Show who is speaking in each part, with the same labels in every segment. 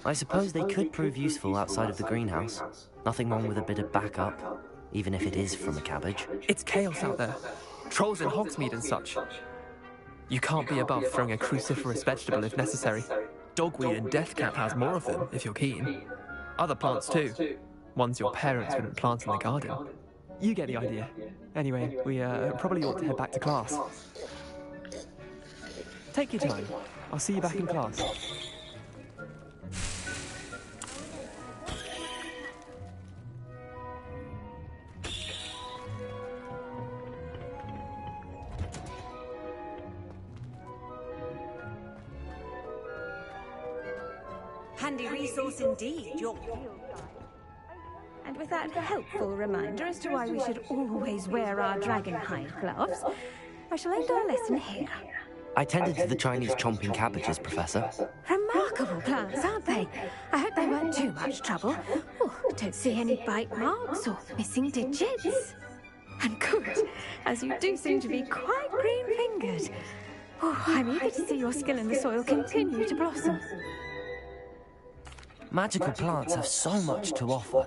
Speaker 1: I suppose they could prove useful outside of the greenhouse. Nothing wrong with a bit of backup, even if it is from a cabbage.
Speaker 2: It's chaos out there. Trolls in Hogsmeade and such. You can't be above throwing a cruciferous vegetable if necessary. Dogweed and deathcap has more of them, if you're keen. Other plants too. Ones your parents wouldn't plant in the garden. You get the idea. Anyway, we probably ought to head back to class. Take your time. I'll see you back in class.
Speaker 3: Handy resource indeed, your...
Speaker 4: And with that helpful reminder as to why we should always wear our dragonhide gloves, I shall end our lesson here.
Speaker 1: I tended to the Chinese chomping cabbages, Professor.
Speaker 4: Remarkable plants, aren't they? I hope they weren't too much trouble. Oh, don't see any bite marks or missing digits. And good, as you do seem to be quite green-fingered. Oh, I'm eager to see your skill in the soil continue to blossom.
Speaker 1: Magical plants have so much to offer.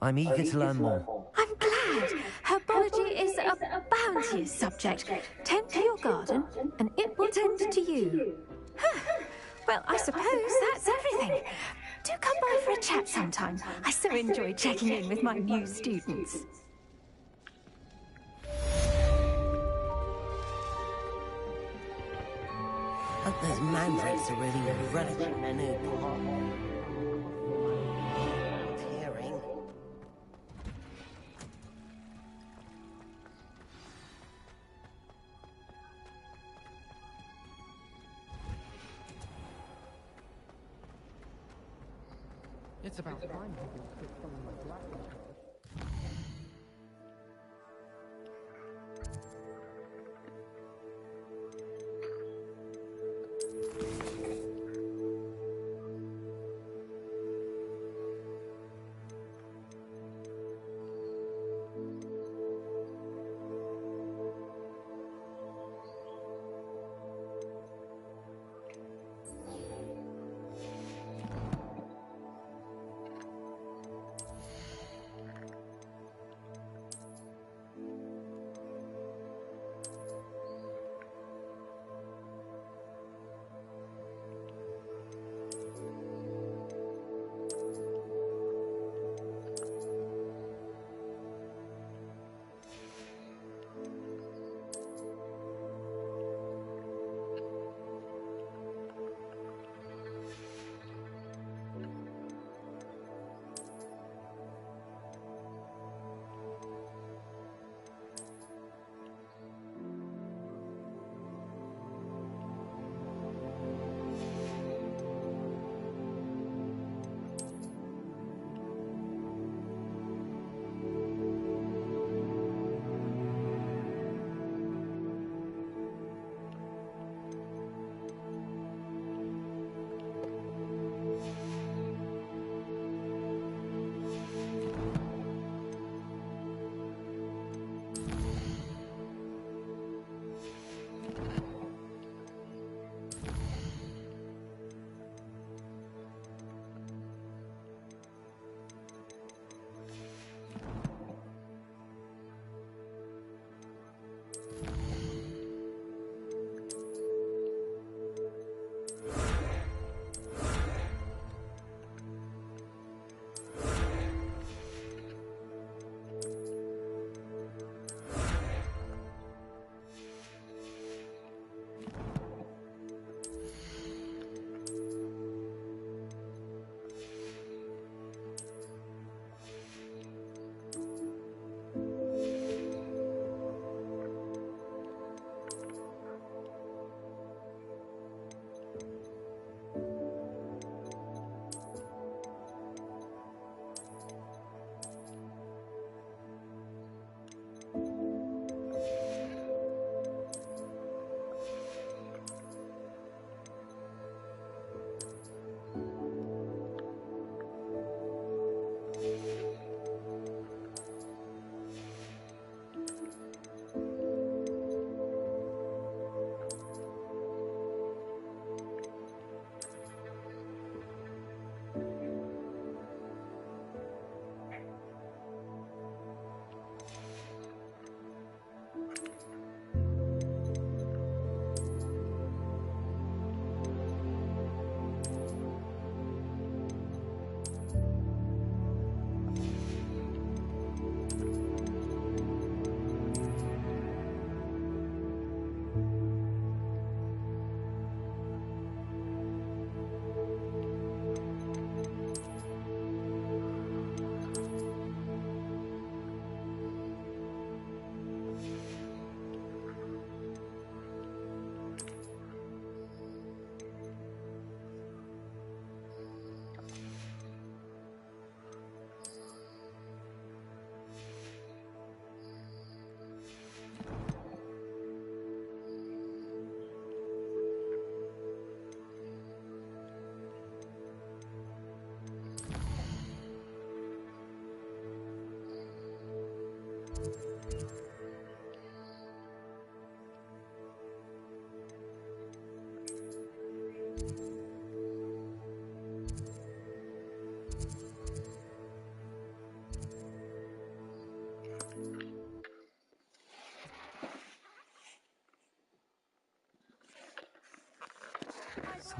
Speaker 1: I'm eager to learn more.
Speaker 4: I'm glad. Herbology is a bounteous subject. Tend to your garden, and it will tend to you. Well, I suppose that's everything. Do come by for a chat sometime. I so enjoy checking in with my new students.
Speaker 5: Hope those mandrakes are really relishing their new pot. Hearing.
Speaker 2: It's about time people quit following my black.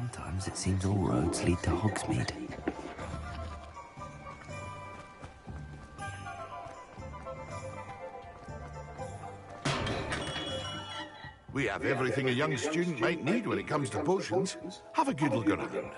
Speaker 1: Sometimes it seems all roads lead to Hogsmeade.
Speaker 6: We have everything a young student might need when it comes to potions. Have a good look around.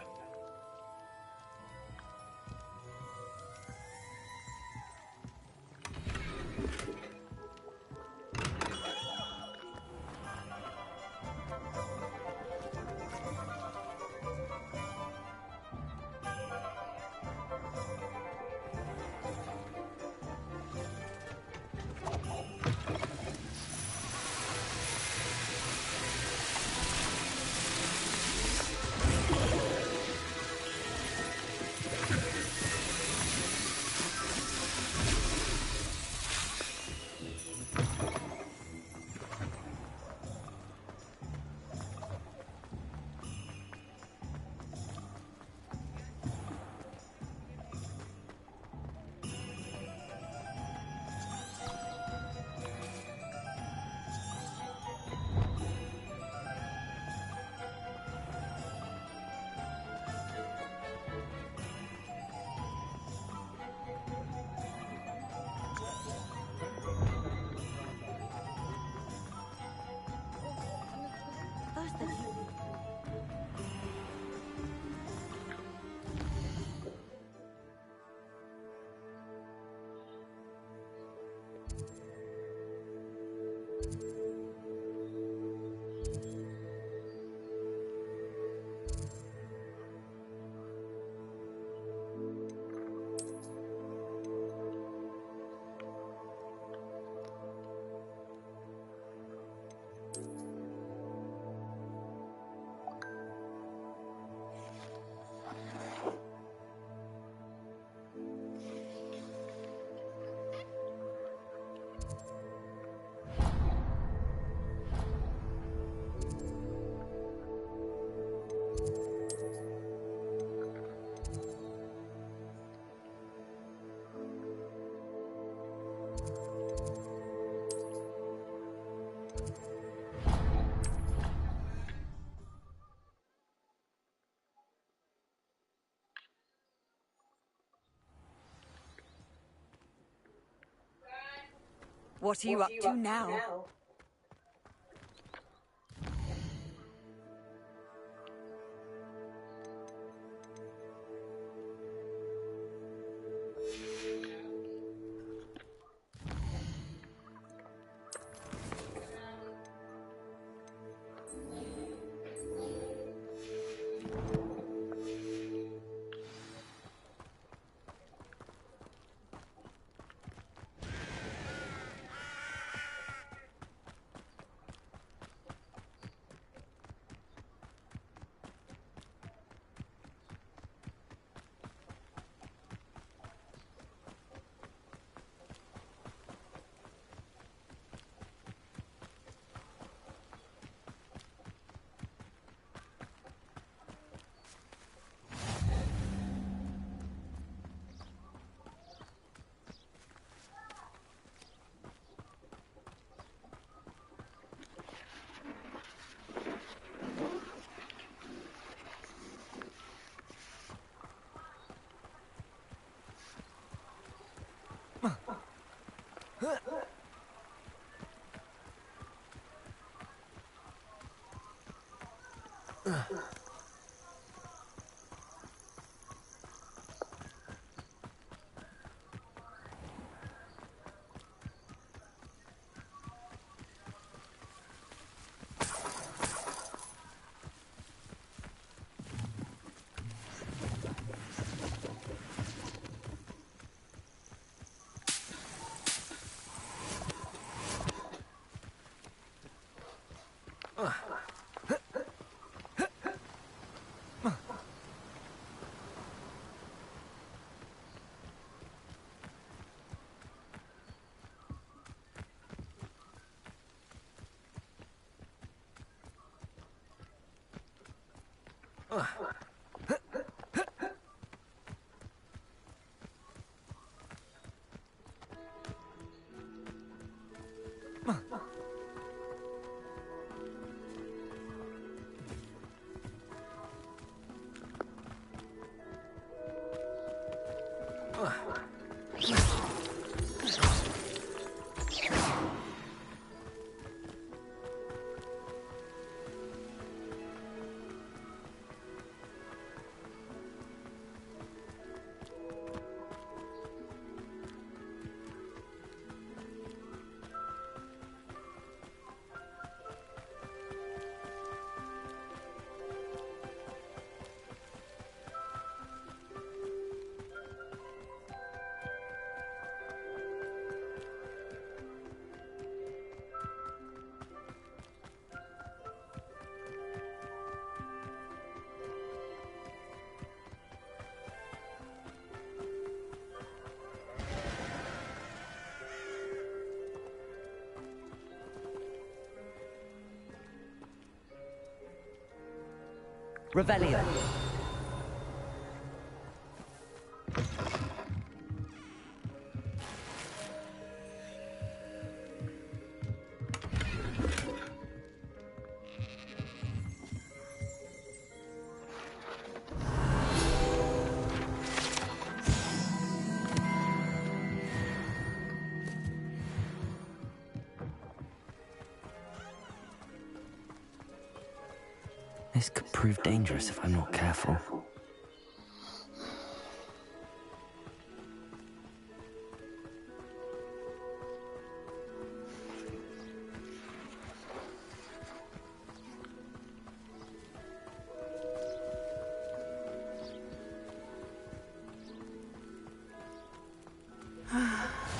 Speaker 3: What are you up to now?
Speaker 5: Revelio.
Speaker 1: This could prove dangerous if I'm not careful.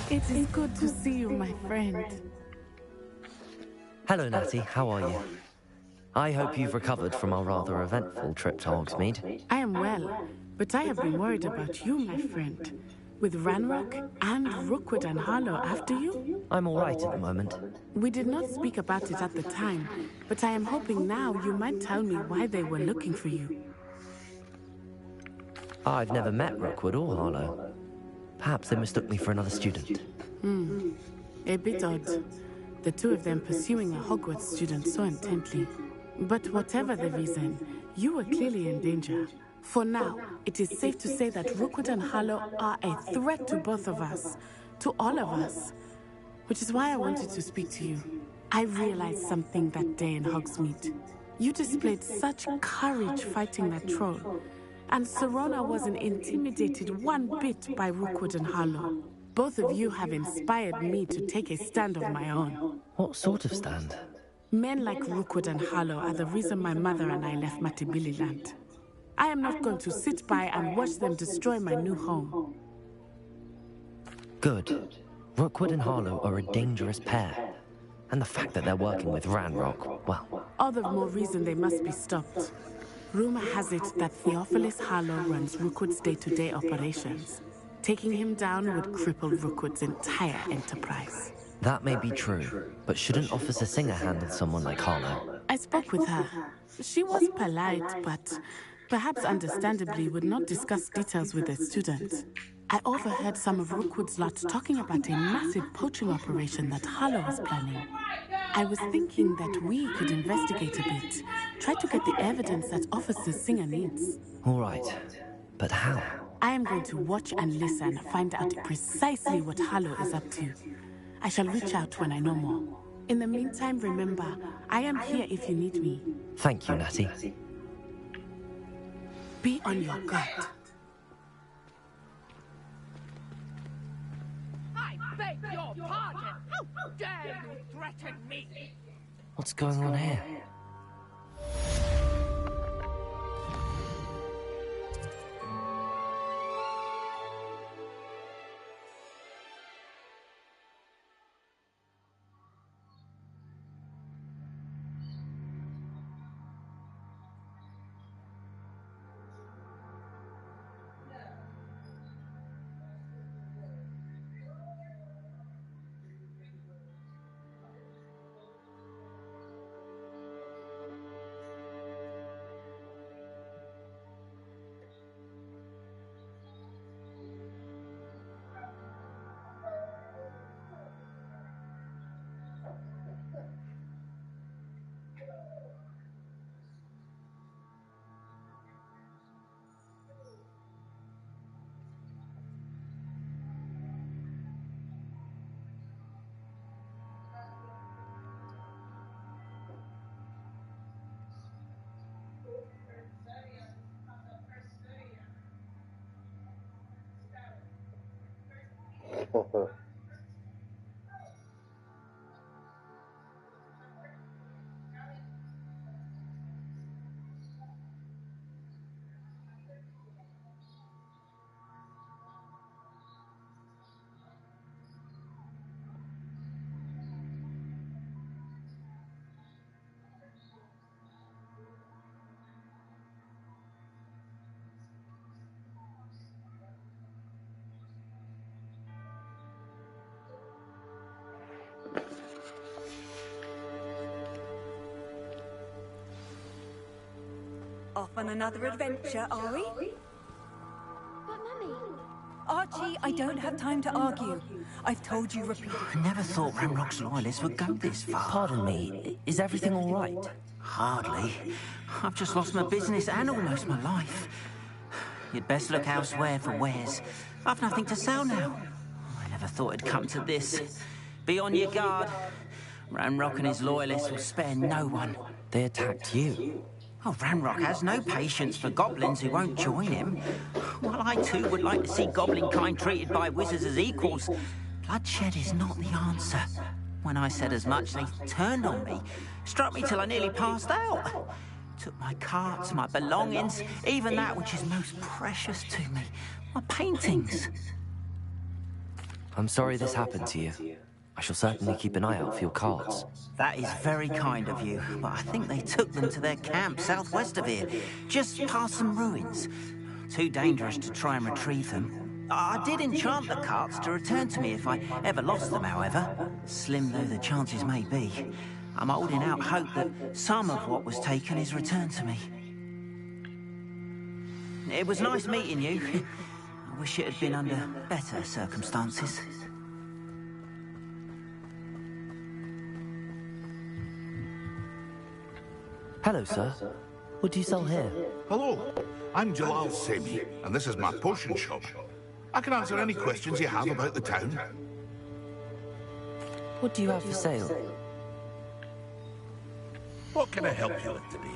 Speaker 7: It is good to see you, my friend.
Speaker 1: Hello, Natty. How are you? I hope you've recovered from our rather eventful trip to Hogsmeade.
Speaker 7: I am well, but I have been worried about you, my friend. With Ranrock and Rookwood and Harlow after you?
Speaker 1: I'm all right at the moment.
Speaker 7: We did not speak about it at the time, but I am hoping now you might tell me why they were looking for you.
Speaker 1: I've never met Rookwood or Harlow. Perhaps they mistook me for another student.
Speaker 7: A bit odd. The two of them pursuing a Hogwarts student so intently. But whatever the reason, you were clearly in danger. For now, it is safe to say that Rookwood and Harlow are a threat to both of us, to all of us. Which is why I wanted to speak to you. I realized something that day in Hogsmeade. You displayed such courage fighting that troll, and Serona wasn't intimidated one bit by Rookwood and Harlow. Both of you have inspired me to take a stand of my own.
Speaker 1: What sort of stand?
Speaker 7: Men like Rookwood and Harlow are the reason my mother and I left Matibili. I am not going to sit by and watch them destroy my new home.
Speaker 1: Good. Rookwood and Harlow are a dangerous pair. And the fact that they're working with Ranrock, well...
Speaker 7: All the more reason they must be stopped. Rumor has it that Theophilus Harlow runs Rookwood's day-to-day operations. Taking him down would cripple Rookwood's entire enterprise.
Speaker 1: That may be true, but shouldn't Officer Singer handle someone like Harlow?
Speaker 7: I spoke with her. She was polite, but perhaps understandably would not discuss details with the students. I overheard some of Rookwood's lot talking about a massive poaching operation that Harlow was planning. I was thinking that we could investigate a bit, try to get the evidence that Officer Singer needs.
Speaker 1: All right, but how?
Speaker 7: I am going to watch and listen, find out precisely what Harlow is up to. I shall reach out when I know more. In the meantime, remember, I am here if you need me.
Speaker 1: Thank you, Natty.
Speaker 7: Be on your guard.
Speaker 3: I beg your pardon! How dare you threaten me?
Speaker 1: What's going on here?
Speaker 8: Off on another adventure, are we?
Speaker 4: But, Mummy...
Speaker 8: Archie, I don't have time to argue. I've told you repeatedly.
Speaker 9: I never thought Ramrock's loyalists would go this far.
Speaker 1: Pardon me, is everything all right?
Speaker 9: Hardly. I've just lost my business and almost my life. You'd best look elsewhere for wares. I've nothing to sell now. I never thought it'd come to this. Be on your guard. Ramrock and his loyalists will spare no one.
Speaker 1: They attacked you.
Speaker 9: Oh, Ramrock has no patience for goblins who won't join him. While I too would like to see goblin kind treated by wizards as equals, bloodshed is not the answer. When I said as much, they turned on me, struck me till I nearly passed out. Took my carts, my belongings, even that which is most precious to me, my paintings.
Speaker 1: I'm sorry this happened to you. I shall certainly keep an eye out for your carts.
Speaker 9: That is very kind of you, but I think they took them to their camp southwest of here, just past some ruins. Too dangerous to try and retrieve them. I did enchant the carts to return to me if I ever lost them, however. Slim though the chances may be, I'm holding out hope that some of what was taken is returned to me. It was nice meeting you. I wish it had been under better circumstances.
Speaker 1: Hello, sir. What do you sell here?
Speaker 6: Hello, I'm Jalal Semi, and this is my potion shop. I can answer any questions you have about the town.
Speaker 1: What do you have for sale?
Speaker 6: What can I help you with today?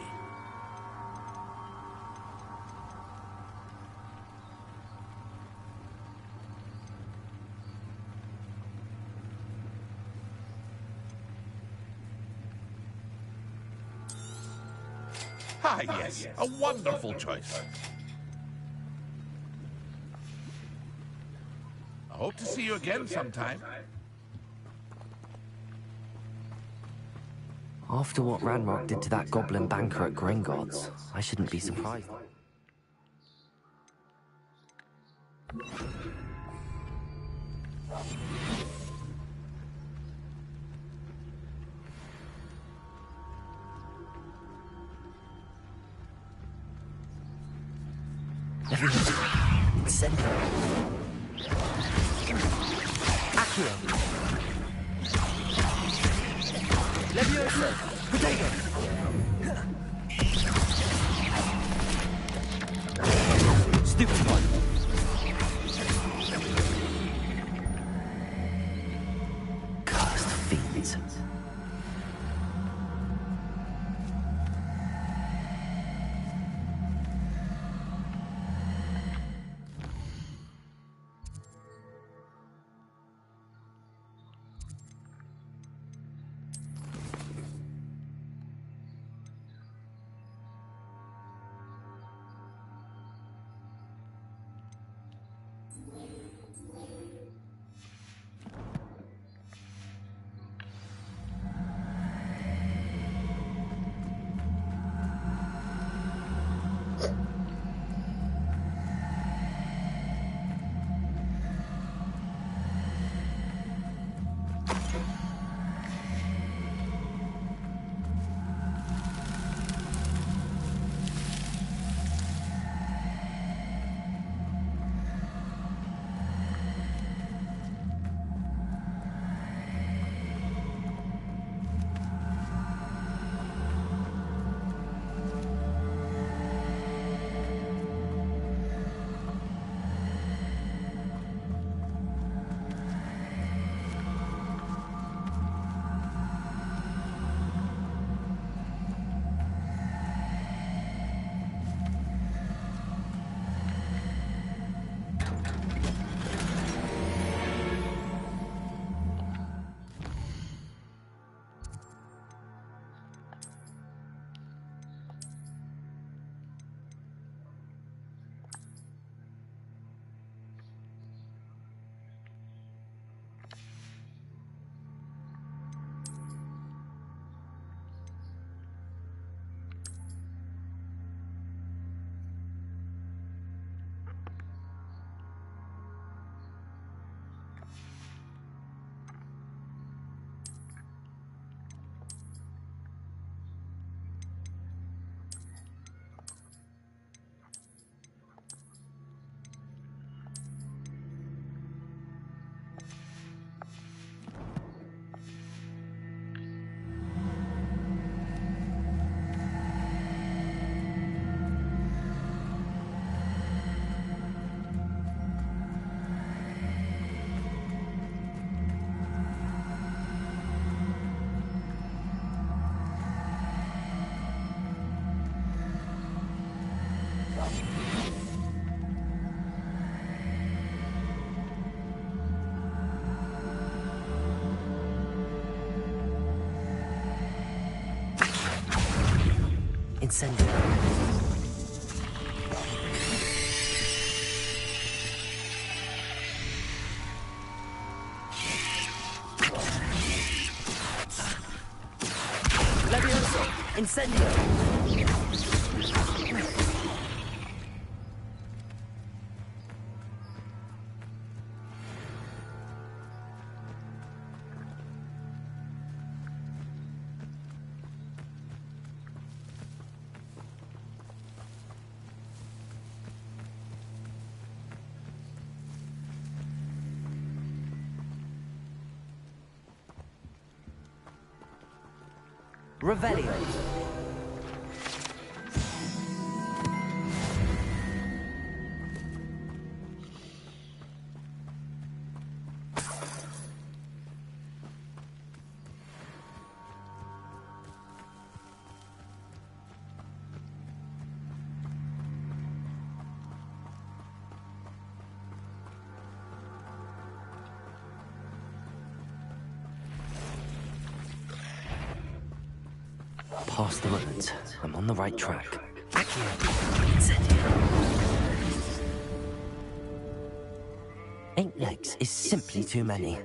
Speaker 6: Ah, yes, a wonderful choice. I hope to see you again sometime.
Speaker 1: After what Ranrock did to that goblin banker at Gringotts, I shouldn't be surprised. Everyone's send Accio. Leviosa. Potato. Stupid one. Cursed fiends. Incendio. Levioso. Incendio. Revelio. Past the ruins. I'm on the right track. Accio. Incendio. 8 legs is simply too many.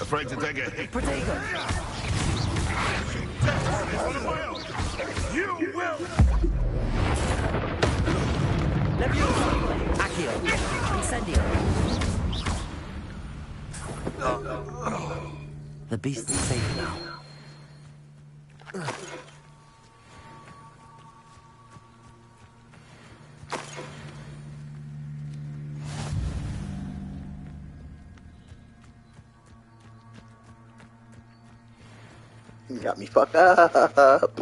Speaker 6: Afraid to take a hit.
Speaker 1: Protego.
Speaker 6: You will.
Speaker 1: Levioso. Accio. Incendio. The beast is safe now.
Speaker 10: You got me fucked up.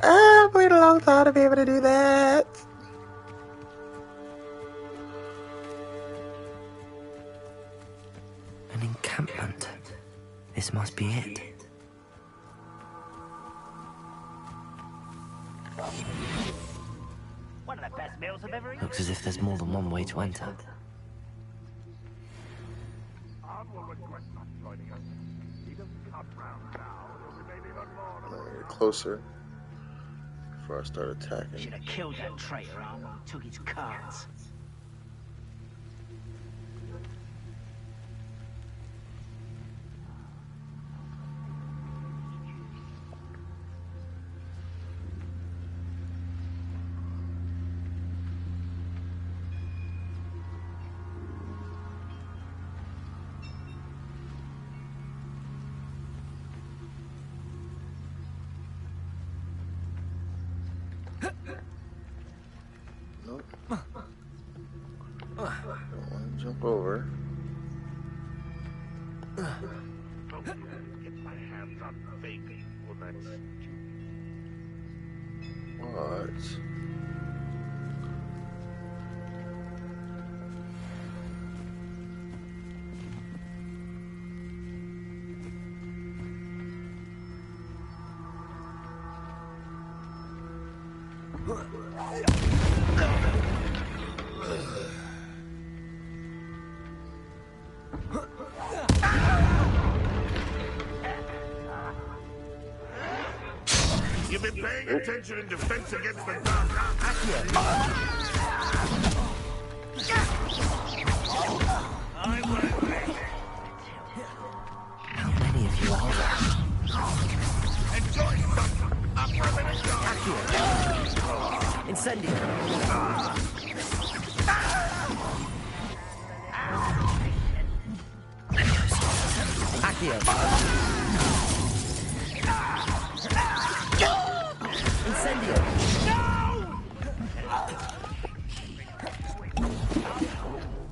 Speaker 10: I waited a long time to be able to do that.
Speaker 1: An encampment. This must be it.
Speaker 9: One of the best meals I've ever eaten.
Speaker 1: Looks as if there's more than one way to enter.
Speaker 10: Get closer before I start attacking.
Speaker 9: Should have killed that traitor arm when he took his cards.
Speaker 10: Nope. Don't want to jump over.
Speaker 6: Get my hands on fake bullets.
Speaker 10: What?
Speaker 6: You've been paying attention in defense against the dark.
Speaker 1: How many of you are there?
Speaker 6: Enjoy some. I'm having a go.
Speaker 1: Incendio. Accio. Incendio.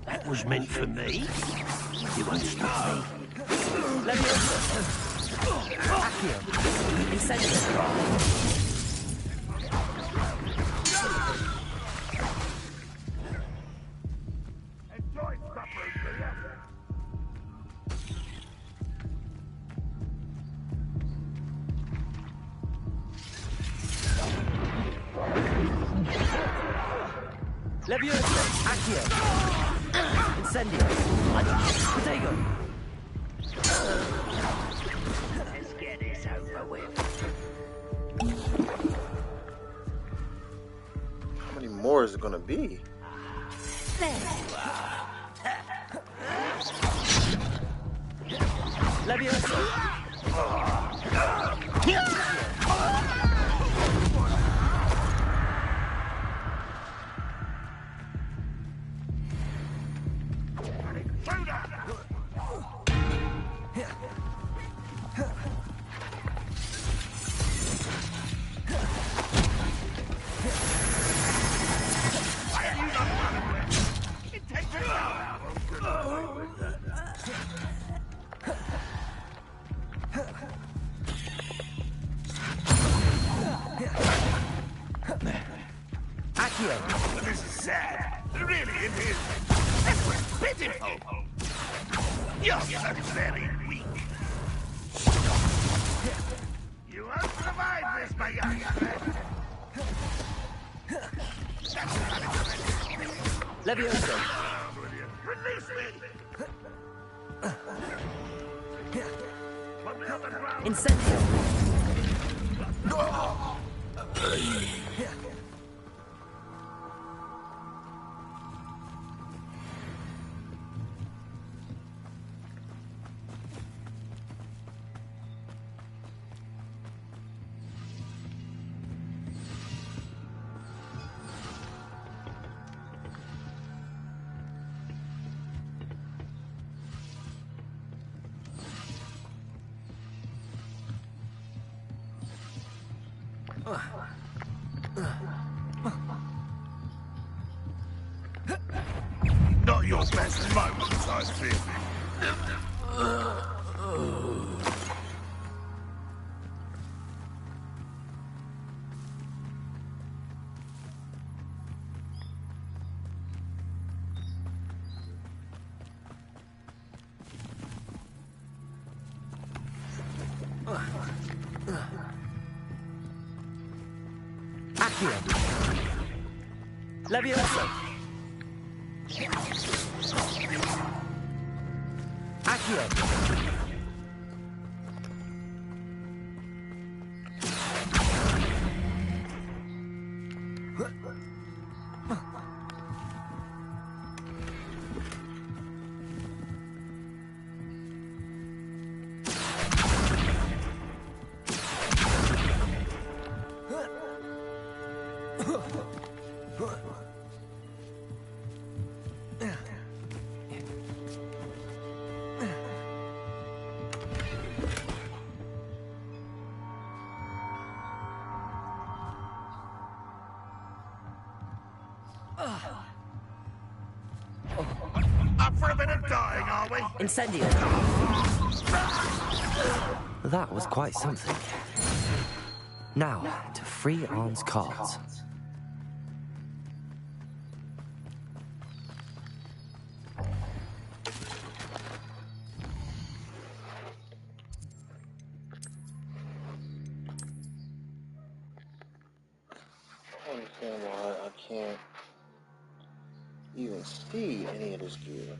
Speaker 9: That was meant for me. You won't stop me.
Speaker 1: Levioso. Accio. Incendio. Levioso! Accio! Incendio! Protego!
Speaker 3: Let's get this over with.
Speaker 10: How many more is it gonna be?
Speaker 1: Levioso!
Speaker 6: This is sad. Really, it is. This was pitiful. You're so very weak. You won't survive this, my young friend.
Speaker 1: Levioso!
Speaker 6: Release me!
Speaker 1: Incendio!
Speaker 6: Not your best moments, I feel.
Speaker 1: Accio! Levioso! Accio!
Speaker 6: Up for a bit of dying, are we?
Speaker 1: Incendio! That was quite something. Now, to free Arn's cards.
Speaker 10: I don't understand why I can't even see any of this gear.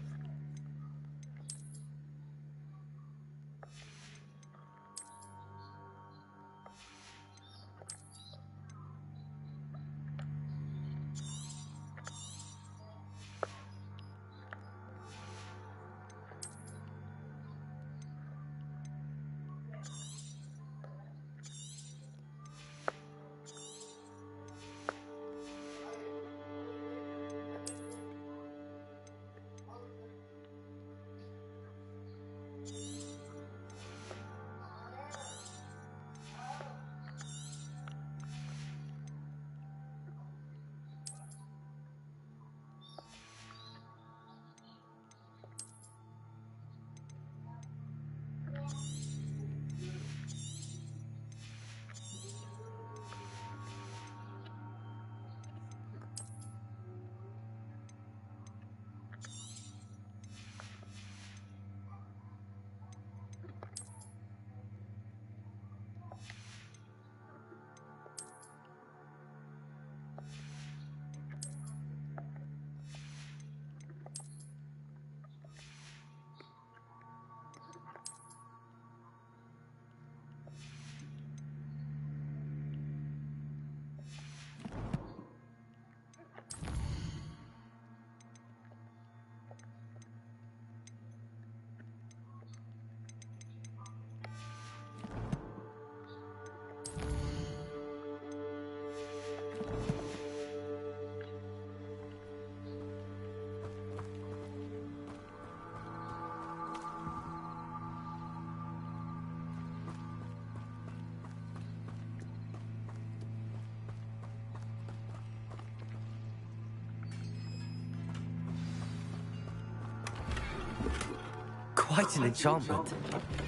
Speaker 1: quite an enchantment.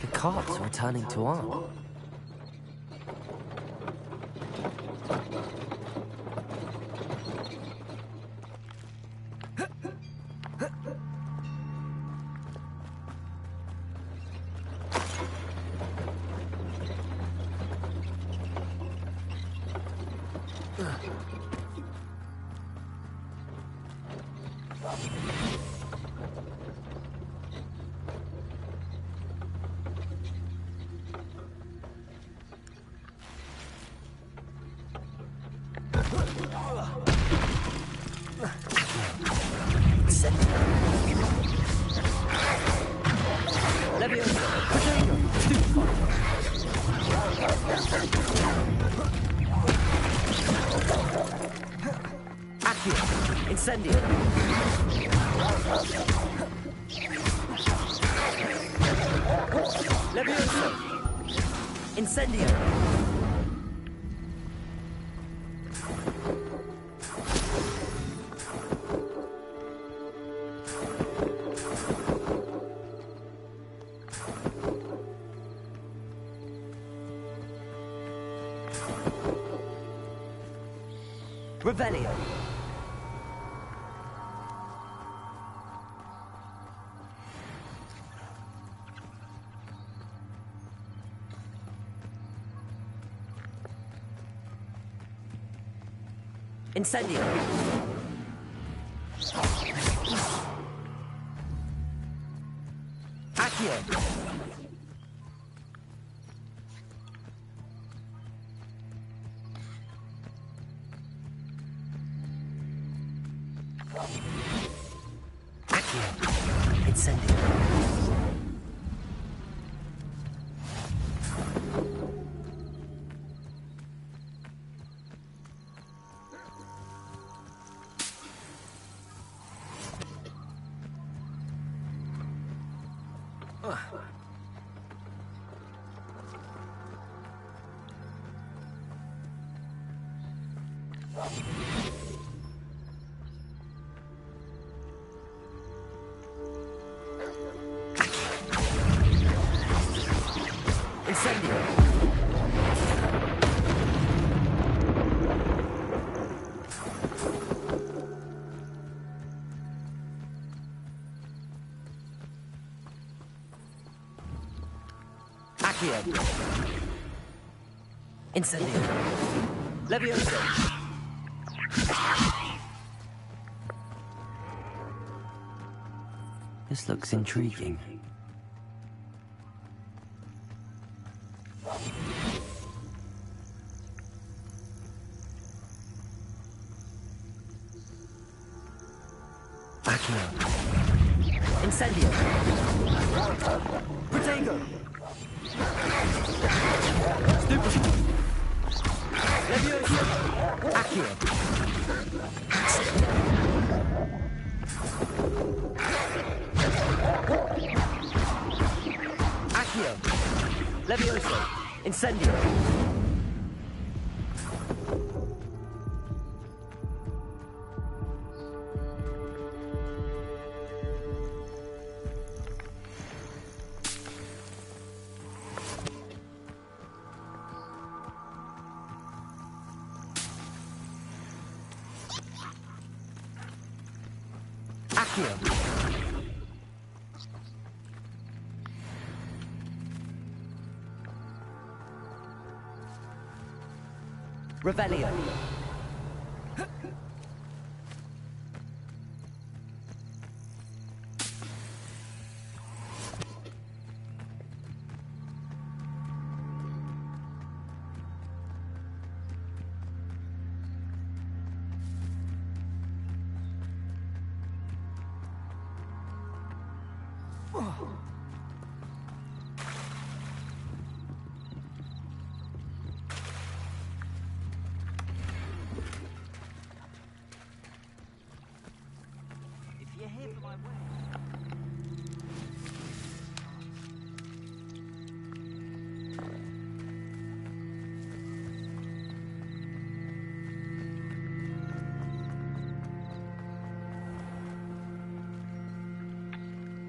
Speaker 1: The carts are returning to art.
Speaker 11: Incendio! Levioso! Incendio! Revelio! Incendio! Accio! Accio! Incendio! Incendio! Accio! Incendio! Levioso!
Speaker 1: This looks intriguing.
Speaker 11: Accio! Incendio! Protego! Stupefy! Levioso! Accio! Accio! Levioso! Incendio! Accio! Revelio!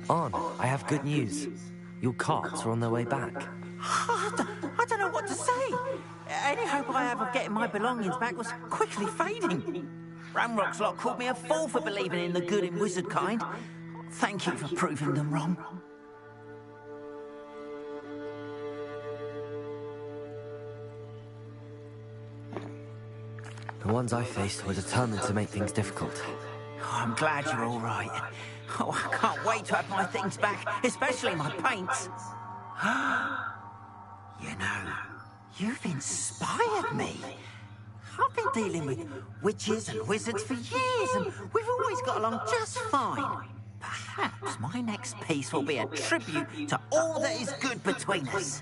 Speaker 1: On, I have good news. Your carts are on their way back.
Speaker 9: I don't know what to say. Any hope I have of getting my belongings back was quickly fading. Ramrock's lot called me a fool for believing in the good in wizard kind. Thank you for proving them wrong.
Speaker 1: The ones I faced were determined to make things difficult.
Speaker 9: Oh, I'm glad you're all right. Oh, I can't wait to have my things back, especially my paints. You know, you've inspired me. I've been dealing with witches and wizards for years, and we've always got along just fine. Perhaps my next piece will be a tribute to all that is good between us.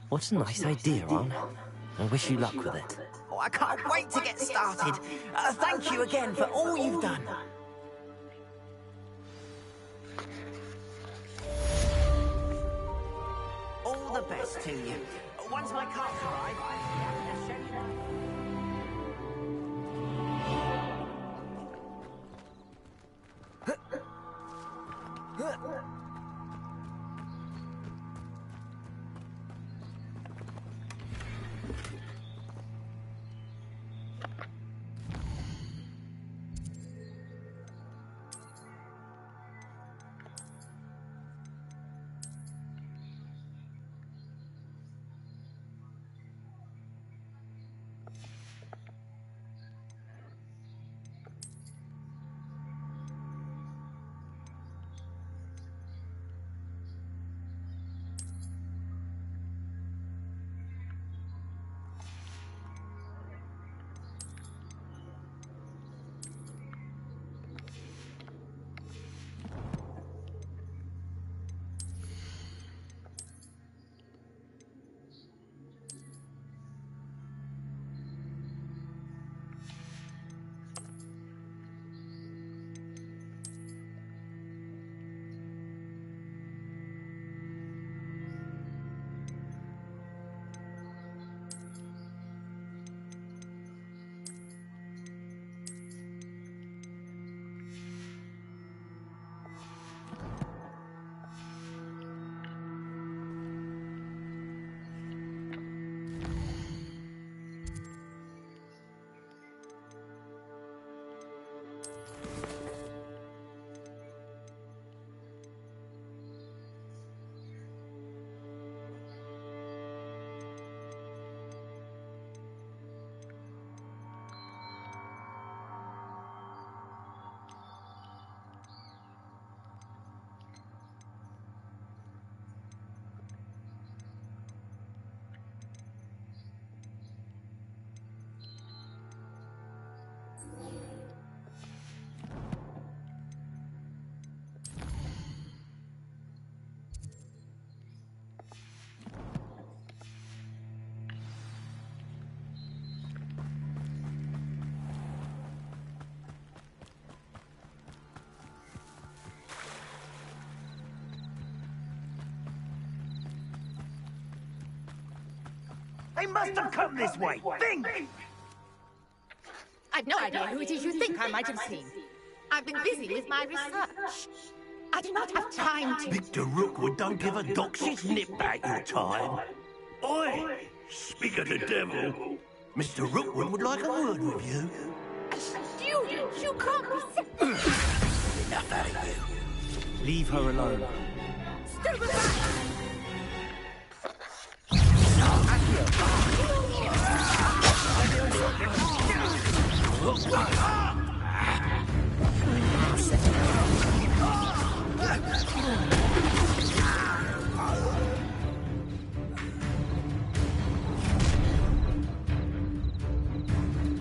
Speaker 1: What a nice idea, Ron. I wish you luck with it.
Speaker 9: Oh, I can't wait to get started. Thank you again for all you've done. All the best to you. Once my carts arrive, I'll show you.
Speaker 6: They must have come this way. Think!
Speaker 3: I've no idea who it is you think I might have seen. I've been busy with my research. I do not have time to...
Speaker 6: Victor Rookwood don't give a doxy's nip back your time. Oi! Speak of the devil. Mr. Rookwood would like a word with you.
Speaker 3: Student, you can't be...
Speaker 6: Enough out of you.
Speaker 11: Leave her alone.
Speaker 3: Stay back!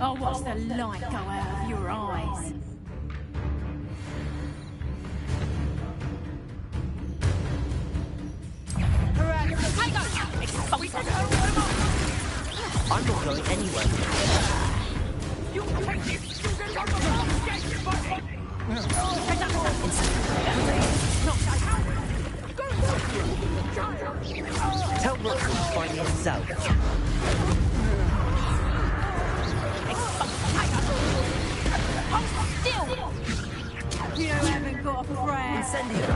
Speaker 4: I'll watch the light go out of your eyes.
Speaker 11: I'm not going anywhere.
Speaker 3: You take it! Student on the wrong gate!
Speaker 11: Tell Rookwood to find me himself.
Speaker 4: You haven't got a friend.
Speaker 11: Incendio.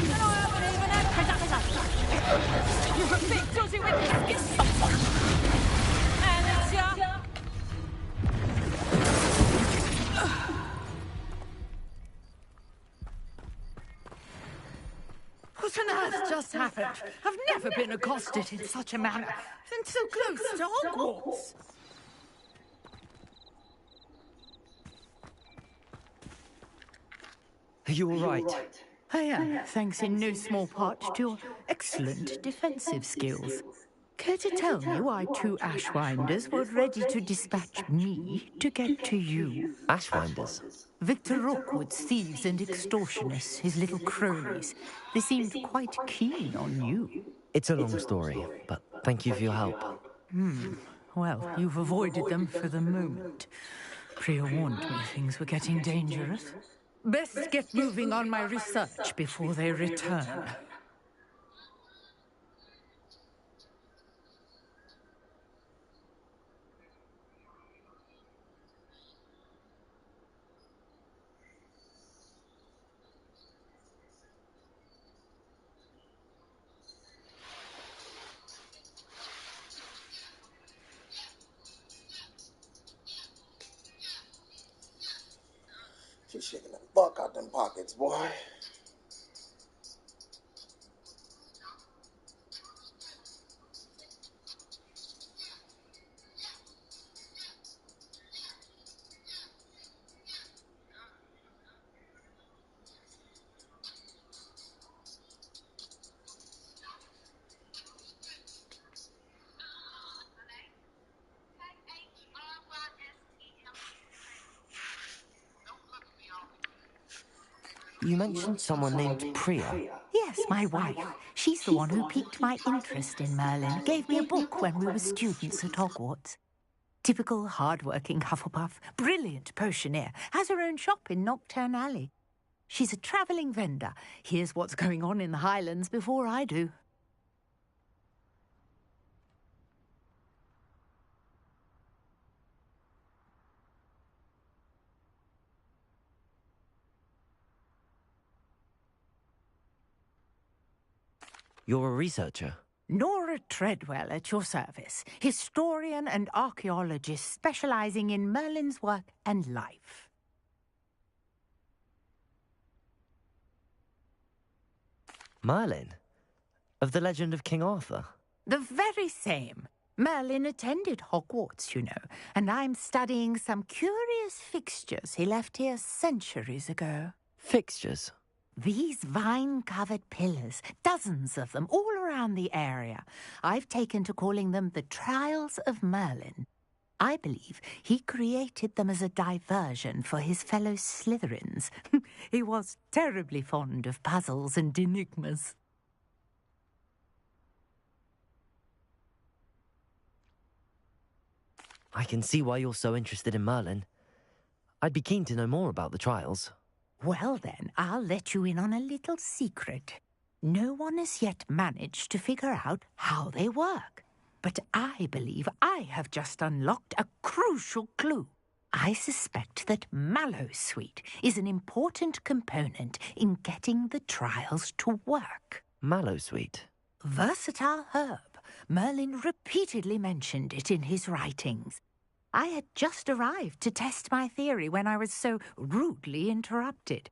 Speaker 4: And I haven't even had... You're a bit dodgy with this. And
Speaker 3: What on earth just happened? I've never been accosted in such a manner, and so close to Hogwarts.
Speaker 11: Are you all right?
Speaker 3: I am, thanks in no small part to your excellent defensive skills. Care to tell me why two Ashwinders were ready to dispatch me to get to you?
Speaker 1: Ashwinders?
Speaker 3: Victor Rookwood's thieves and extortionists, his little cronies. They seemed quite keen on you.
Speaker 1: It's a long story, but thank you for your help.
Speaker 3: Well, you've avoided them for the moment. Priya warned me things were getting dangerous. Best get moving on my research before they return.
Speaker 10: She's shaking the fuck out them pockets, boy.
Speaker 1: You mentioned someone named Priya.
Speaker 3: Yes, my wife. She's the one who piqued my interest in Merlin. Gave me a book when we were students at Hogwarts. Typical hard-working Hufflepuff, brilliant potioneer, has her own shop in Nocturne Alley. She's a travelling vendor. Hears what's going on in the Highlands before I do.
Speaker 1: You're a researcher?
Speaker 3: Nora Treadwell at your service, historian and archaeologist specialising in Merlin's work and life.
Speaker 1: Merlin? Of the legend of King Arthur?
Speaker 3: The very same. Merlin attended Hogwarts, you know, and I'm studying some curious fixtures he left here centuries ago.
Speaker 1: Fixtures?
Speaker 3: These vine-covered pillars, dozens of them, all around the area. I've taken to calling them the Trials of Merlin. I believe he created them as a diversion for his fellow Slytherins. He was terribly fond of puzzles and enigmas.
Speaker 1: I can see why you're so interested in Merlin. I'd be keen to know more about the trials.
Speaker 3: Well then, I'll let you in on a little secret. No one has yet managed to figure out how they work. But I believe I have just unlocked a crucial clue. I suspect that mallowsweet is an important component in getting the trials to work.
Speaker 1: Mallowsweet?
Speaker 3: Versatile herb. Merlin repeatedly mentioned it in his writings. I had just arrived to test my theory when I was so rudely interrupted.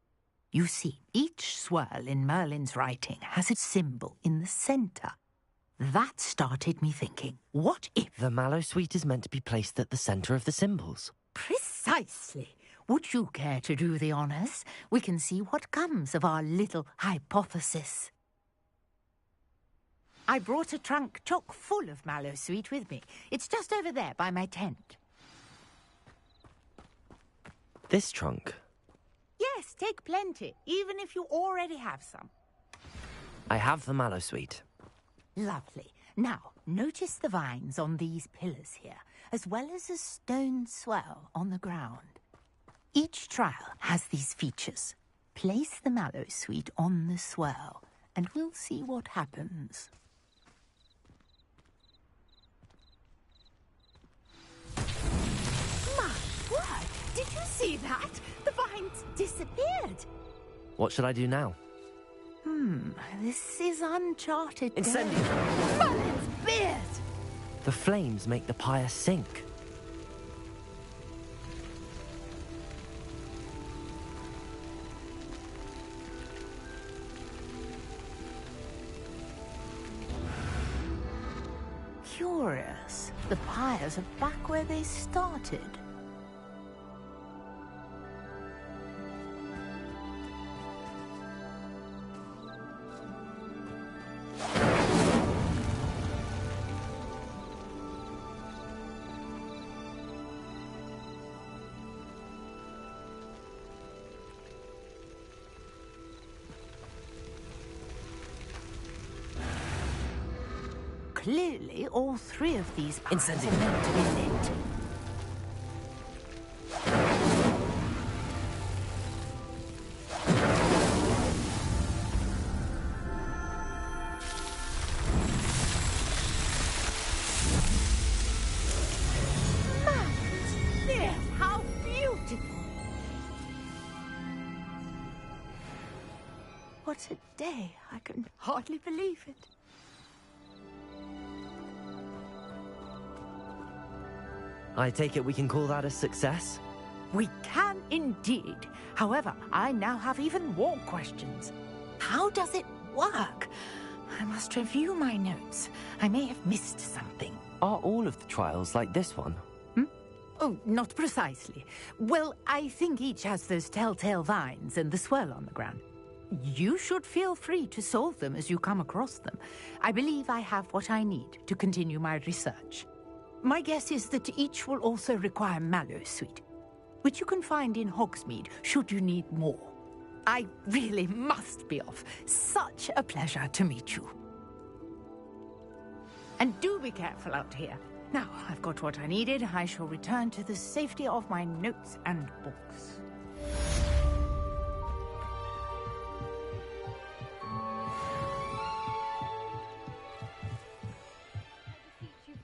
Speaker 3: You see, each swirl in Merlin's writing has a symbol in the centre. That started me thinking, what if...
Speaker 1: The mallowsweet is meant to be placed at the centre of the symbols.
Speaker 3: Precisely. Would you care to do the honours? We can see what comes of our little hypothesis. I brought a trunk chock full of mallowsweet with me. It's just over there by my tent.
Speaker 1: This trunk?
Speaker 3: Yes, take plenty, even if you already have some.
Speaker 1: I have the mallowsweet.
Speaker 3: Lovely. Now, notice the vines on these pillars here, as well as a stone swell on the ground. Each trial has these features. Place the mallowsweet on the swell, and we'll see what happens. My word! Did you see that? The vines disappeared.
Speaker 1: What should I do now?
Speaker 3: This is uncharted.
Speaker 1: Incendio!
Speaker 3: Merlin's beard!
Speaker 1: The flames make the pyre sink.
Speaker 3: Curious. The pyres are back where they started. Clearly, all three of these pyres are meant to be lit. Yes, how beautiful! What a day! I can hardly believe it.
Speaker 1: I take it we can call that a success?
Speaker 3: We can indeed. However, I now have even more questions. How does it work? I must review my notes. I may have missed something.
Speaker 1: Are all of the trials like this one?
Speaker 3: Oh, not precisely. Well, I think each has those telltale vines and the swirl on the ground. You should feel free to solve them as you come across them. I believe I have what I need to continue my research. My guess is that each will also require mallowsweet, which you can find in Hogsmeade should you need more. I really must be off. Such a pleasure to meet you. And do be careful out here. Now, I've got what I needed. I shall return to the safety of my notes and books.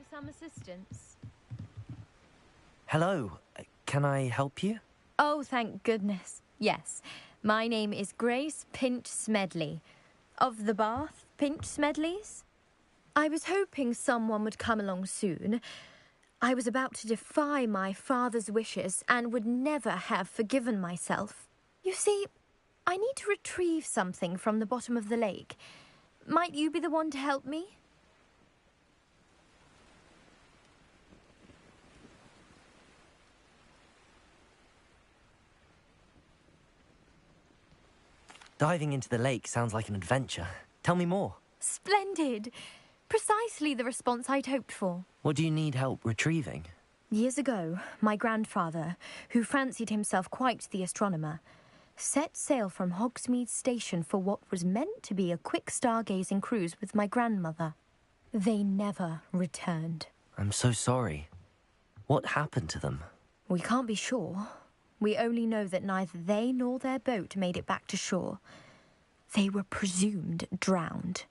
Speaker 12: Some assistance.
Speaker 1: Hello. Can I help you?
Speaker 12: Oh, thank goodness. Yes. My name is Grace Pinch Smedley. Of the Bath Pinch Smedleys. I was hoping someone would come along soon. I was about to defy my father's wishes and would never have forgiven myself. You see, I need to retrieve something from the bottom of the lake. Might you be the one to help me?
Speaker 1: Diving into the lake sounds like an adventure. Tell me more.
Speaker 12: Splendid! Precisely the response I'd hoped for.
Speaker 1: What do you need help retrieving?
Speaker 12: Years ago, my grandfather, who fancied himself quite the astronomer, set sail from Hogsmeade Station for what was meant to be a quick stargazing cruise with my grandmother. They never returned.
Speaker 1: I'm so sorry. What happened to them?
Speaker 12: We can't be sure. We only know that neither they nor their boat made it back to shore. They were presumed drowned.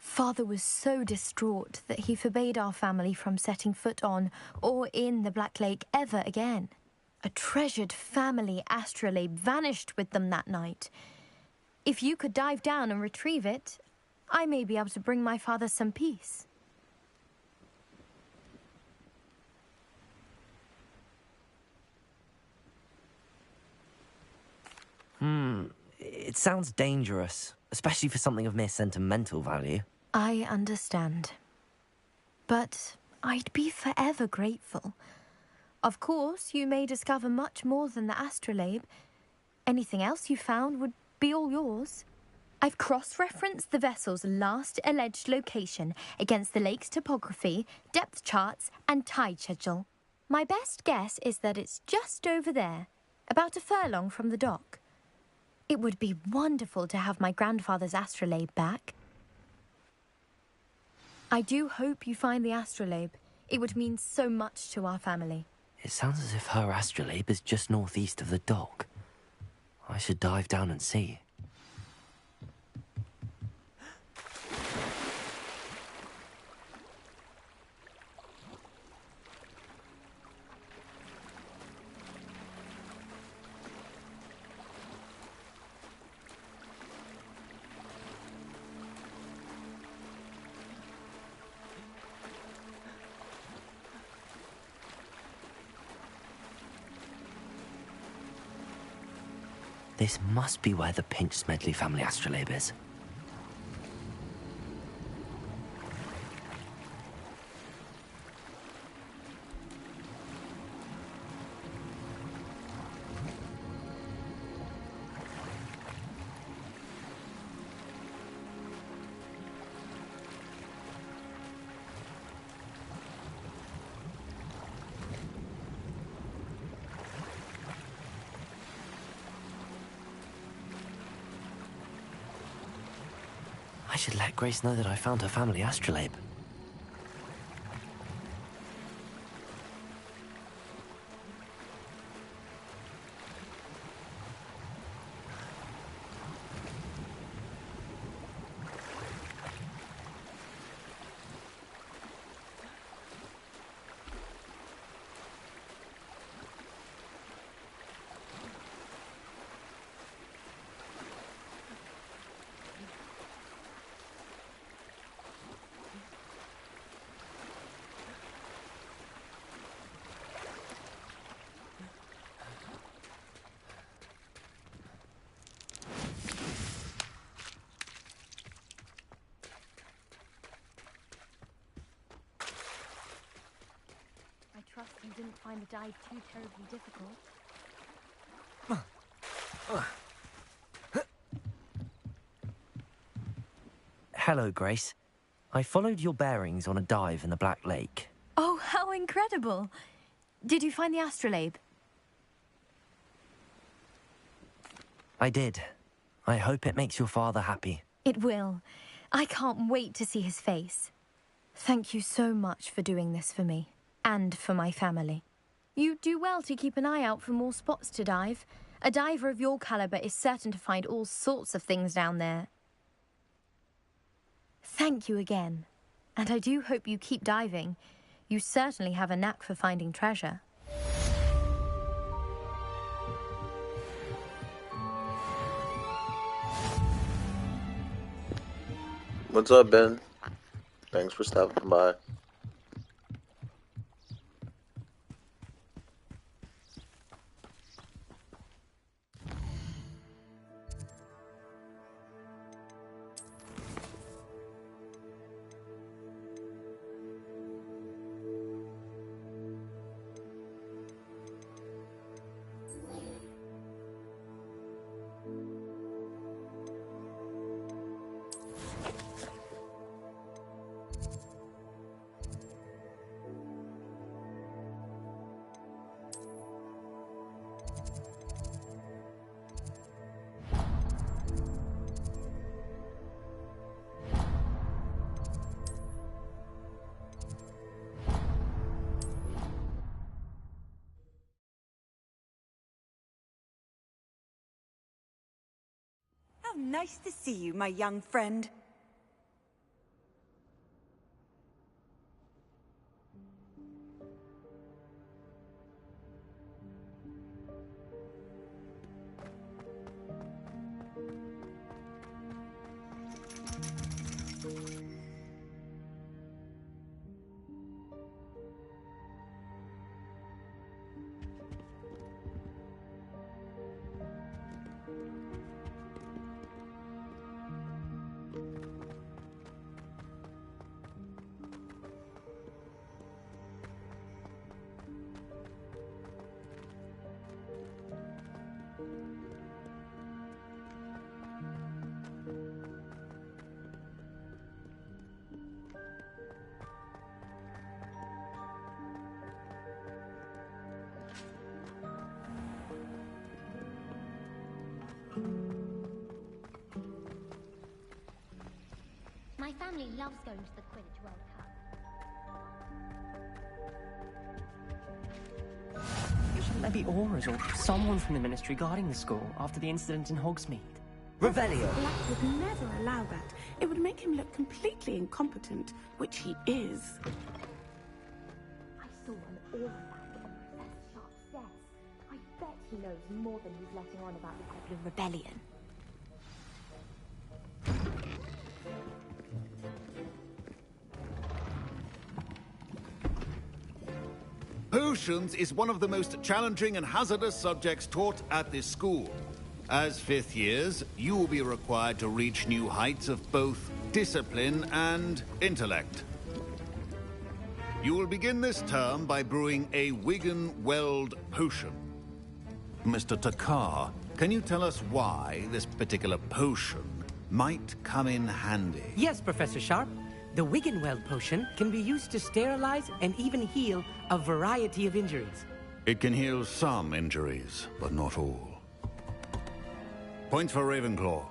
Speaker 12: Father was so distraught that he forbade our family from setting foot on or in the Black Lake ever again. A treasured family astrolabe vanished with them that night. If you could dive down and retrieve it, I may be able to bring my father some peace.
Speaker 1: It sounds dangerous, especially for something of mere sentimental value.
Speaker 12: I understand. But I'd be forever grateful. Of course, you may discover much more than the astrolabe. Anything else you found would be all yours. I've cross-referenced the vessel's last alleged location against the lake's topography, depth charts, and tide schedule. My best guess is that it's just over there, about a furlong from the dock. It would be wonderful to have my grandfather's astrolabe back. I do hope you find the astrolabe. It would mean so much to our family.
Speaker 1: It sounds as if her astrolabe is just northeast of the dock. I should dive down and see. This must be where the Pinch Smedley family astrolabe is. I should let Grace know that I found her family astrolabe.
Speaker 12: I trust you didn't find the dive too terribly difficult.
Speaker 1: Hello, Grace. I followed your bearings on a dive in the Black Lake.
Speaker 12: Oh, how incredible! Did you find the astrolabe?
Speaker 1: I did. I hope it makes your father happy.
Speaker 12: It will. I can't wait to see his face. Thank you so much for doing this for me, and for my family. You do well to keep an eye out for more spots to dive. A diver of your caliber is certain to find all sorts of things down there. Thank you again, and I do hope you keep diving. You certainly have a knack for finding treasure.
Speaker 10: What's up, Ben? Thanks for stopping by.
Speaker 8: How nice to see you, my young friend.
Speaker 13: family loves going to the Quidditch World Cup.
Speaker 14: Shouldn't there be auras or someone from the Ministry guarding the school after the incident in Hogsmeade?
Speaker 11: Revelio!
Speaker 7: Black would never allow that. It would make him look completely incompetent, which he is.
Speaker 4: I saw an aura back on Professor Sharp's desk. I bet he knows more than he's letting on about the Goblin Rebellion.
Speaker 15: Potions is one of the most challenging and hazardous subjects taught at this school. As fifth years, you will be required to reach new heights of both discipline and intellect. You will begin this term by brewing a Wiggenweld potion. Mr. Takar, can you tell us why this particular potion might come in handy?
Speaker 16: Yes, Professor Sharp. The Wiggenweld potion can be used to sterilize and even heal a variety of injuries.
Speaker 15: It can heal some injuries, but not all. Points for Ravenclaw.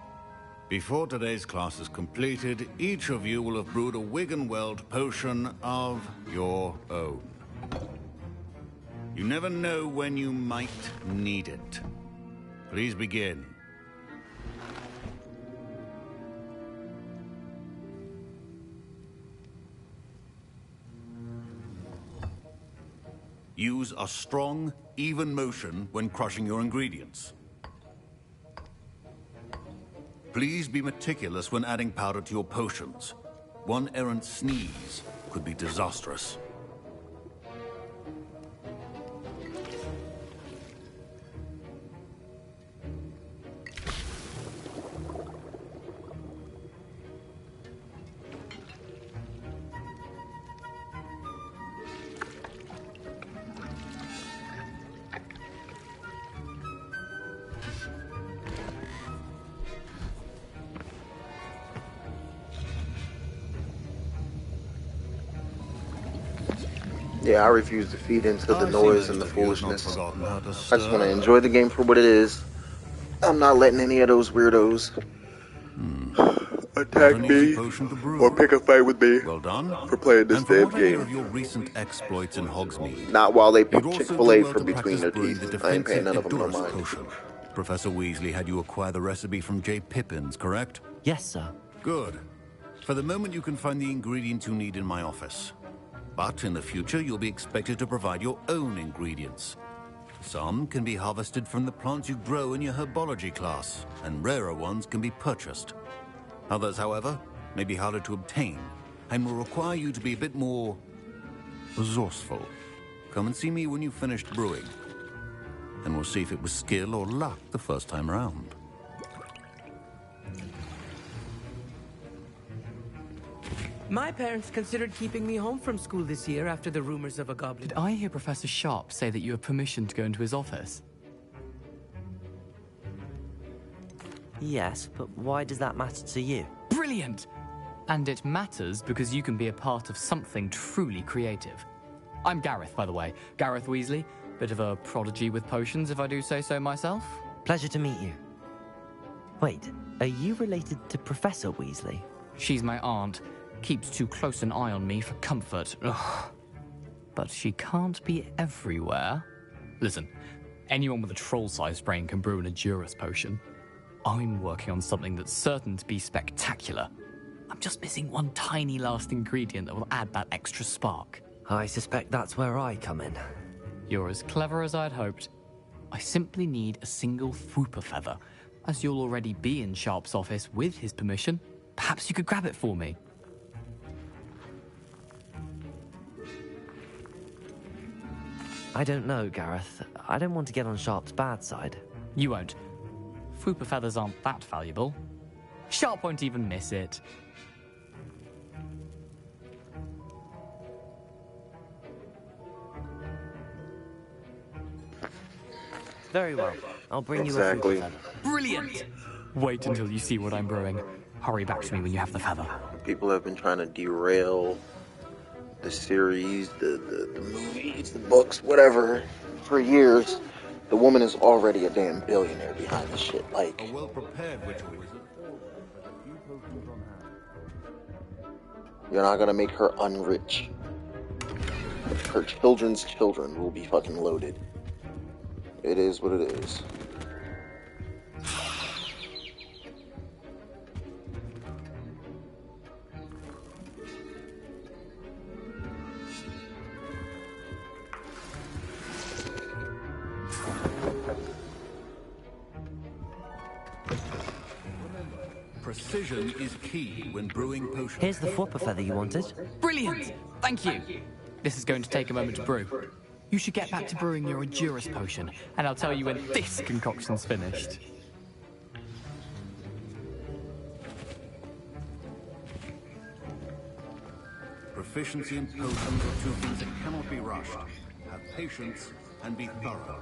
Speaker 15: Before today's class is completed, each of you will have brewed a Wiggenweld potion of your own. You never know when you might need it. Please begin. Use a strong, even motion when crushing your ingredients. Please be meticulous when adding powder to your potions. One errant sneeze could be disastrous.
Speaker 10: Yeah, I refuse to feed into the noise and the foolishness. I just want to enjoy the game for what it is. I'm not letting any of those weirdos attack me or pick a fight with me for playing this damn game.
Speaker 15: Your recent exploits in Hogsmeade.
Speaker 10: Not while they pick Chick-fil-A from between their teeth. I ain't paying none of them no mind.
Speaker 15: Potion. Professor Weasley had you acquire the recipe from J. Pippin's, correct?
Speaker 1: Yes, sir.
Speaker 15: Good. For the moment, you can find the ingredients you need in my office. But in the future, you'll be expected to provide your own ingredients. Some can be harvested from the plants you grow in your herbology class, and rarer ones can be purchased. Others, however, may be harder to obtain, and will require you to be a bit more resourceful. Come and see me when you've finished brewing, and we'll see if it was skill or luck the first time around.
Speaker 16: My parents considered keeping me home from school this year after the rumors of a goblin.
Speaker 2: Did I hear Professor Sharp say that you have permission to go into his office?
Speaker 1: Yes, but why does that matter to you?
Speaker 2: Brilliant! And it matters because you can be a part of something truly creative. I'm Gareth, by the way. Gareth Weasley. Bit of a prodigy with potions, if I do say so myself.
Speaker 1: Pleasure to meet you. Wait, are you related to Professor Weasley?
Speaker 2: She's my aunt. Keeps too close an eye on me for comfort. Ugh. But she can't be everywhere. Listen, anyone with a troll-sized brain can brew an Edurus potion. I'm working on something that's certain to be spectacular. I'm just missing one tiny last ingredient that will add that extra spark.
Speaker 1: I suspect that's where I come in.
Speaker 2: You're as clever as I'd hoped. I simply need a single Fwooper feather. As you'll already be in Sharp's office with his permission, perhaps you could grab it for me.
Speaker 1: I don't know, Gareth. I don't want to get on Sharp's bad side.
Speaker 2: You won't. Fwooper feathers aren't that valuable. Sharp won't even miss it.
Speaker 1: Very well. I'll bring you a Fwooper feather.
Speaker 2: Brilliant! Wait until you see what I'm brewing. Hurry back to me when you have the feather.
Speaker 10: People have been trying to derail the series, the movies, the books, whatever, for years. The woman is already a damn billionaire behind this shit. Like,
Speaker 15: a well-prepared witcher wizard, with a few potions on hand.
Speaker 10: You're not gonna make her unrich. Her children's children will be fucking loaded. It is what it is.
Speaker 15: Precision is key when brewing potions.
Speaker 1: Here's the Fwopper feather you wanted.
Speaker 2: Brilliant! Thank you. This is going to take a moment to brew. You should get back to brewing your Endurance potion, and I'll tell you when this concoction's finished.
Speaker 15: Proficiency in potions are two things that cannot be rushed. Have patience and be thorough.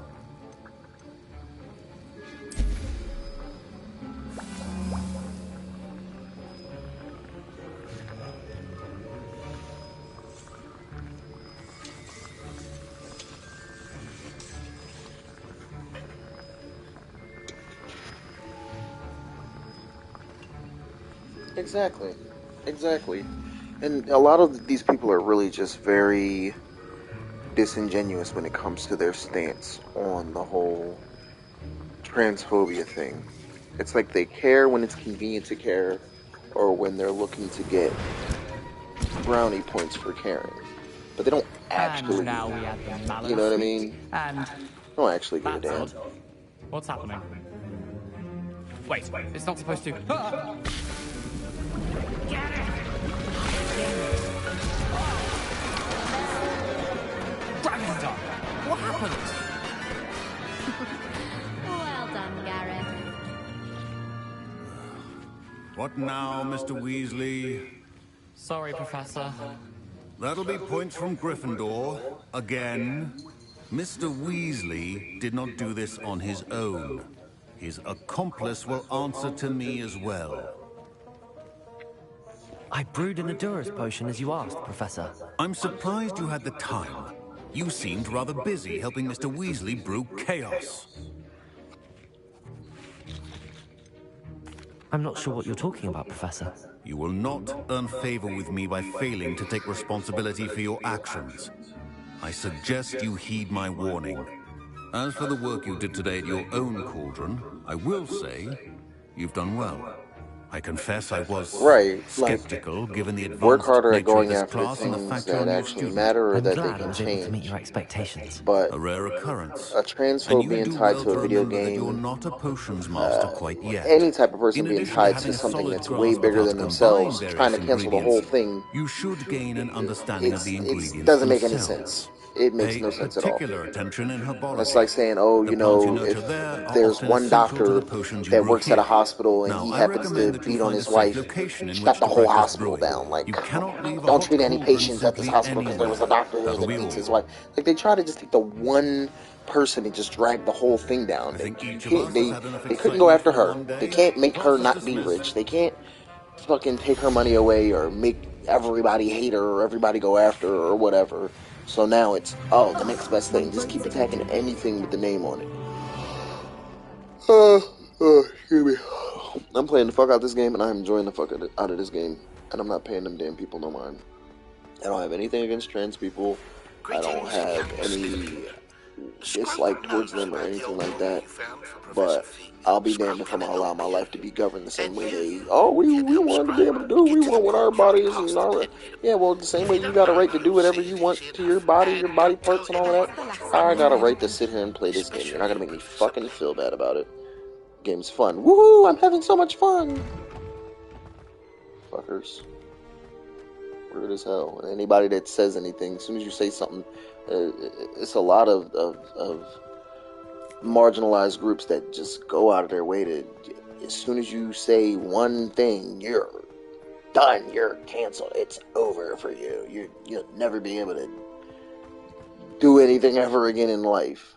Speaker 10: Exactly. Exactly. And a lot of these people are really just very disingenuous when it comes to their stance on the whole transphobia thing. It's like they care when it's convenient to care, or when they're looking to get brownie points for caring. But they don't actually,
Speaker 2: And now we add the mallow
Speaker 10: you know what I
Speaker 2: sweet,
Speaker 10: mean?
Speaker 2: And
Speaker 10: Don't actually give a damn.
Speaker 2: odd. What's happening? Wait, it's not supposed to. Ah! Dragon's done. What happened?
Speaker 13: Well done, Gareth.
Speaker 15: What now, Mr. Weasley?
Speaker 2: Sorry, Professor.
Speaker 15: That'll be points from Gryffindor. Again. Mr. Weasley did not do this on his own. His accomplice will answer to me as well.
Speaker 1: I brewed an Endurance potion as you asked, Professor.
Speaker 15: I'm surprised you had the time. You seemed rather busy helping Mr. Weasley brew chaos.
Speaker 1: I'm not sure what you're talking about, Professor.
Speaker 15: You will not earn favor with me by failing to take responsibility for your actions. I suggest you heed my warning. As for the work you did today at your own cauldron, I will say you've done well. I confess I was skeptical, given the
Speaker 10: work
Speaker 15: advanced
Speaker 10: harder at
Speaker 15: nature of
Speaker 10: going
Speaker 15: this
Speaker 10: after
Speaker 15: class and the
Speaker 10: things
Speaker 15: fact you're a
Speaker 10: that
Speaker 15: new
Speaker 10: actually
Speaker 15: student.
Speaker 10: matter or
Speaker 1: I'm
Speaker 10: that
Speaker 1: glad
Speaker 10: they
Speaker 1: I
Speaker 10: can
Speaker 1: was able to meet
Speaker 10: change.
Speaker 1: your expectations.
Speaker 10: But
Speaker 15: A rare occurrence.
Speaker 10: a transphobe
Speaker 15: And you
Speaker 10: being
Speaker 15: do
Speaker 10: tied
Speaker 15: well
Speaker 10: to a video
Speaker 15: remember that you're
Speaker 10: game,
Speaker 15: not a potions master quite yet.
Speaker 10: any type of person
Speaker 15: In
Speaker 10: being
Speaker 15: addition
Speaker 10: tied
Speaker 15: having
Speaker 10: to
Speaker 15: a
Speaker 10: something
Speaker 15: solid
Speaker 10: that's way
Speaker 15: grasp of
Speaker 10: bigger
Speaker 15: how
Speaker 10: than
Speaker 15: to
Speaker 10: themselves,
Speaker 15: combine
Speaker 10: trying to
Speaker 15: various
Speaker 10: cancel the whole
Speaker 15: ingredients,
Speaker 10: thing,
Speaker 15: you should gain an understanding of the ingredients
Speaker 10: it doesn't make any
Speaker 15: themselves.
Speaker 10: sense. It makes
Speaker 15: Pay
Speaker 10: no sense at all.
Speaker 15: particular attention in herbology.
Speaker 10: It's like saying, oh,
Speaker 15: The
Speaker 10: you
Speaker 15: plants you
Speaker 10: know,
Speaker 15: nurture
Speaker 10: if
Speaker 15: there are
Speaker 10: there's
Speaker 15: often
Speaker 10: one
Speaker 15: essential to
Speaker 10: doctor
Speaker 15: the potions you
Speaker 10: that
Speaker 15: brew
Speaker 10: works at a
Speaker 15: here.
Speaker 10: hospital and
Speaker 15: Now,
Speaker 10: he
Speaker 15: I
Speaker 10: happens to
Speaker 15: recommend that you
Speaker 10: beat on
Speaker 15: find a
Speaker 10: his
Speaker 15: safe
Speaker 10: wife,
Speaker 15: location in
Speaker 10: shut
Speaker 15: which
Speaker 10: the
Speaker 15: to
Speaker 10: whole
Speaker 15: practice
Speaker 10: hospital
Speaker 15: brewing.
Speaker 10: down. Like,
Speaker 15: You cannot leave a
Speaker 10: don't
Speaker 15: hot
Speaker 10: treat any
Speaker 15: cauldron
Speaker 10: patients at this
Speaker 15: simply
Speaker 10: hospital because there was a
Speaker 15: anywhere.
Speaker 10: doctor here
Speaker 15: That'll
Speaker 10: that
Speaker 15: be
Speaker 10: beats
Speaker 15: all.
Speaker 10: his wife. Like, they try to just take the one person and just drag the whole thing down.
Speaker 15: I think each of us has had enough
Speaker 10: They couldn't go
Speaker 15: excitement
Speaker 10: after
Speaker 15: for
Speaker 10: her.
Speaker 15: one day.
Speaker 10: They can't make her
Speaker 15: Class is
Speaker 10: not be
Speaker 15: dismissed.
Speaker 10: rich. They can't fucking take her money away or make everybody hate her or everybody go after her or whatever. So now it's, oh, the next best thing. Just keep attacking anything with the name on it. Excuse me. I'm playing the fuck out this game and I'm enjoying the fuck out of this game. And I'm not paying them damn people no mind. I don't have anything against trans people. I don't have any dislike towards them or anything like that. But I'll be damned if I'm gonna allow my life to be governed the same way they, we want to be able to do, we want what our bodies and all that. Yeah, well, the same way you got a right to do whatever you want to your body parts and all of that, I got a right to sit here and play this game. You're not gonna make me fucking feel bad about it. Game's fun. Woohoo! I'm having so much fun! Fuckers. Weird as hell. And anybody that says anything, as soon as you say something, it's a lot of marginalized groups that just go out of their way to, as soon as you say one thing, you're done, you're canceled, it's over for you. You'll never be able to do anything ever again in life.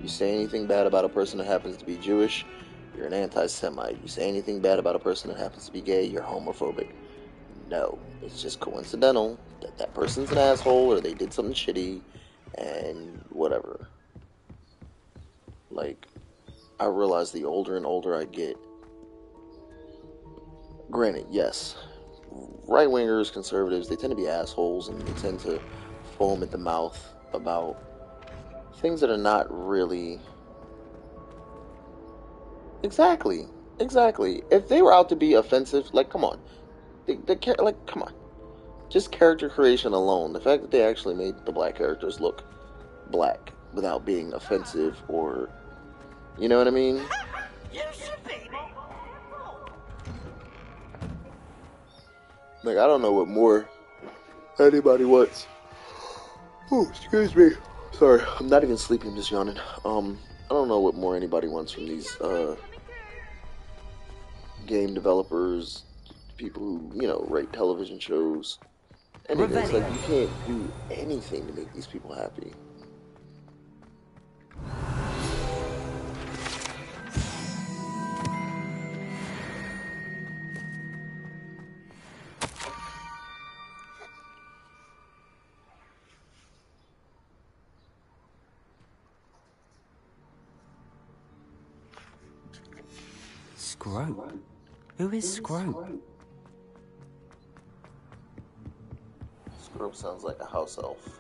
Speaker 10: You say anything bad about a person that happens to be Jewish, You're an anti-Semite. You say anything bad about a person that happens to be gay, you're homophobic. No, it's just coincidental that that person's an asshole or they did something shitty and whatever. Like, I realize the older and older I get, granted, yes, right-wingers, conservatives, they tend to be assholes and they tend to foam at the mouth about things that are not really... Exactly. If they were out to be offensive, like, come on. Come on. Just character creation alone, the fact that they actually made the black characters look black without being offensive or... You know what I mean? Like, I don't know what more anybody wants. Oh, excuse me. Sorry, I'm not even sleepy, I'm just yawning. I don't know what more anybody wants from these, game developers, people who, you know, write television shows. Anything. It's like, you can't do anything to make these people happy.
Speaker 1: Scrope? Who is Scrope?
Speaker 10: Scrope sounds like a house elf.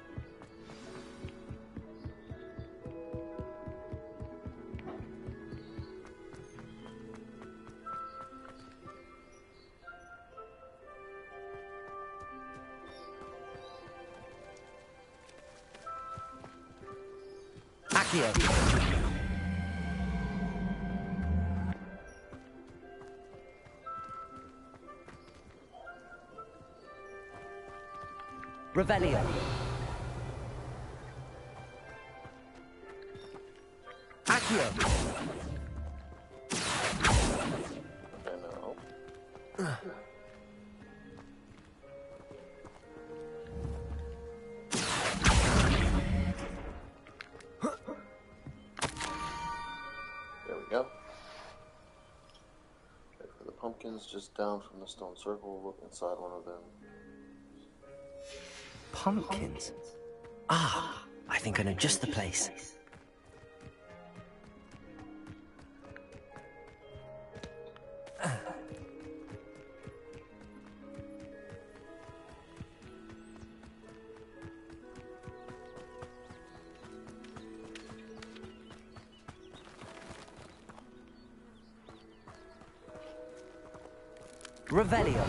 Speaker 11: Accio. Revelio. Accio.
Speaker 10: There we go. Wait for the pumpkins just down from the stone circle. Look inside one of them.
Speaker 1: Pumpkins? Ah, I think I know just the place.
Speaker 11: Revelio.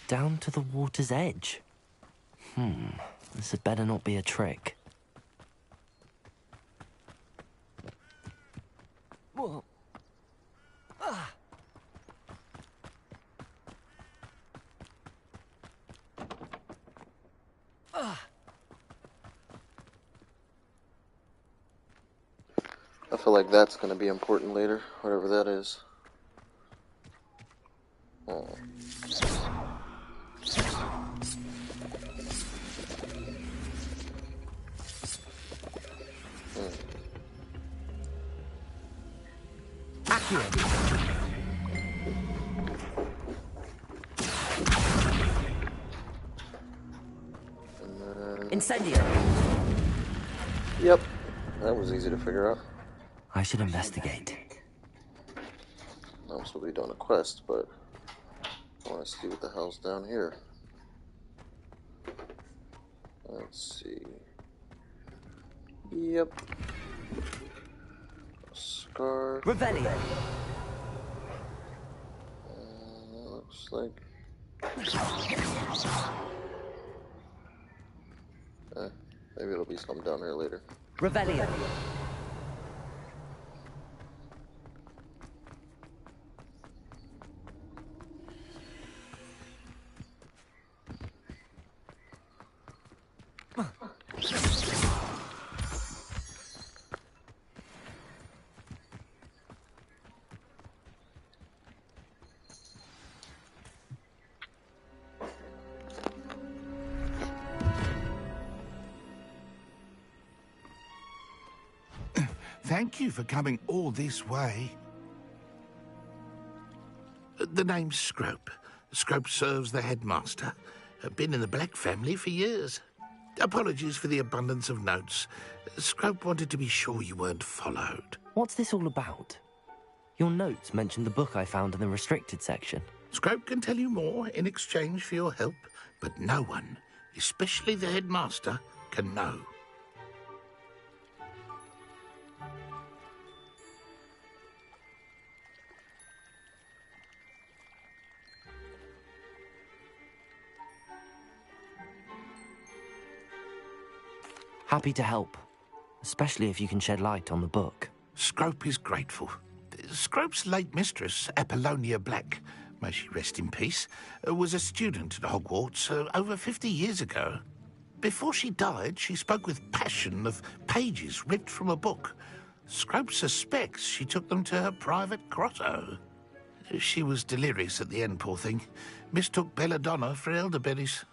Speaker 1: Down to the water's edge. This had better not be a trick. Whoa. Ah. Ah.
Speaker 10: I feel like that's going to be important later, whatever that is. Oh.
Speaker 11: Incendio.
Speaker 10: Yep, that was easy to figure out.
Speaker 1: I should investigate.
Speaker 10: I'm supposed to be doing a quest, but I want to see what the hell's down here. Let's see. Yep. Scarf.
Speaker 11: Revelio.
Speaker 10: Looks like. Maybe it'll be something down here later.
Speaker 11: Revelio.
Speaker 6: Thank you for coming all this way. The name's Scrope. Scrope serves the headmaster. Been in the Black family for years. Apologies for the abundance of notes. Scrope wanted to be sure you weren't followed.
Speaker 1: What's this all about? Your notes mentioned the book I found in the restricted section.
Speaker 6: Scrope can tell you more in exchange for your help, but no one, especially the headmaster, can know.
Speaker 1: Happy to help, especially if you can shed light on the book.
Speaker 6: Scrope is grateful. Scrope's late mistress, Apollonia Black, may she rest in peace, was a student at Hogwarts over 50 years ago. Before she died, she spoke with passion of pages ripped from a book. Scrope suspects she took them to her private grotto. She was delirious at the end, poor thing. Mistook belladonna for elderberries.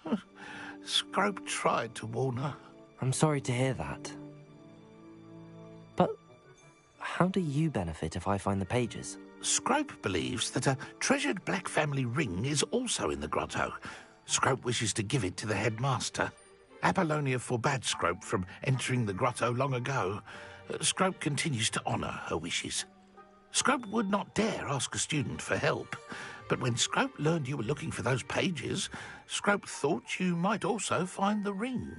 Speaker 6: Scrope tried to warn her.
Speaker 1: I'm sorry to hear that. But how do you benefit if I find the pages?
Speaker 6: Scrope believes that a treasured Black family ring is also in the grotto. Scrope wishes to give it to the headmaster. Apollonia forbade Scrope from entering the grotto long ago. Scrope continues to honour her wishes. Scrope would not dare ask a student for help, but when Scrope learned you were looking for those pages, Scrope thought you might also find the ring.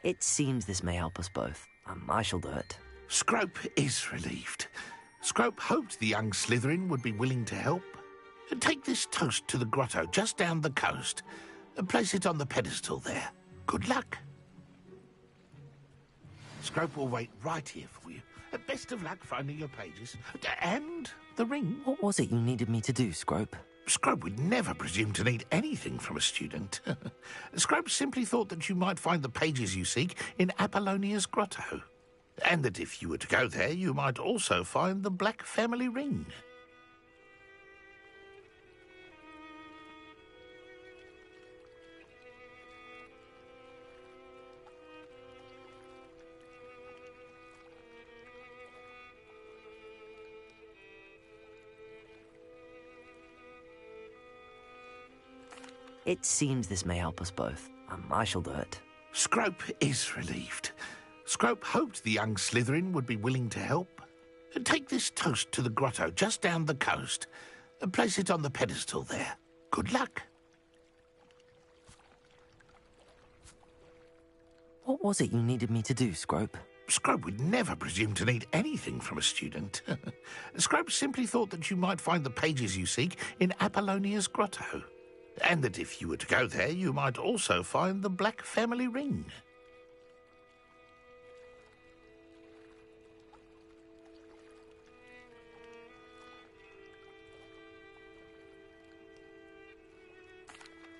Speaker 1: It seems this may help us both. I shall do it.
Speaker 6: Scrope is relieved. Scrope hoped the young Slytherin would be willing to help. Take this toast to the grotto just down the coast. Place it on the pedestal there. Good luck. Scrope will wait right here for you. Best of luck finding your pages. And the ring.
Speaker 1: What was it you needed me to do, Scrope?
Speaker 6: Scrope would never presume to need anything from a student. Scrope simply thought that you might find the pages you seek in Apollonia's grotto. And that if you were to go there, you might also find the Black family ring.
Speaker 1: It seems this may help us both. I shall do it.
Speaker 6: Scrope is relieved. Scrope hoped the young Slytherin would be willing to help. Take this toast to the grotto just down the coast. Place it on the pedestal there. Good luck.
Speaker 1: What was it you needed me to do, Scrope?
Speaker 6: Scrope would never presume to need anything from a student. Scrope simply thought that you might find the pages you seek in Apollonia's grotto. And that if you were to go there, you might also find the Black family ring.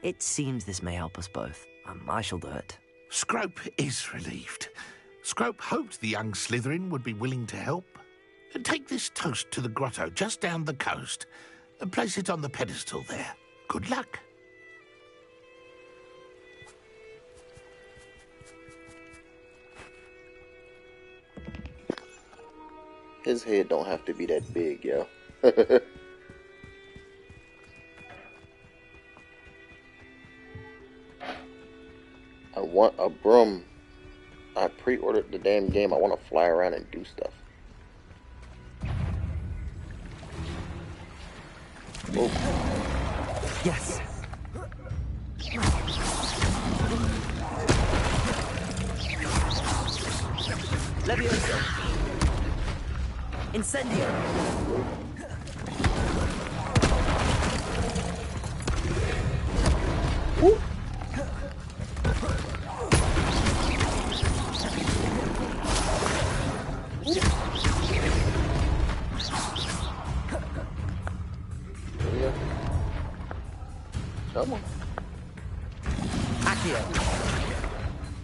Speaker 1: It seems this may help us both. I shall do it.
Speaker 6: Scrope is relieved. Scrope hoped the young Slytherin would be willing to help. Take this toast to the grotto just down the coast. Place it on the pedestal there. Good luck.
Speaker 10: His head don't have to be that big, yo. I want a broom. I pre-ordered the damn game. I want to fly around and do stuff. Oh.
Speaker 1: Yes. Levioso. Incendio. Ooh.
Speaker 10: Come on.
Speaker 1: Accio.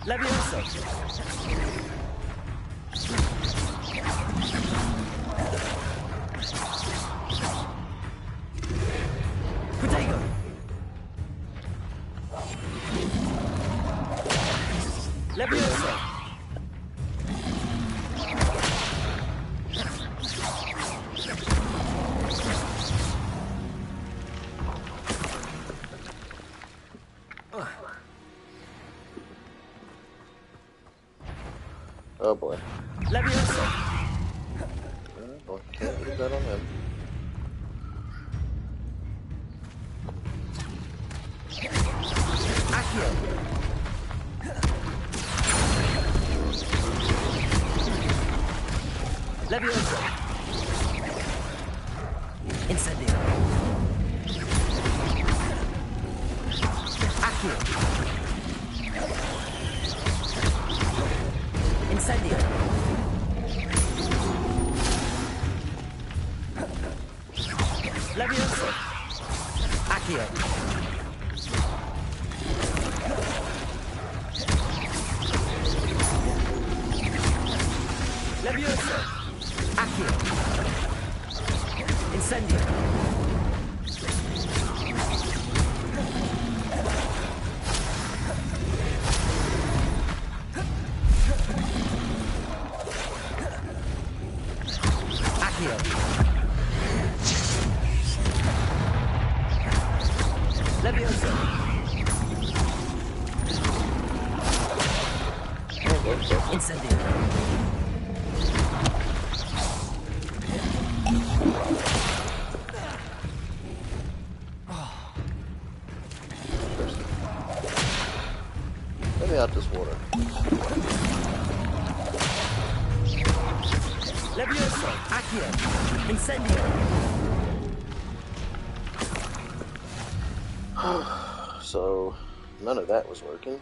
Speaker 1: Levioso. Protego.
Speaker 10: Oh boy.
Speaker 9: Leviosa.
Speaker 10: Oh boy, can't use that on him.
Speaker 9: Accio. Leviosa. Incendio. Accio. Incendio. Leviosa. Accio. Leviosa. Accio. Incendio. Accio. Leviosa. Incendio.
Speaker 10: Let me out this water.
Speaker 9: Leviosa. Accio. Incendio.
Speaker 10: So, none of that was working.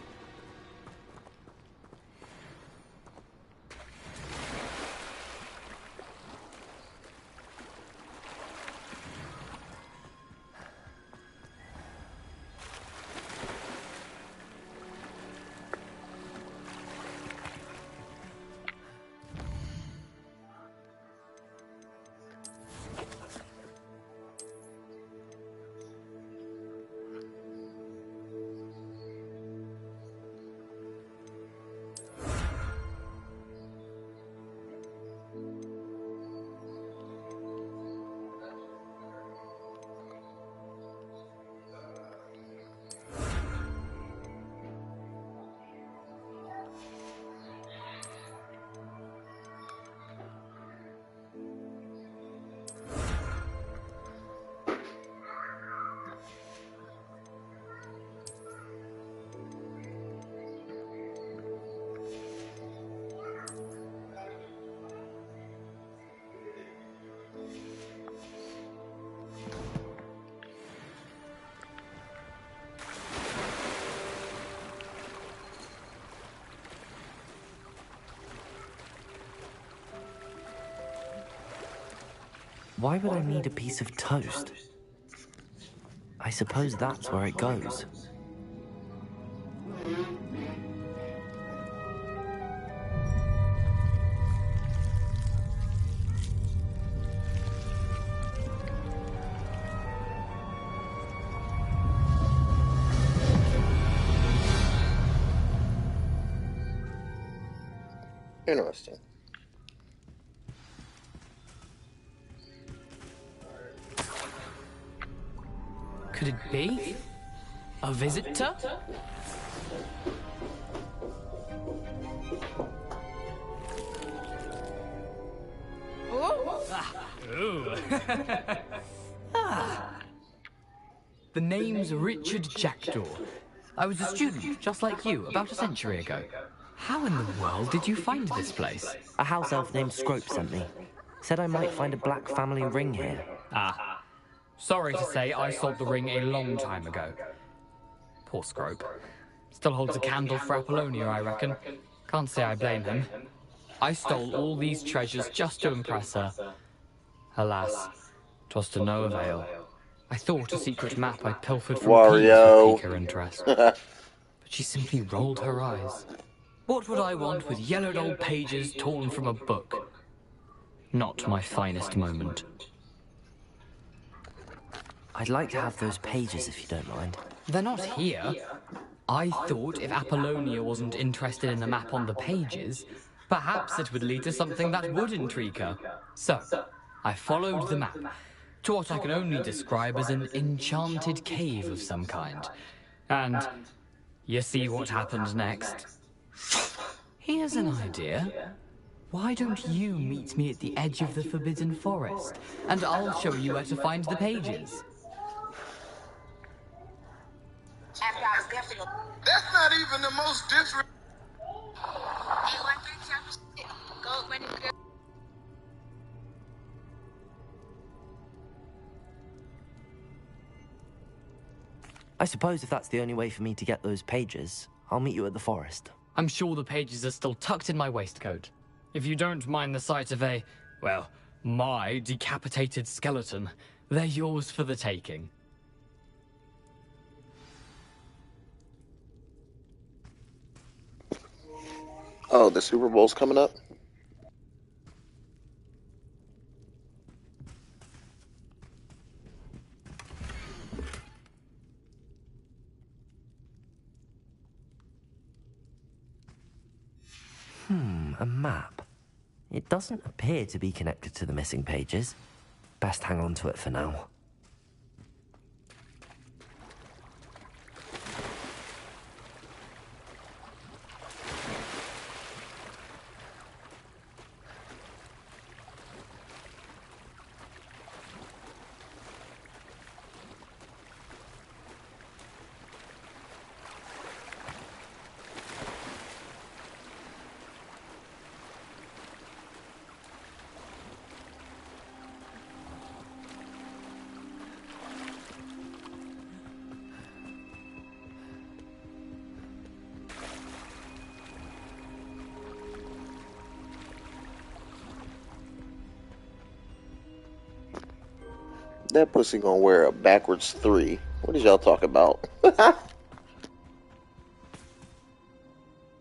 Speaker 1: Why would I need a piece of toast? I suppose that's where it goes.
Speaker 10: Interesting.
Speaker 2: Could it be? A visitor? Ooh. The name's Richard Jackdaw. I was a student, just like you, about a century ago. How in the world did you find this place?
Speaker 1: A house elf named Scrope sent me. Said I might find a black family ring here.
Speaker 2: Ah. Sorry to say, I sold the ring a long time ago. Poor Scrope. Still holds a candle for Apollonia, I reckon. Can't say I blame him. I stole all these treasures just to impress her. Alas, 'twas to no avail. I thought a secret map I pilfered from Peeves would pique her interest. But she simply rolled her eyes. What would I want with yellowed old pages torn from a book? Not my finest moment.
Speaker 1: I'd like to have those pages if you don't mind.
Speaker 2: They're not here. I thought if Apollonia wasn't interested in the map on the pages, perhaps it would lead to something that would intrigue her. So, I followed the map to what I can only describe as an enchanted cave of some kind. And you see what happened next.
Speaker 17: Here's an idea. Why don't you meet me at the edge of the Forbidden Forest, and I'll show you where to find the pages?
Speaker 18: That's not even the most disrespectful.
Speaker 1: I suppose if that's the only way for me to get those pages, I'll meet you at the forest.
Speaker 19: I'm sure the pages are still tucked in my waistcoat. If you don't mind the sight of well, my decapitated skeleton, they're yours for the taking.
Speaker 10: Oh, the Super Bowl's coming up?
Speaker 1: A map. It doesn't appear to be connected to the missing pages. Best hang on to it for now.
Speaker 10: That pussy gonna wear a backwards 3. What did y'all talk about?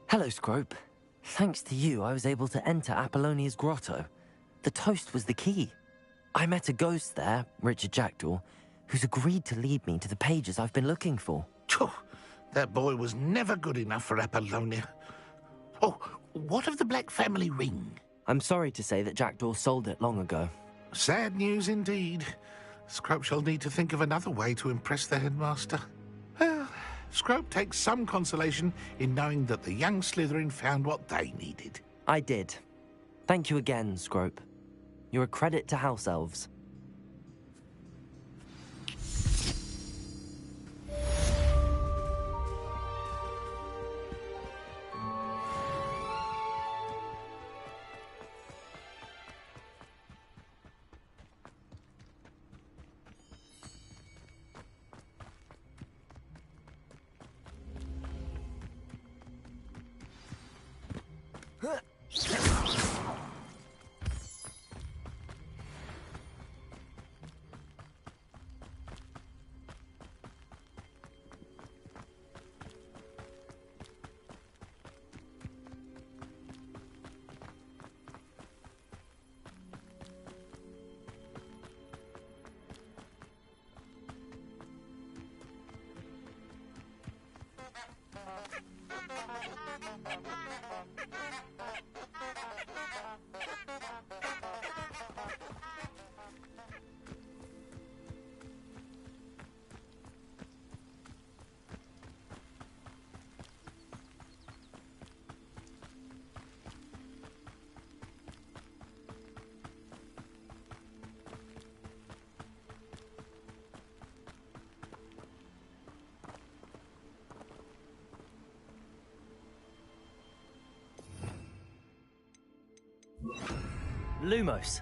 Speaker 1: Hello, Scrope. Thanks to you, I was able to enter Apollonia's grotto. The toast was the key. I met a ghost there, Richard Jackdaw, who's agreed to lead me to the pages I've been looking for.
Speaker 6: That boy was never good enough for Apollonia. Oh, what of the Black family ring?
Speaker 1: I'm sorry to say that Jackdaw sold it long ago.
Speaker 6: Sad news indeed. Scrope shall need to think of another way to impress the headmaster. Well, Scrope takes some consolation in knowing that the young Slytherin found what they needed.
Speaker 1: I did. Thank you again, Scrope. You're a credit to House Elves. Lumos.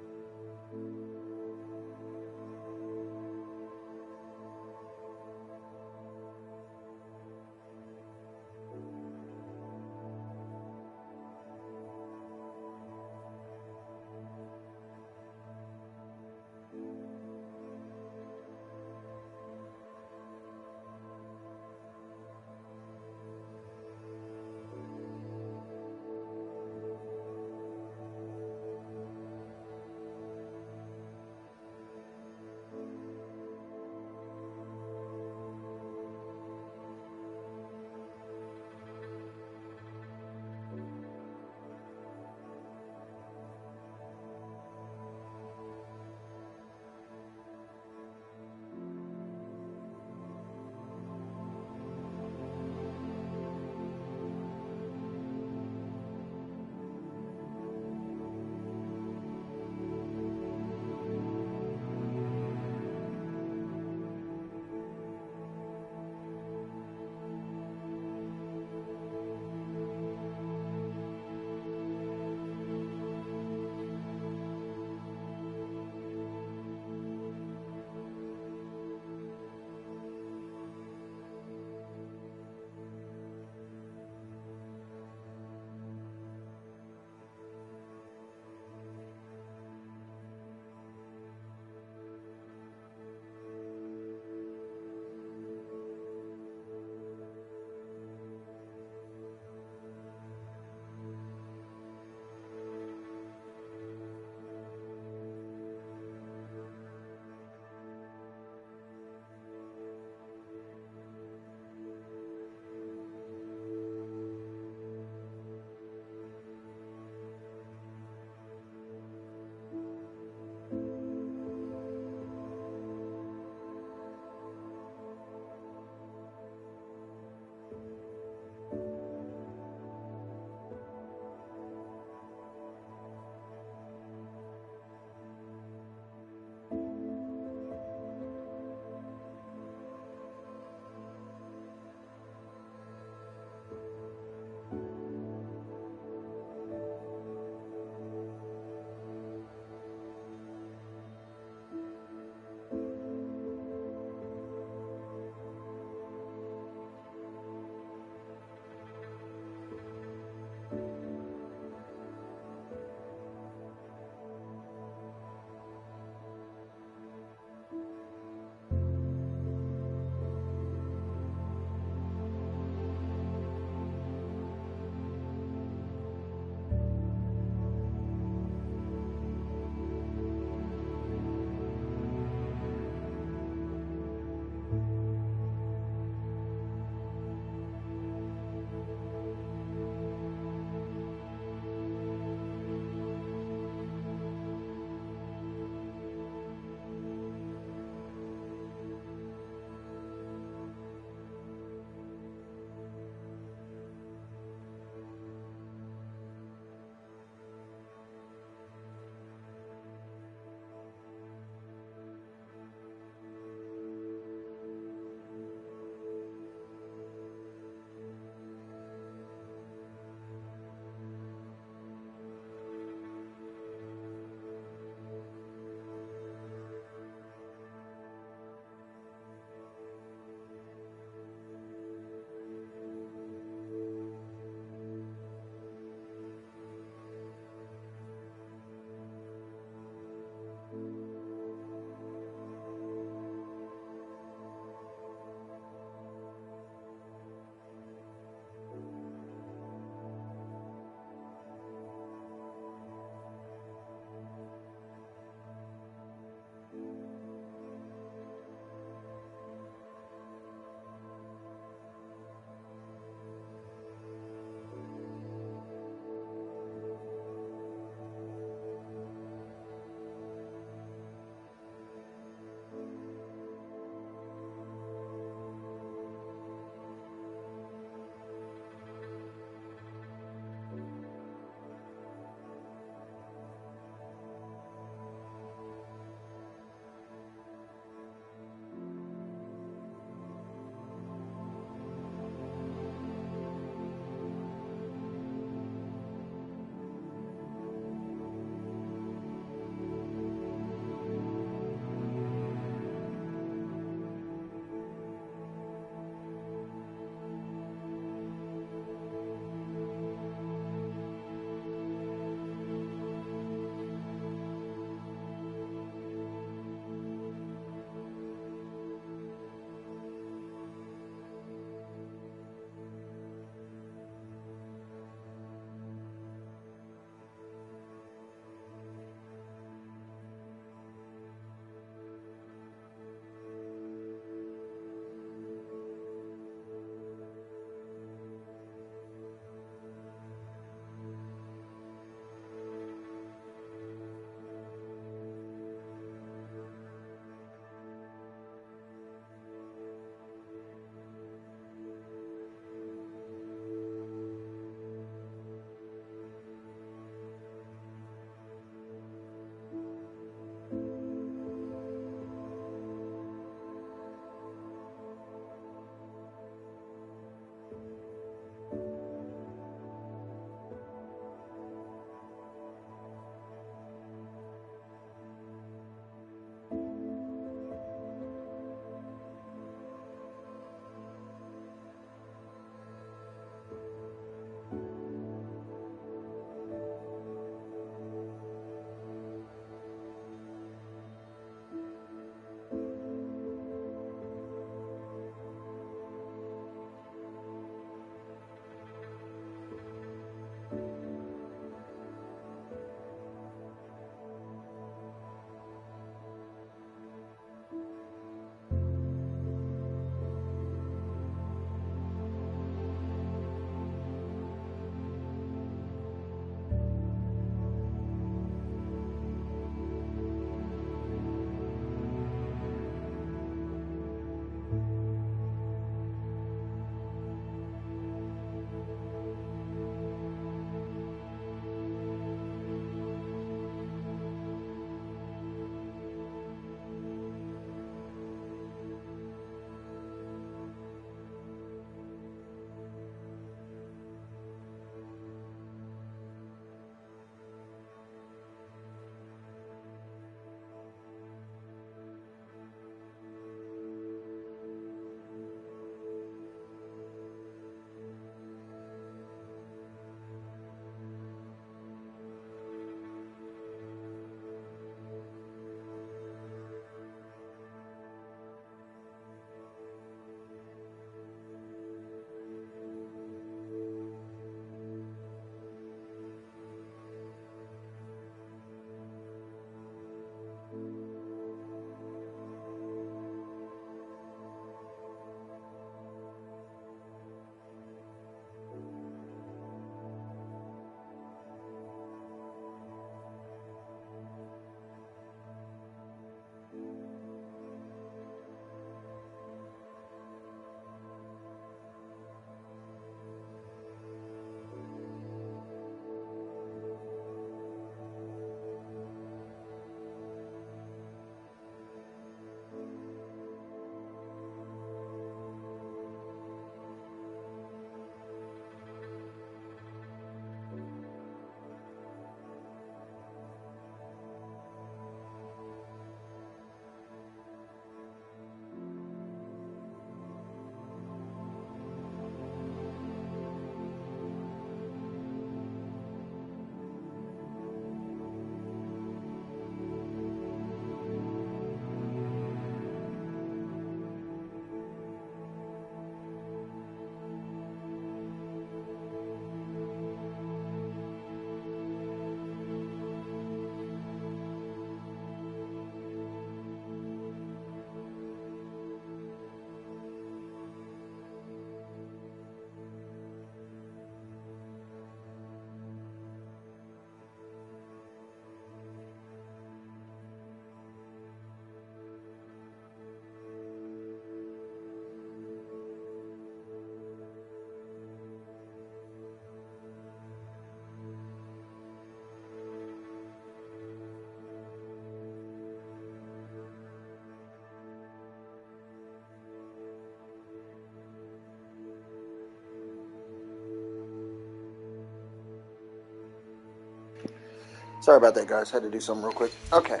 Speaker 10: Sorry about that, guys. Had to do something real quick. Okay,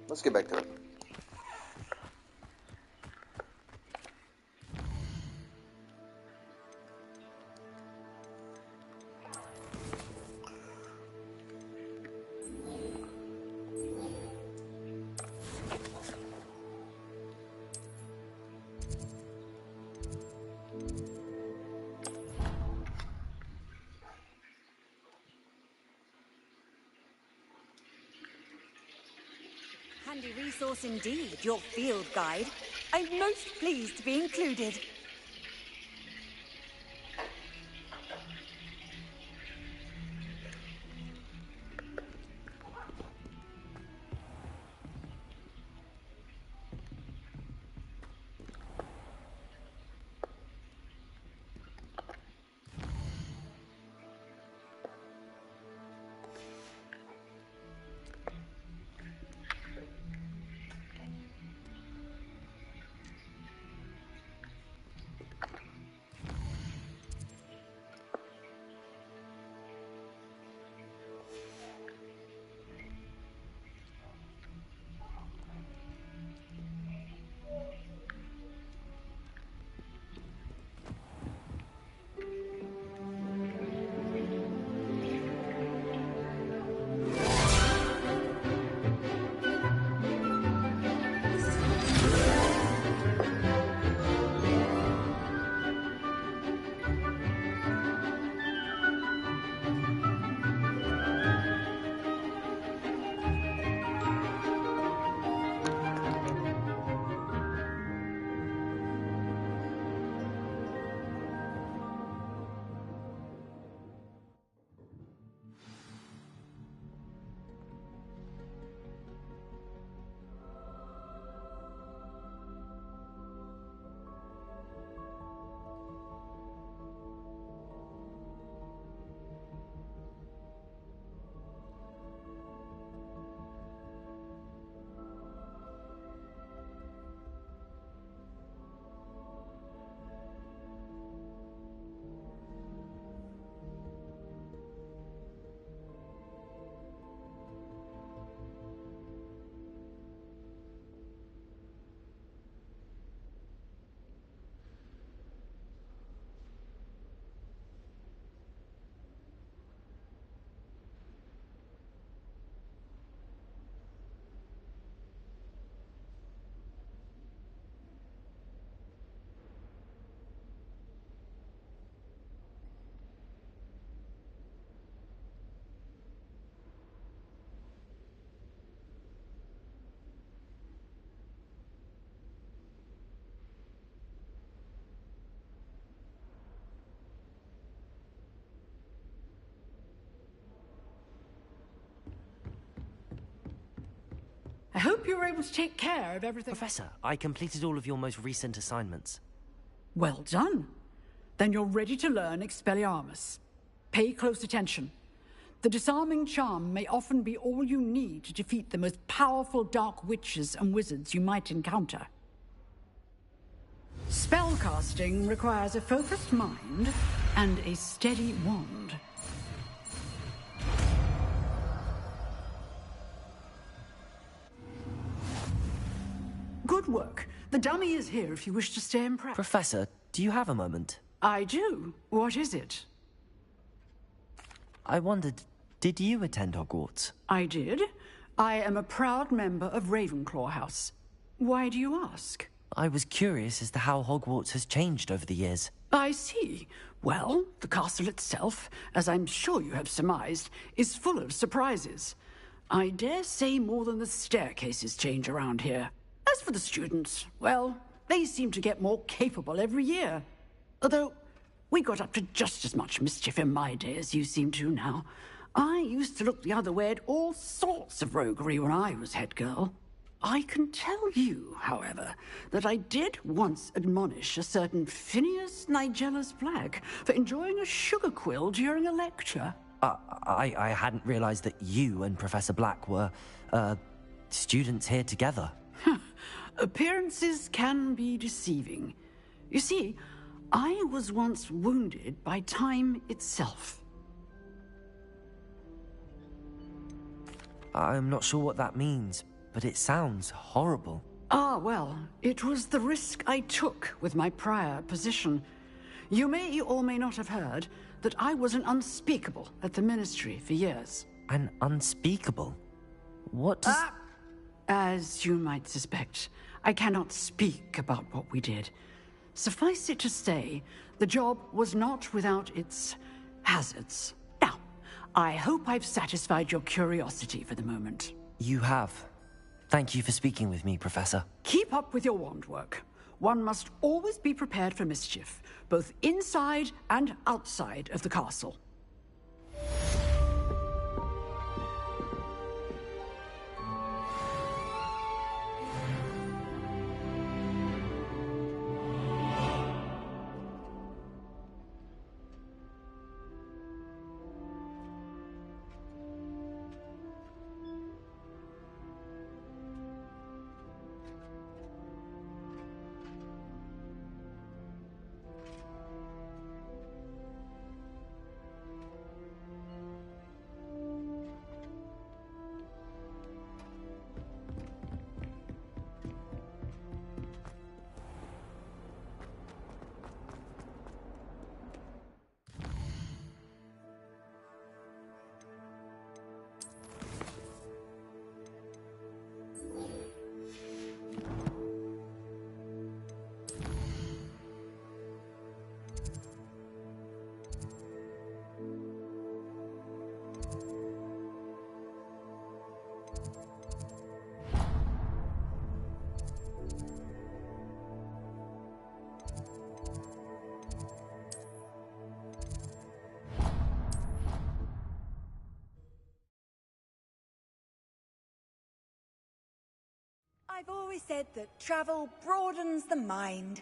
Speaker 10: let's get back to it.
Speaker 8: Handy resource indeed, your field guide. I'm most pleased to be included.
Speaker 20: I hope you were able to take care of everything.
Speaker 1: Professor, I completed all of your most recent assignments.
Speaker 20: Well done. Then you're ready to learn Expelliarmus. Pay close attention. The disarming charm may often be all you need to defeat the most powerful dark witches and wizards you might encounter. Spellcasting requires a focused mind and a steady wand. Good work. The dummy is here if you wish to stay impressed.
Speaker 1: Professor, do you have a moment?
Speaker 20: I do. What is it?
Speaker 1: I wondered, did you attend Hogwarts?
Speaker 20: I did. I am a proud member of Ravenclaw House. Why do you ask?
Speaker 1: I was curious as to how Hogwarts has changed over the years.
Speaker 20: I see. Well, the castle itself, as I'm sure you have surmised, is full of surprises. I dare say more than the staircases change around here. As for the students, well, they seem to get more capable every year. Although, we got up to just as much mischief in my day as you seem to now. I used to look the other way at all sorts of roguery when I was head girl. I can tell you, however, that I did once admonish a certain Phineas Nigellus Black for enjoying a sugar quill during a lecture.
Speaker 1: I hadn't realized that you and Professor Black were, students here together.
Speaker 20: Appearances can be deceiving. You see, I was once wounded by time itself.
Speaker 1: I'm not sure what that means, but it sounds horrible.
Speaker 20: Ah, well, it was the risk I took with my prior position. You may or may not have heard that I was an unspeakable at the Ministry for years.
Speaker 1: An unspeakable? What does...
Speaker 20: As you might suspect, I cannot speak about what we did. Suffice it to say, the job was not without its hazards. Now, I hope I've satisfied your curiosity for the moment.
Speaker 1: You have. Thank you for speaking with me, Professor.
Speaker 20: Keep up with your wand work. One must always be prepared for mischief, both inside and outside of the castle.
Speaker 8: I've always said that travel broadens the mind.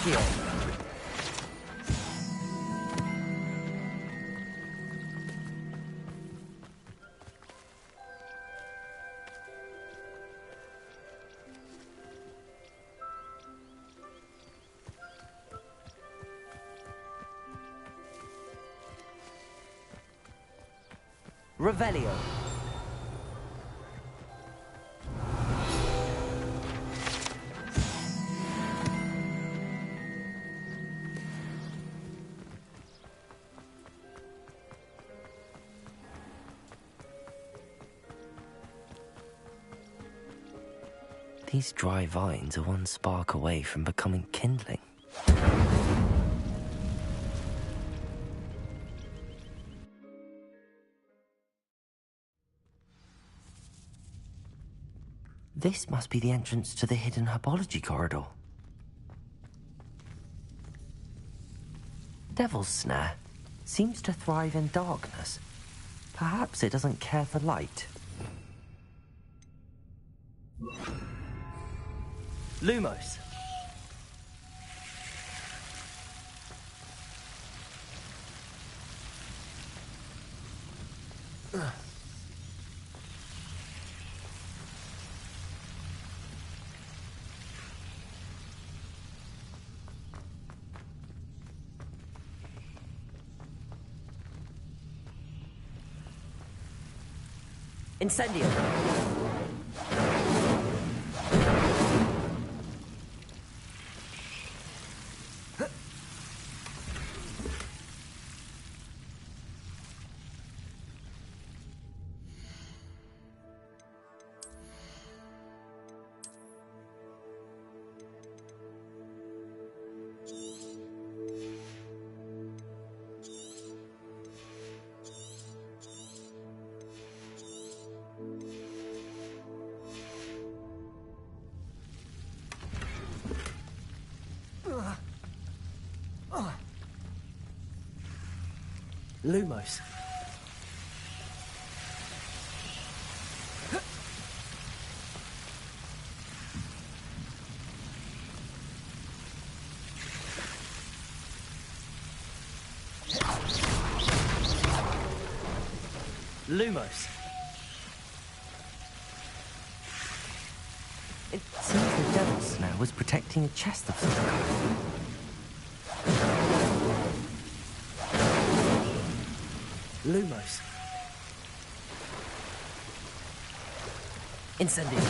Speaker 1: Accio. Revelio. These dry vines are one spark away from becoming kindling. This must be the entrance to the hidden herbology corridor. Devil's Snare seems to thrive in darkness. Perhaps it doesn't care for light. Lumos. Incendio.
Speaker 2: Lumos. Lumos.
Speaker 1: It seems the devil snare was protecting a chest of some kind.
Speaker 2: Lumos.
Speaker 1: Incendio.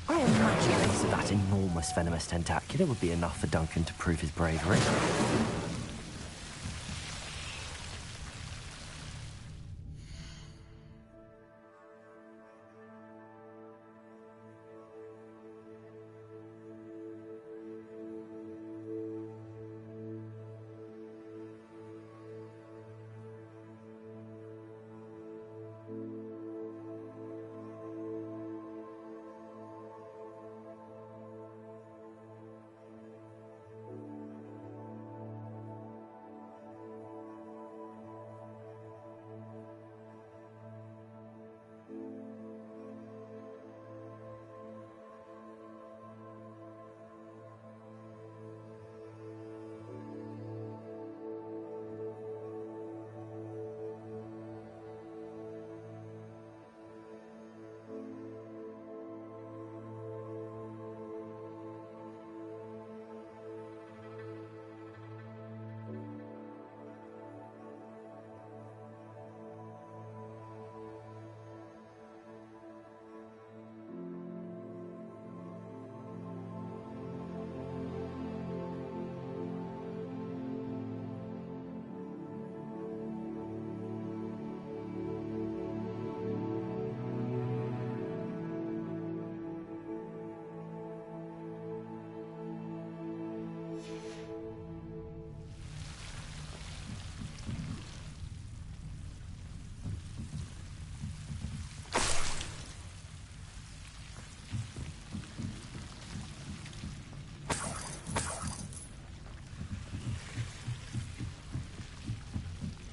Speaker 1: I imagine a piece of that enormous venomous tentacular would be enough for Duncan to prove his bravery.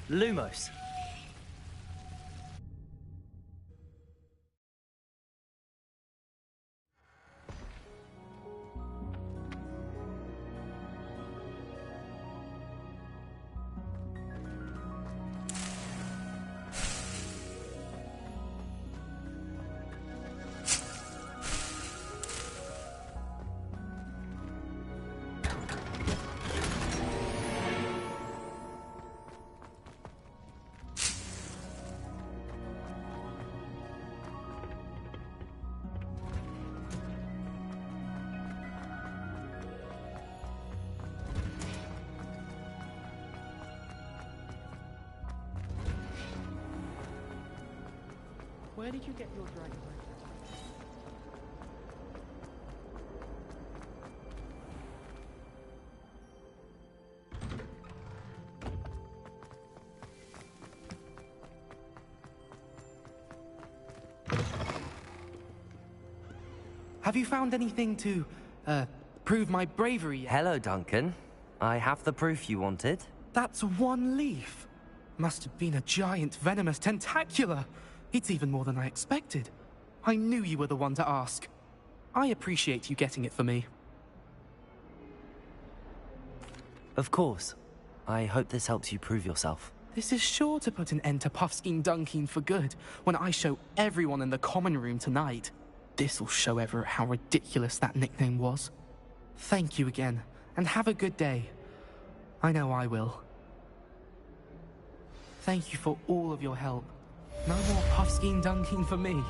Speaker 2: Lumos. Where did you get your dragon bracelet? Have you found anything to, prove my bravery yet?
Speaker 1: Hello, Duncan. I have the proof you wanted.
Speaker 2: That's one leaf. Must have been a giant venomous tentacula. It's even more than I expected. I knew you were the one to ask. I appreciate you getting it for me.
Speaker 1: Of course. I hope this helps you prove yourself.
Speaker 2: This is sure to put an end to Puffskein Dunkin for good when I show everyone in the common room tonight. This'll show Everett how ridiculous that nickname was. Thank you again, and have a good day. I know I will. Thank you for all of your help. No more Puffskein Dunkin for me.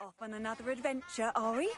Speaker 8: Off on another adventure, are we?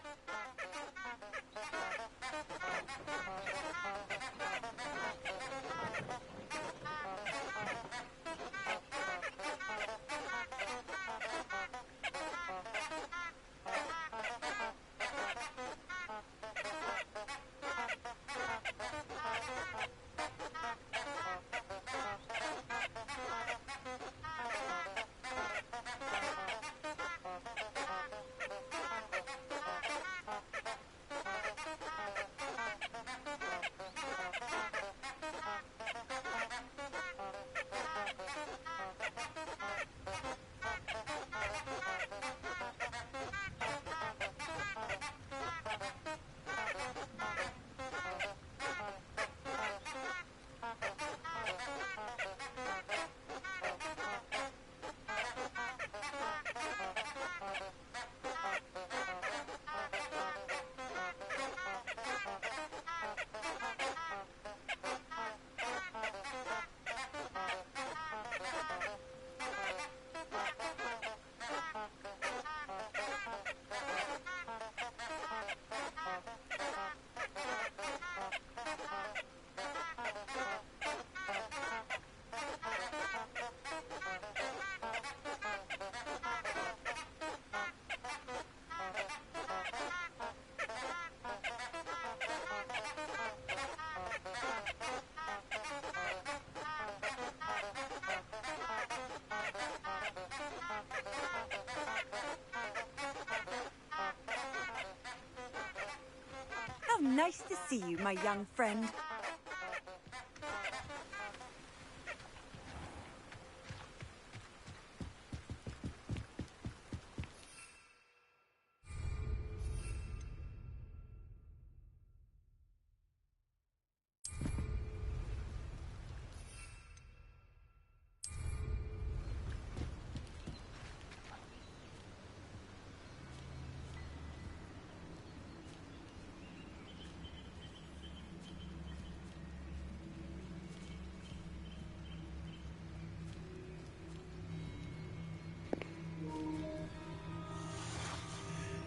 Speaker 8: How nice to see you, my young friend.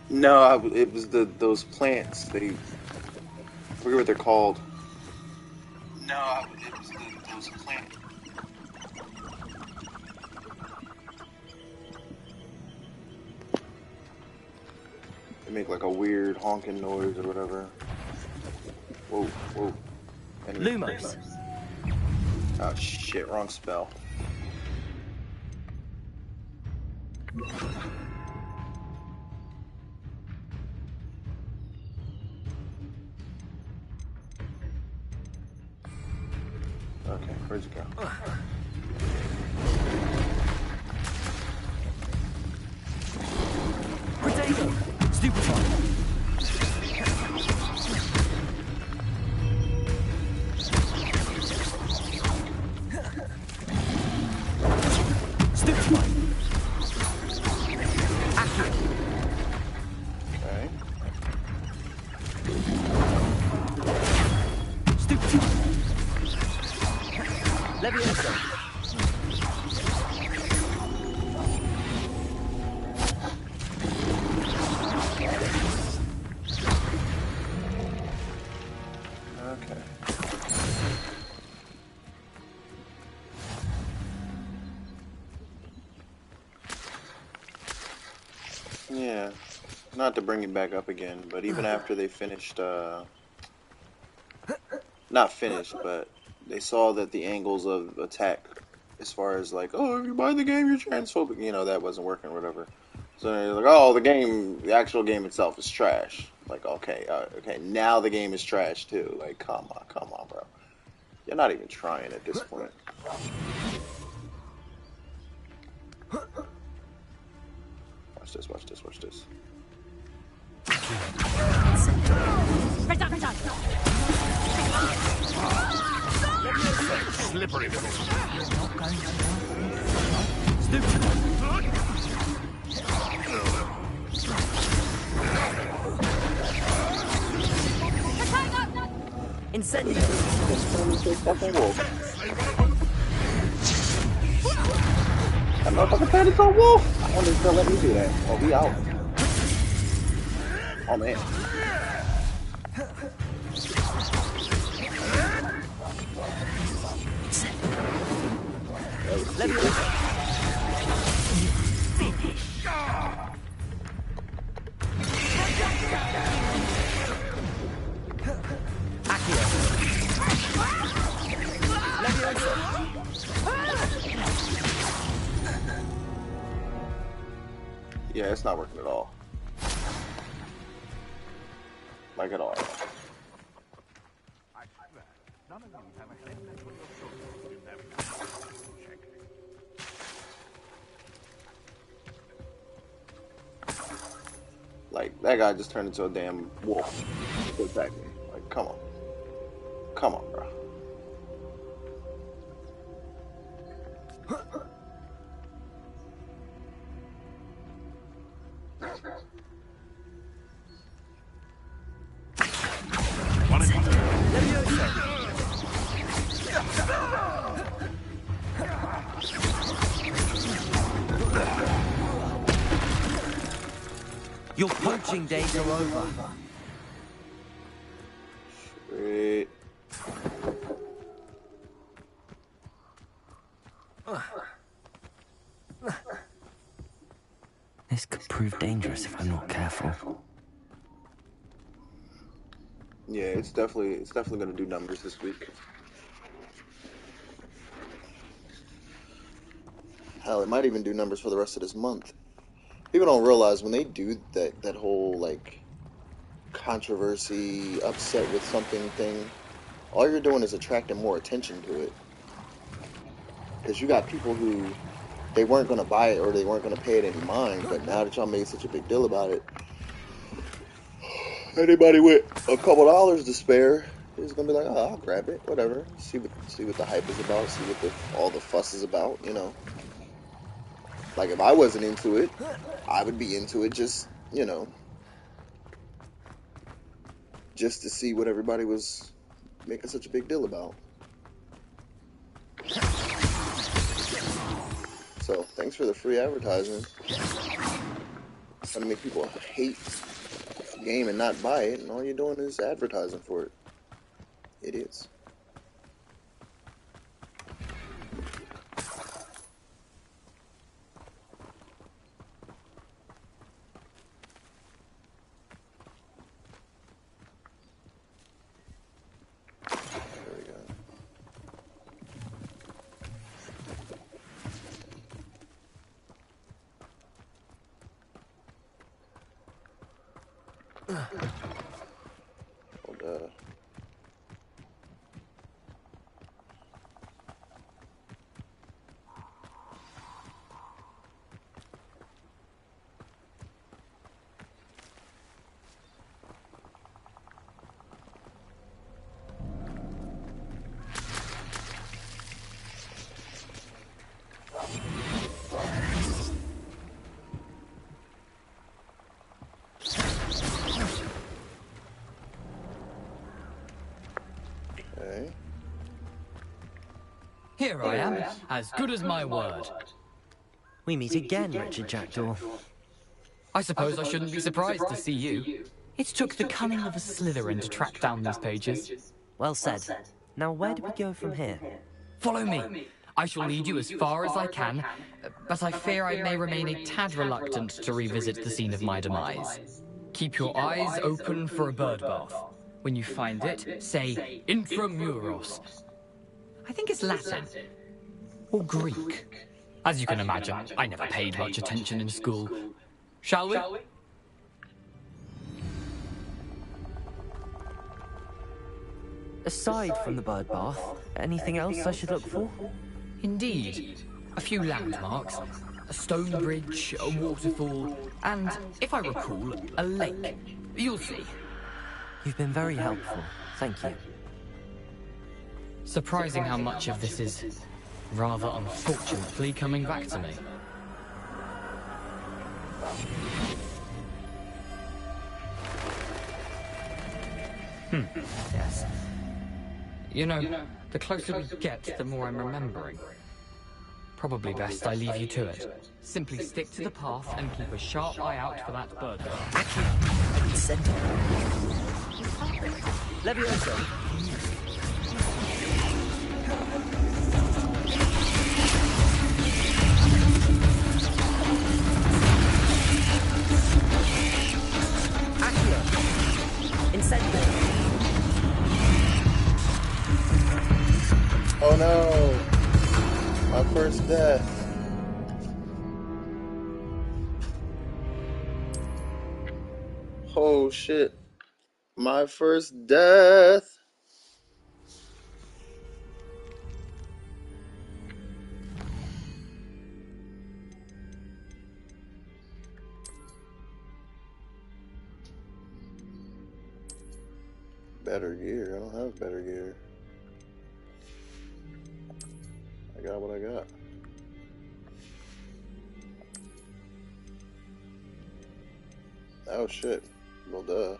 Speaker 10: No, it was those plants. They, I forget what they're called. No, it was those plants. They make like a weird honking noise or whatever. Whoa, whoa.
Speaker 1: Lumos.
Speaker 10: Oh shit, wrong spell. Okay, where'd you go?
Speaker 1: Potato! Stupefy! Stupefy! Accurate!
Speaker 10: Okay.
Speaker 1: Stupefy! Levioso!
Speaker 10: Yeah, not to bring it back up again, but even after they finished, not finished, but they saw that the angles of attack, as far as like, oh, if you buy the game, you're transphobic, you know, that wasn't working or whatever. So they're like, oh, the actual game itself is trash. Like, okay, okay, now the game is trash too. Like, come on, bro. You're not even trying at this point. Watch this, watch this, watch this.
Speaker 6: Slippery little.
Speaker 11: Incendio!
Speaker 10: That motherfucker turned into a wolf! I wonder if they'll let me do that. Oh, we out. Oh, man.
Speaker 11: Let me
Speaker 10: Yeah, it's not working at all. Like at all. Like, that guy just turned into a damn wolf to attack me. Like, come on. Come on, bro.
Speaker 11: Your poaching days are over.
Speaker 10: Sweet.
Speaker 1: This could prove dangerous if I'm not careful.
Speaker 10: Yeah, it's definitely gonna do numbers this week. Hell, it might even do numbers for the rest of this month. People don't realize when they do that whole like controversy, upset with something thing, all you're doing is attracting more attention to it. Because you got people who they weren't gonna buy it or they weren't gonna pay it any mind, but now that y'all made such a big deal about it, anybody with a couple dollars to spare is gonna be like, oh, I'll grab it, whatever. See what the hype is about, see what all the fuss is about, you know. Like if I wasn't into it, I would be into it just, you know, just to see what everybody was making such a big deal about. So thanks for the free advertising. Trying to make people hate the game and not buy it, and all you're doing is advertising for it. Idiots.
Speaker 19: Here I am, as good as my word.
Speaker 1: We meet again, Richard Jackdaw.
Speaker 19: I suppose I shouldn't be surprised to see you. It took the cunning of a Slytherin to track down these pages.
Speaker 1: Well said. Now where do we go from here?
Speaker 19: Follow me. I shall lead you as far as I can, but I fear I may remain a tad reluctant to revisit the scene of my demise. Keep your eyes open for a bird bath. When you find it, say intramuros. I think it's Latin. Or Greek. As you can imagine, I never paid much attention in school. Shall we?
Speaker 1: Aside from the bird bath, anything else I should look for?
Speaker 19: Indeed. A few landmarks. A stone bridge, a waterfall, and, if I recall, a lake. You'll see.
Speaker 1: You've been very helpful. Thank you.
Speaker 19: Surprising how much of this is, rather unfortunately, coming back to me. Yes. You know, the closer we get, the more I'm remembering. Probably best I leave you to it. Simply stick to the path and keep a sharp eye out for that bird.
Speaker 1: Levioso.
Speaker 10: Oh no! My first death. Oh shit. My first death. Better gear. I don't have better gear. I got what I got. Oh shit. Well, duh.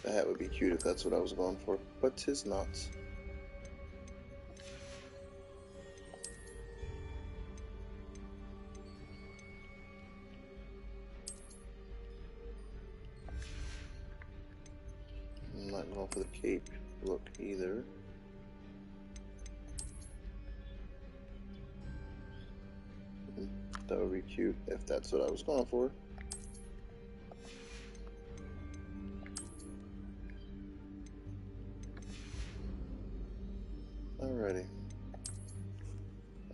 Speaker 10: That would be cute if that's what I was going for, but 'tis not. I'm not going for the cape look either. That would be cute if that's what I was going for. Alrighty.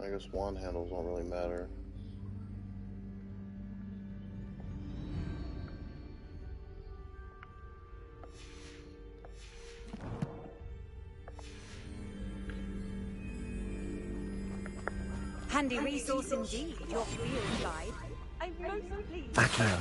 Speaker 10: I guess wand handles don't really matter.
Speaker 8: Handy resource indeed, your field guide. I'm most pleased.
Speaker 1: Back here.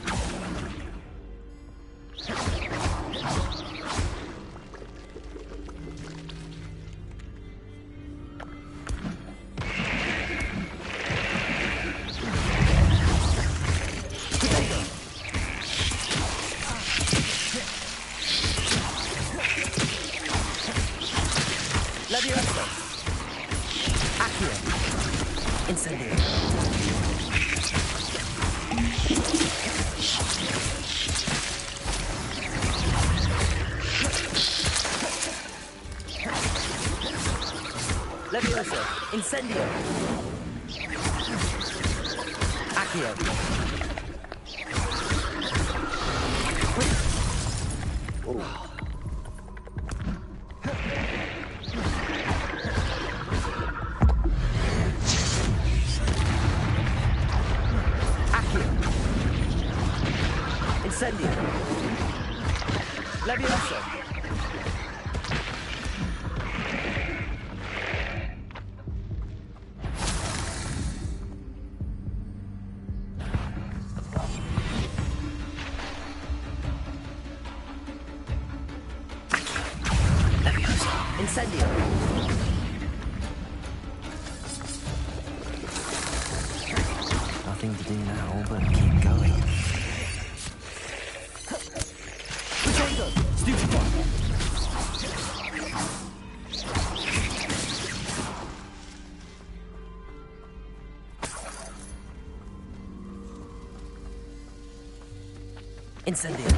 Speaker 1: Levioso, incendio. Accio. Accio. Incendio. Levioso. Incendio. Nothing to do now but keep going. Potato! Stupefy! Incendio.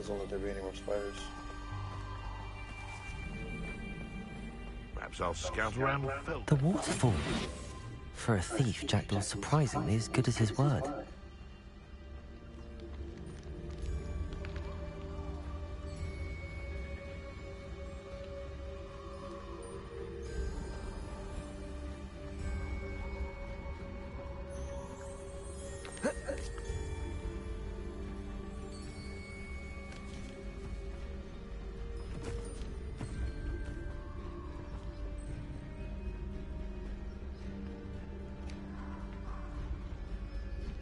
Speaker 1: Don't let there be any more spiders.
Speaker 6: Perhaps I'll scout around the felt.
Speaker 1: The waterfall. For a thief, Jackdaw's surprisingly as good as his word.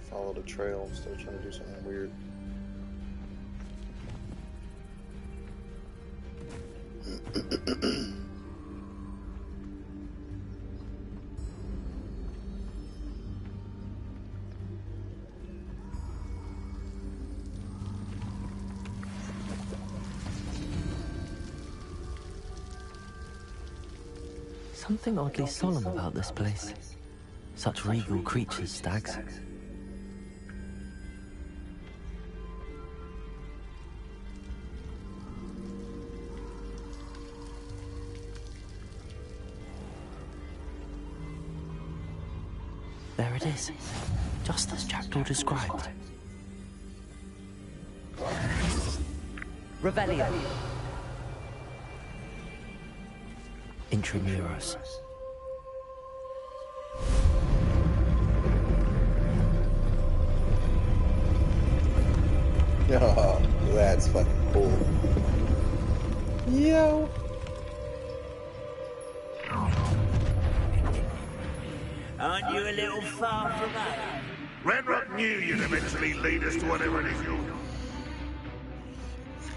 Speaker 10: Follow the trail. I'm still trying to do something weird.
Speaker 1: Something oddly solemn about this place. Such regal creatures, stags. There it is, just as Jackdaw described.
Speaker 11: Revelio.
Speaker 1: Intramuros.
Speaker 10: Oh, that's fucking cool. Yo.
Speaker 9: Aren't you a little far from home?
Speaker 6: Ranrock knew you'd eventually lead us to whatever it is you...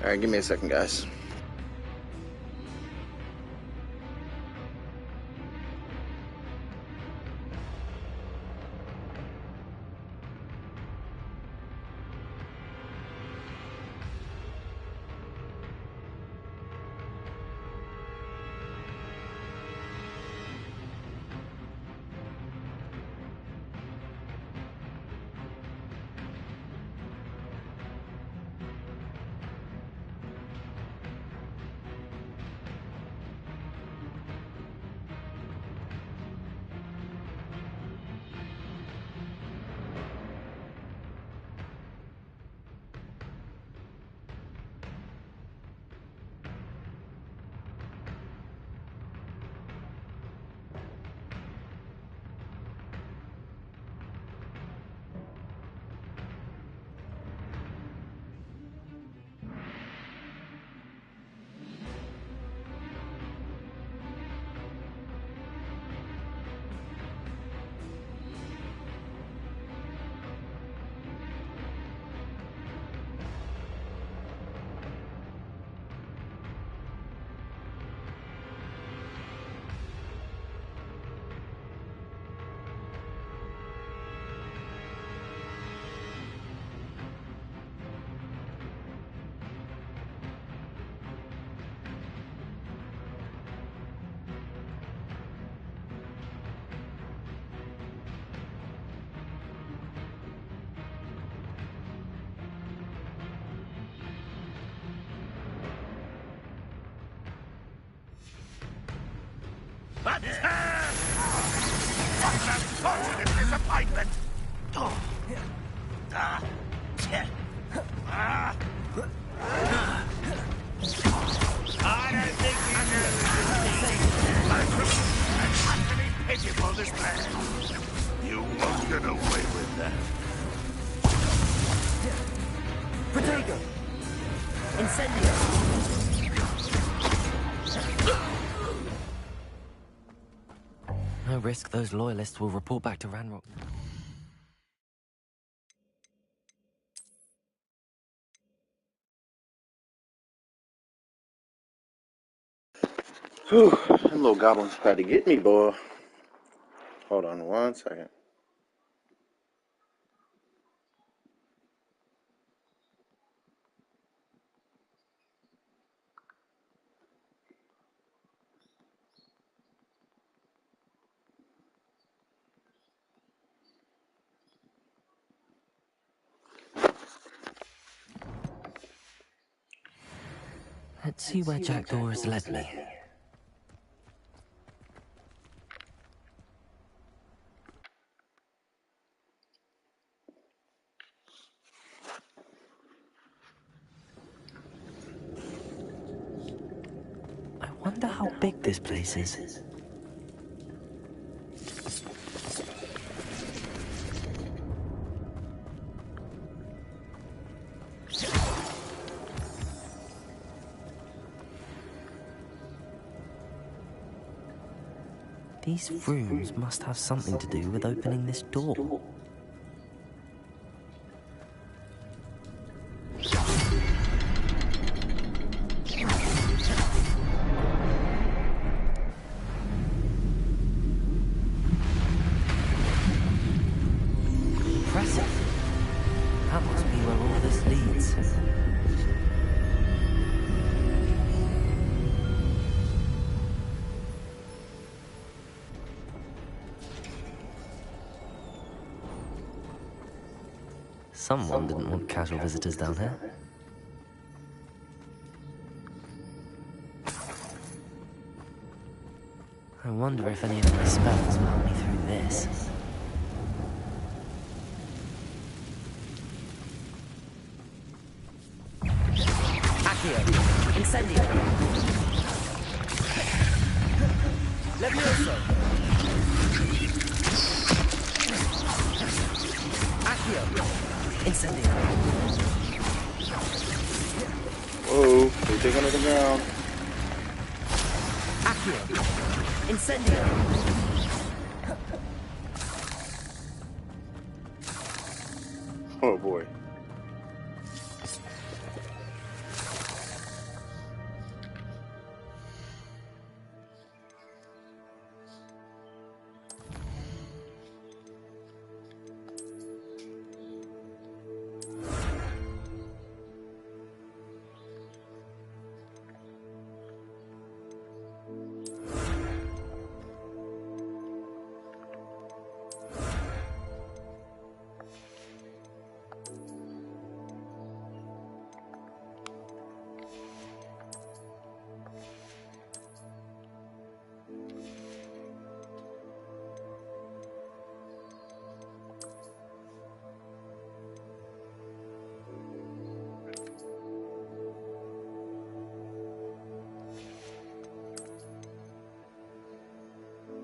Speaker 10: Alright, give me a second, guys.
Speaker 6: But what an unfortunate disappointment! I don't think you know an utterly pitiful display. You won't get away with that.
Speaker 11: Protego! Incendio!
Speaker 1: No risk those loyalists will report back to Ranrock.
Speaker 10: Whew, them little goblins tried to get me, boy. Hold on 1 second.
Speaker 1: Let's see where Jackdaw has led me. Wonder how big this place is. These rooms must have something to do with opening this door. Impressive. That must be where all this leads. Someone didn't want casual visitors down here. I wonder if any of my spells will help me through this.
Speaker 11: Accio. Incendio. Levioso. Accio. Incendio.
Speaker 10: Whoa, they dig under the ground.
Speaker 11: Accio. Incendio.
Speaker 10: Oh boy.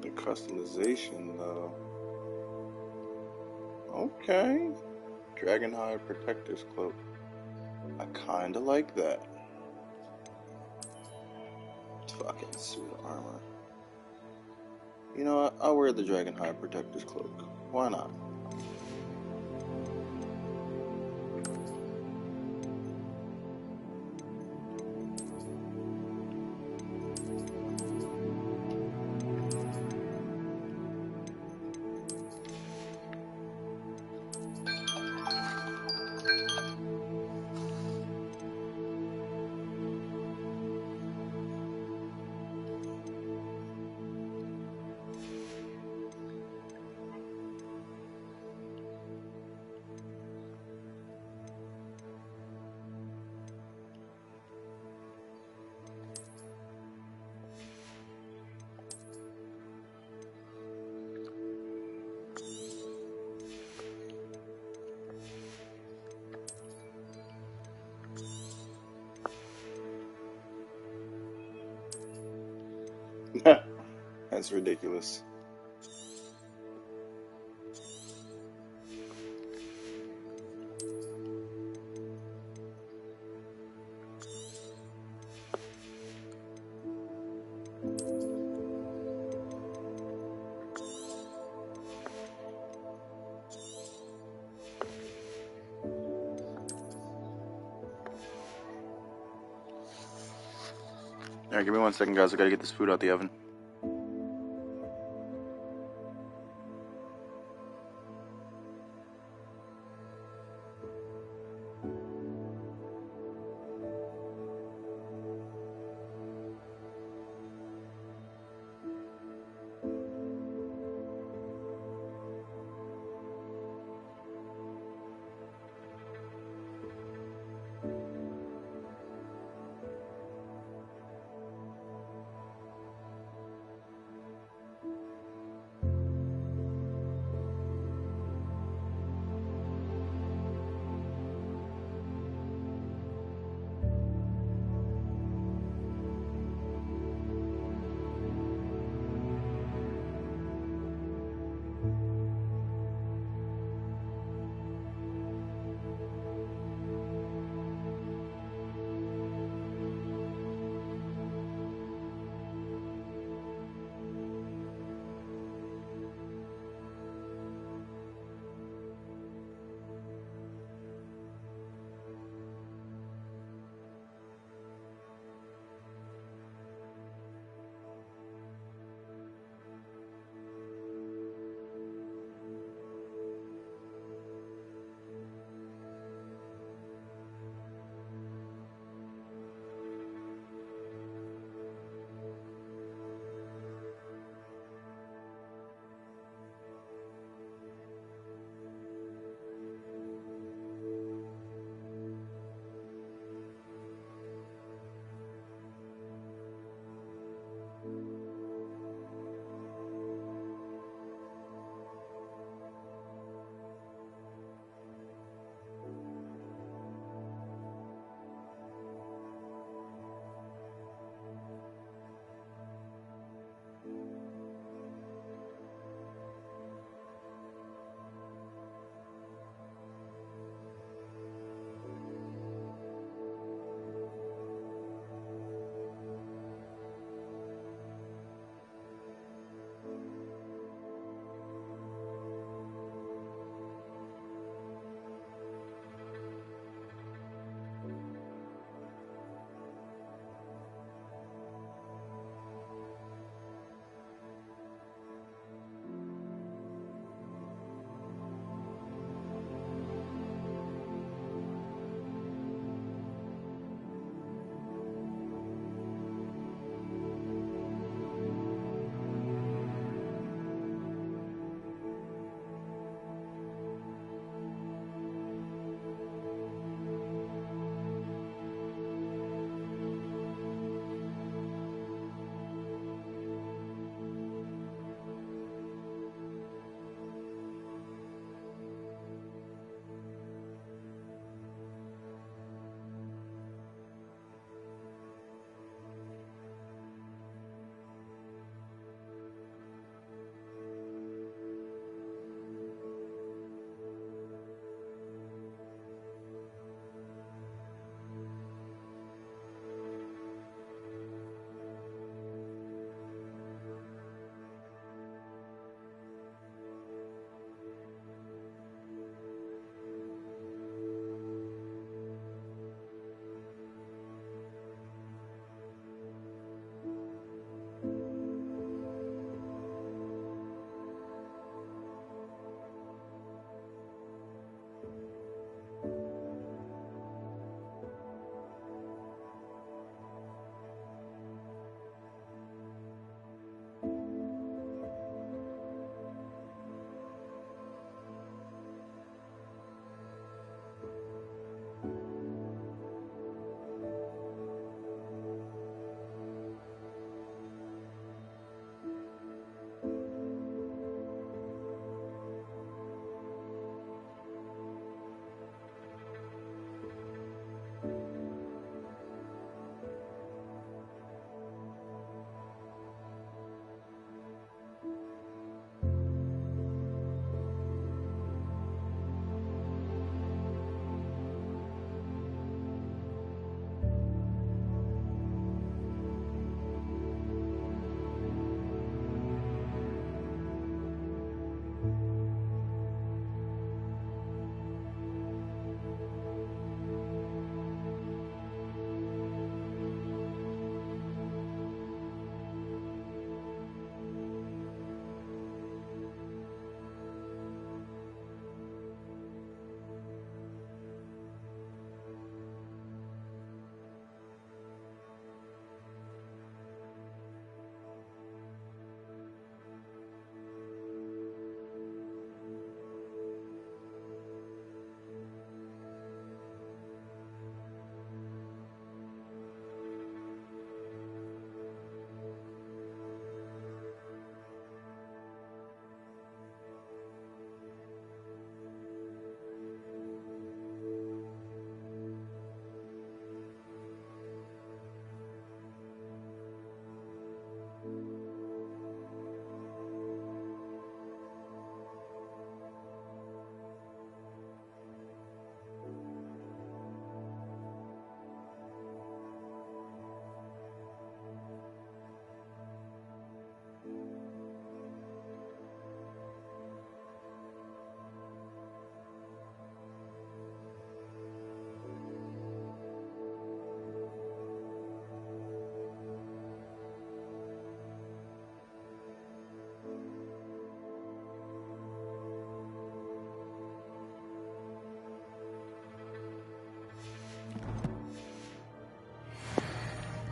Speaker 10: The customization, though. Okay. Dragonhide Protector's Cloak. I kinda like that. Fucking suit of armor. You know what? I'll wear the Dragonhide Protector's Cloak. Why not? That's ridiculous. Alright, give me 1 second, guys. I gotta get this food out the oven.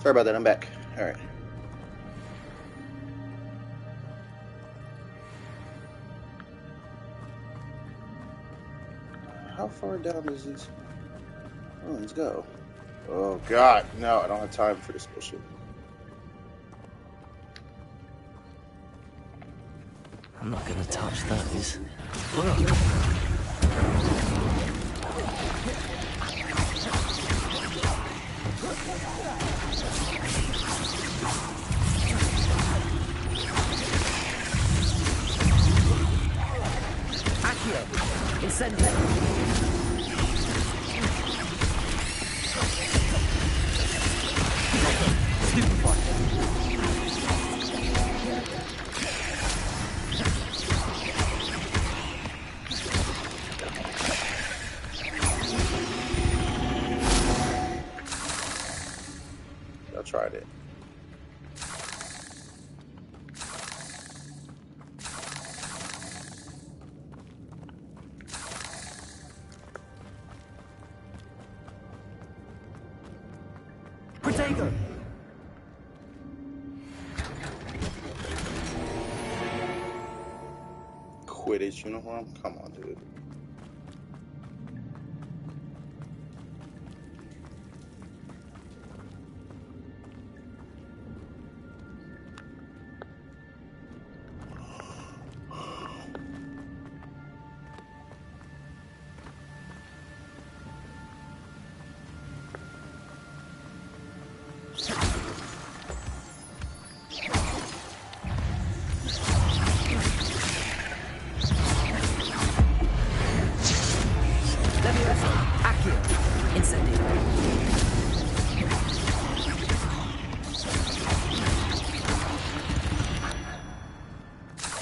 Speaker 10: Sorry about that, I'm back. Alright. How far down does these ruins go? Oh god, no, I don't have time for this bullshit.
Speaker 1: I'm not gonna touch those.
Speaker 11: Accio! Incendio!
Speaker 10: I tried it.
Speaker 11: Protego!
Speaker 10: Quidditch uniform? Come on, dude.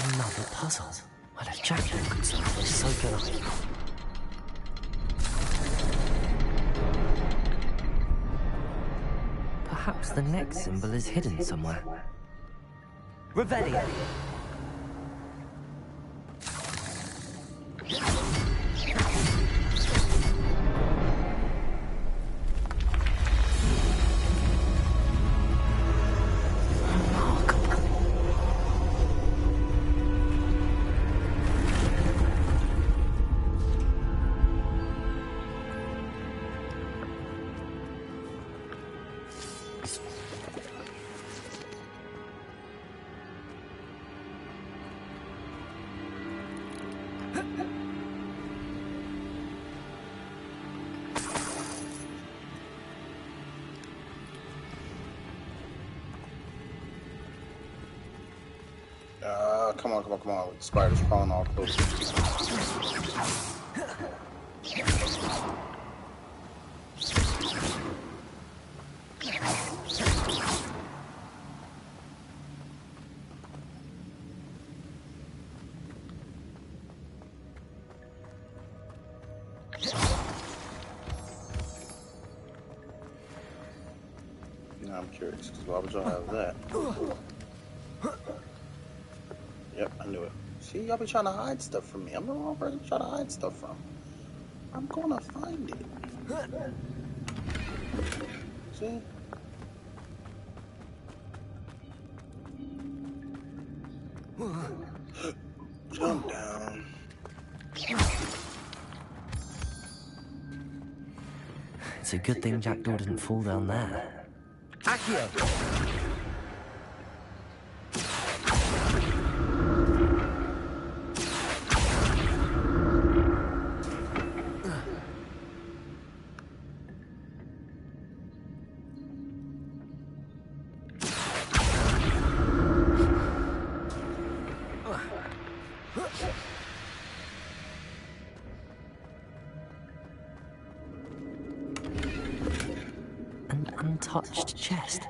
Speaker 1: Another puzzle. Well, if Jackdaw could solve this, so can I. Perhaps the next symbol is hidden somewhere.
Speaker 11: Revelio! Come on. With the spiders crawling all close. Now I'm curious, because why would y'all have that? Yep, I knew it. See, y'all be trying to hide stuff from me. I'm the wrong person to try to hide stuff from. I'm gonna find it. See? Jump down.
Speaker 1: It's a good thing Jackdaw didn't fall down there.
Speaker 11: Accio!
Speaker 1: An untouched chest.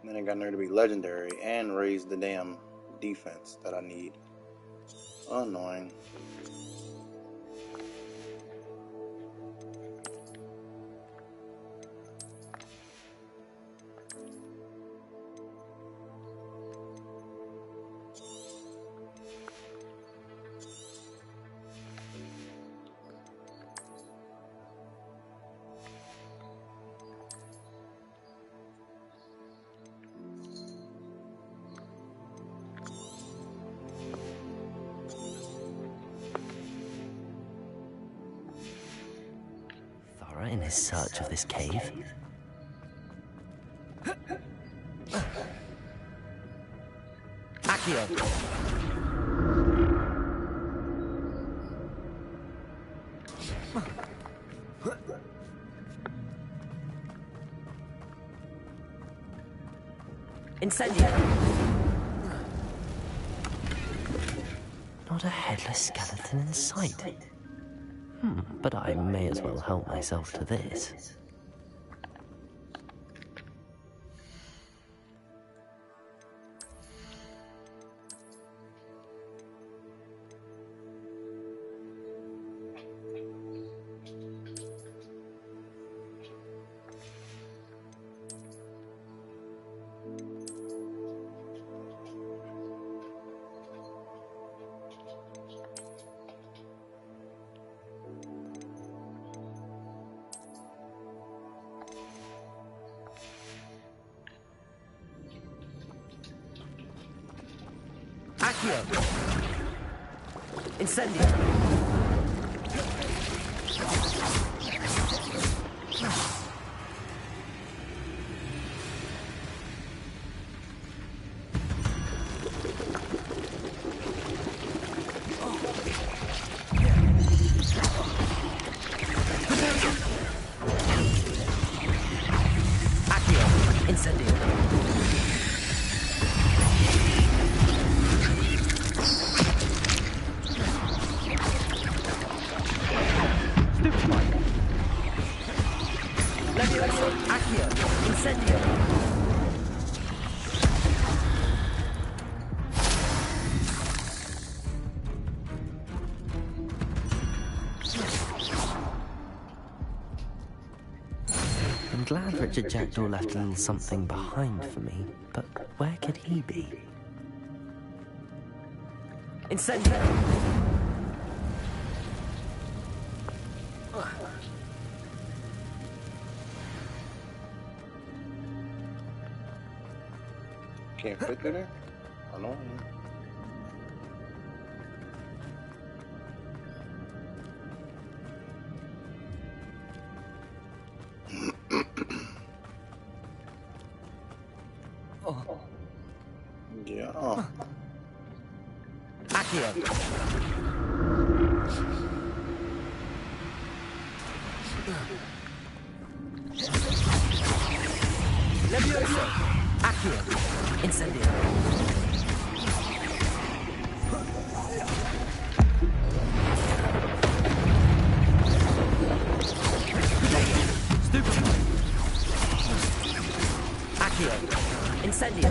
Speaker 11: Then I got nerd to be legendary and raise the damn defense that I need. Annoying.
Speaker 1: In his search of this cave. Accio! Incendio! Not a headless skeleton in sight. But I may as well help myself to this. Accio! Incendio! Accio! Incendio! I'm glad Richard Jackdaw left a little something behind for me, but where could he be? Incendio!
Speaker 11: Can't fit through there? Annoying. Yeah.
Speaker 1: Accio! Levioso! Accio! Incendio! Stupid! Accio! Incendio!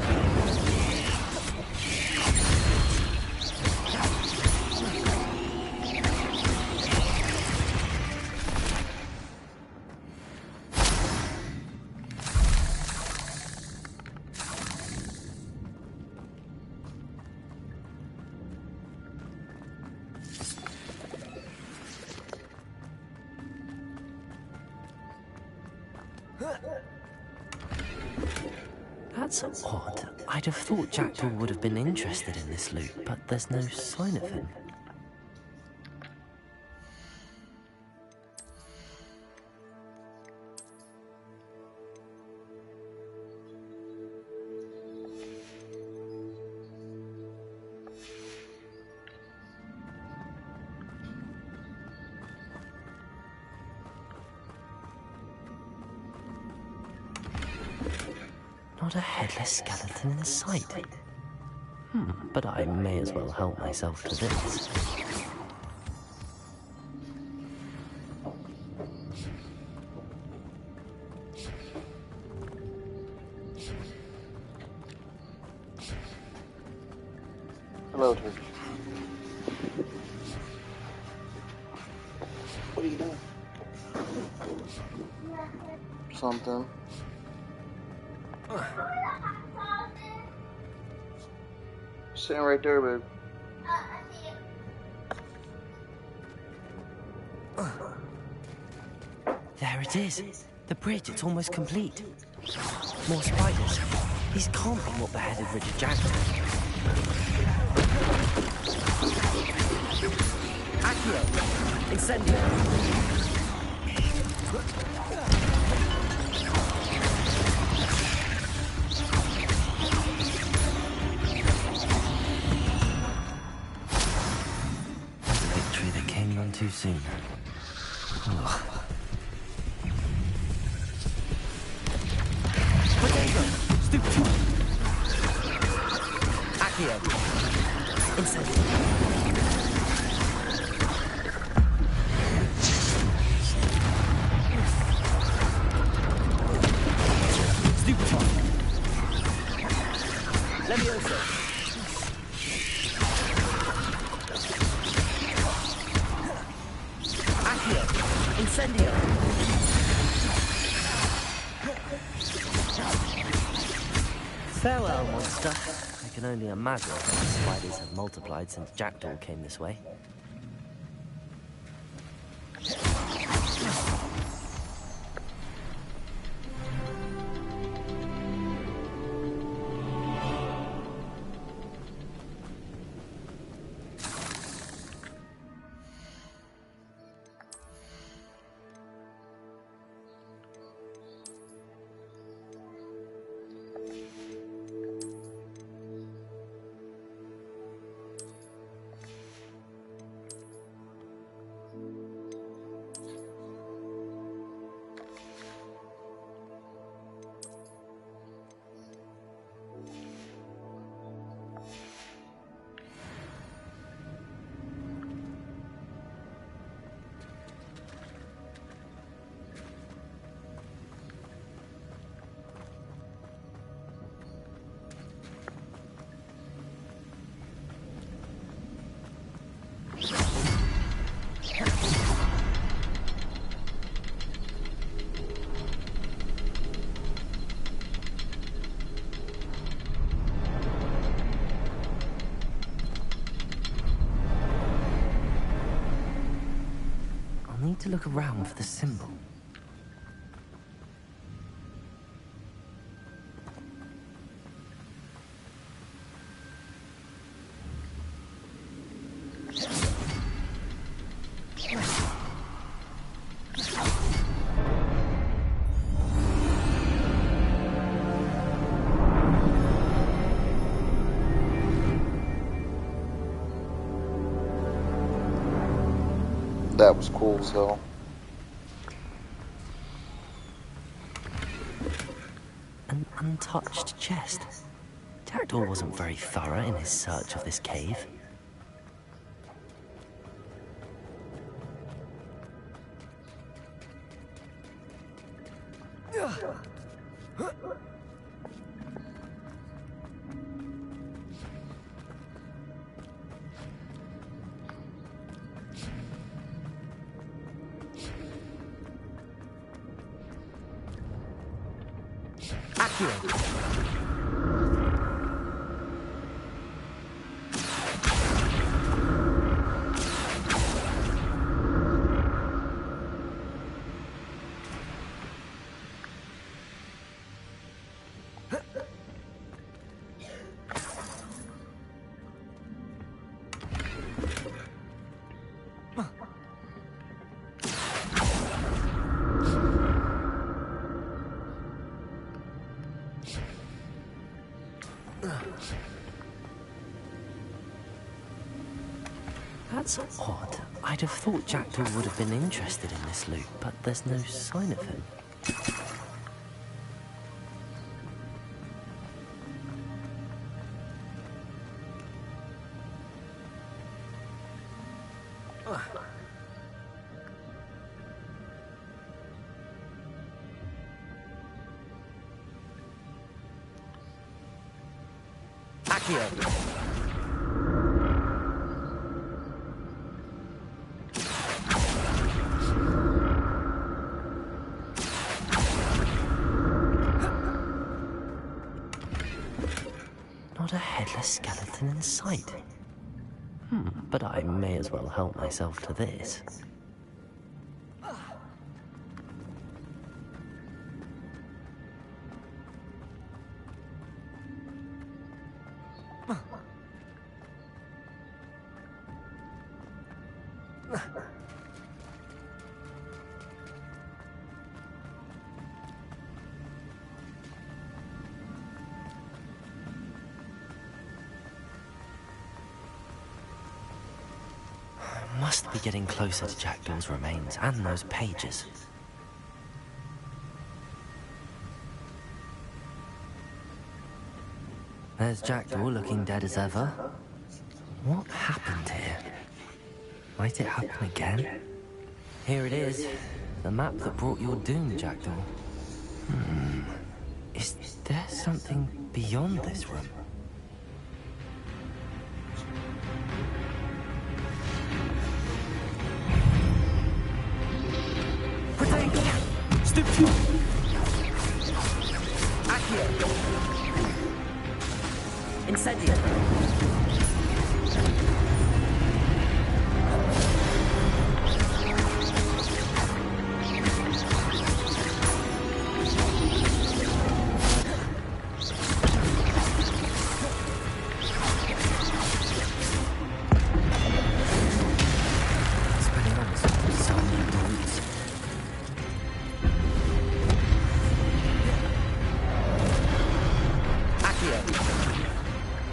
Speaker 1: That's odd. I'd have thought Jackdaw would have been interested in this loot, but there's no sign of him. Not a headless skeleton in sight. But I may as well help myself to this.
Speaker 10: killed her. What are you doing? Something. Sitting right there, babe.
Speaker 1: There it is. The bridge, it's almost complete. More spiders. These can't be what beheaded Richard Jackson. Accio! Incendio! A victory that came none too soon. Ugh. Potato! Stupid! Accio! Incendio! Levioso. Accio. Incendio. Farewell, monster. I can only imagine how the spiders have multiplied since Jackdaw came this way. Need to look around for the symbol.
Speaker 10: That was cool as hell.
Speaker 1: An untouched chest. Jackdaw wasn't very thorough in his search of this cave. That's odd. I'd have thought Jackdaw would have been interested in this loot, but there's no sign of him. Accio! a skeleton in sight. But I may as well help myself to this. Must be getting closer to Jackdaw's remains and those pages. There's Jackdaw looking dead as ever. What happened here? Might it happen again? Here it is. The map that brought your doom, Jackdaw. Is there something beyond this room?
Speaker 21: Step 2. Accio. Incendio.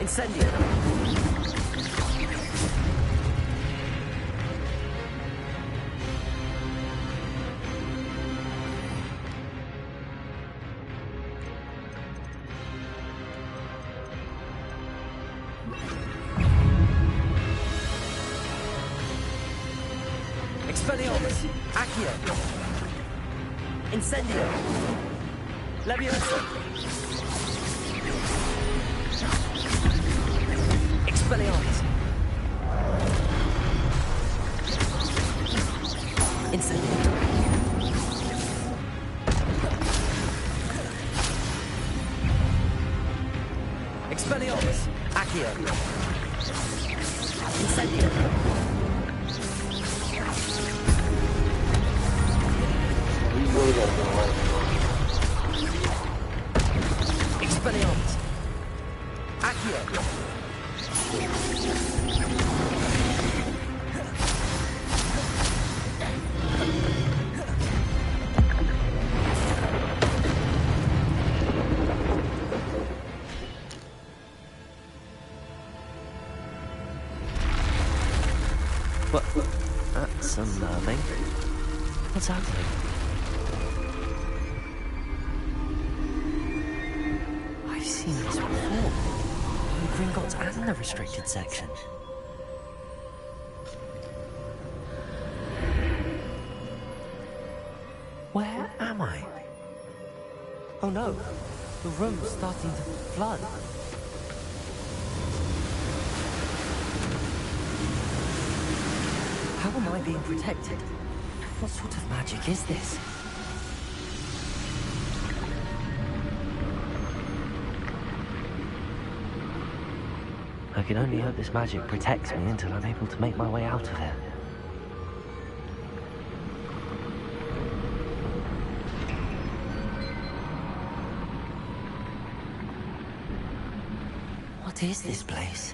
Speaker 21: Incendio. Expelliarmus. Accio. Incendio. Leviosa. Expelliarmus. Incendio. Expelliarmus. Accio. Incendio. Expelliarmus. Accio.
Speaker 1: What? That's unnerving. What's happening? I've seen this before. The Gringotts and the restricted section. Where am I? Oh no, the room's starting to flood. How am I being protected? What sort of magic is this? I can only hope this magic protects me until I'm able to make my way out of here. What is this place?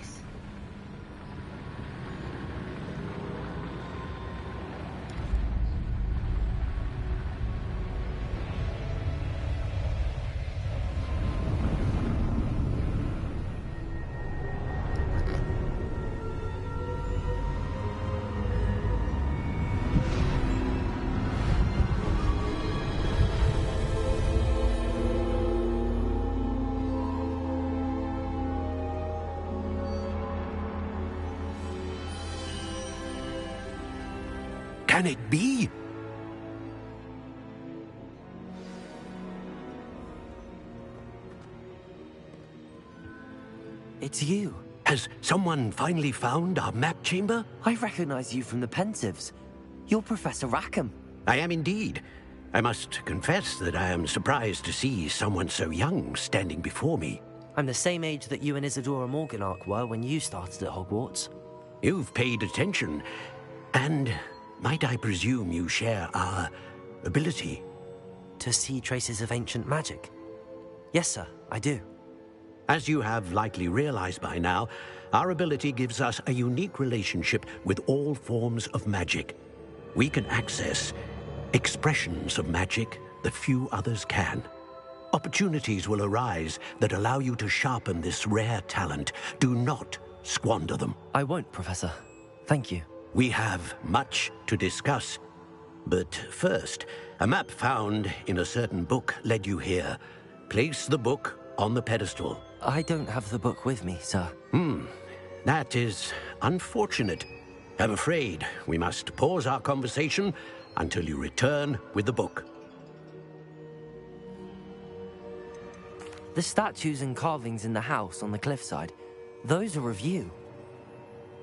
Speaker 22: Can it be?
Speaker 1: It's you.
Speaker 22: Has someone finally found our map chamber?
Speaker 1: I recognize you from the Pensives. You're Professor Rackham.
Speaker 22: I am indeed. I must confess that I am surprised to see someone so young standing before me.
Speaker 1: I'm the same age that you and Isadora Morganach were when you started at Hogwarts.
Speaker 22: You've paid attention, and might I presume you share our ability?
Speaker 1: To see traces of ancient magic? Yes, sir, I do.
Speaker 22: As you have likely realized by now, our ability gives us a unique relationship with all forms of magic. We can access expressions of magic that few others can. Opportunities will arise that allow you to sharpen this rare talent. Do not squander them.
Speaker 1: I won't, Professor. Thank you.
Speaker 22: We have much to discuss. But first, a map found in a certain book led you here. Place the book on the pedestal.
Speaker 1: I don't have the book with me, sir.
Speaker 22: That is unfortunate. I'm afraid we must pause our conversation until you return with the book.
Speaker 1: The statues and carvings in the house on the cliffside, those are of you.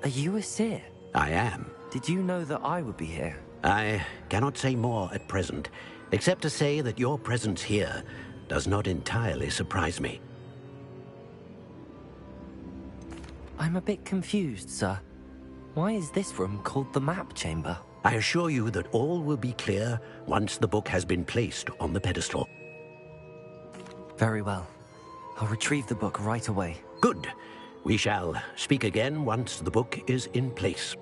Speaker 1: Are you a seer?
Speaker 22: I am.
Speaker 1: Did you know that I would be here?
Speaker 22: I cannot say more at present, except to say that your presence here does not entirely surprise me.
Speaker 1: I'm a bit confused, sir. Why is this room called the map chamber?
Speaker 22: I assure you that all will be clear once the book has been placed on the pedestal.
Speaker 1: Very well. I'll retrieve the book right away.
Speaker 22: Good. We shall speak again once the book is in place.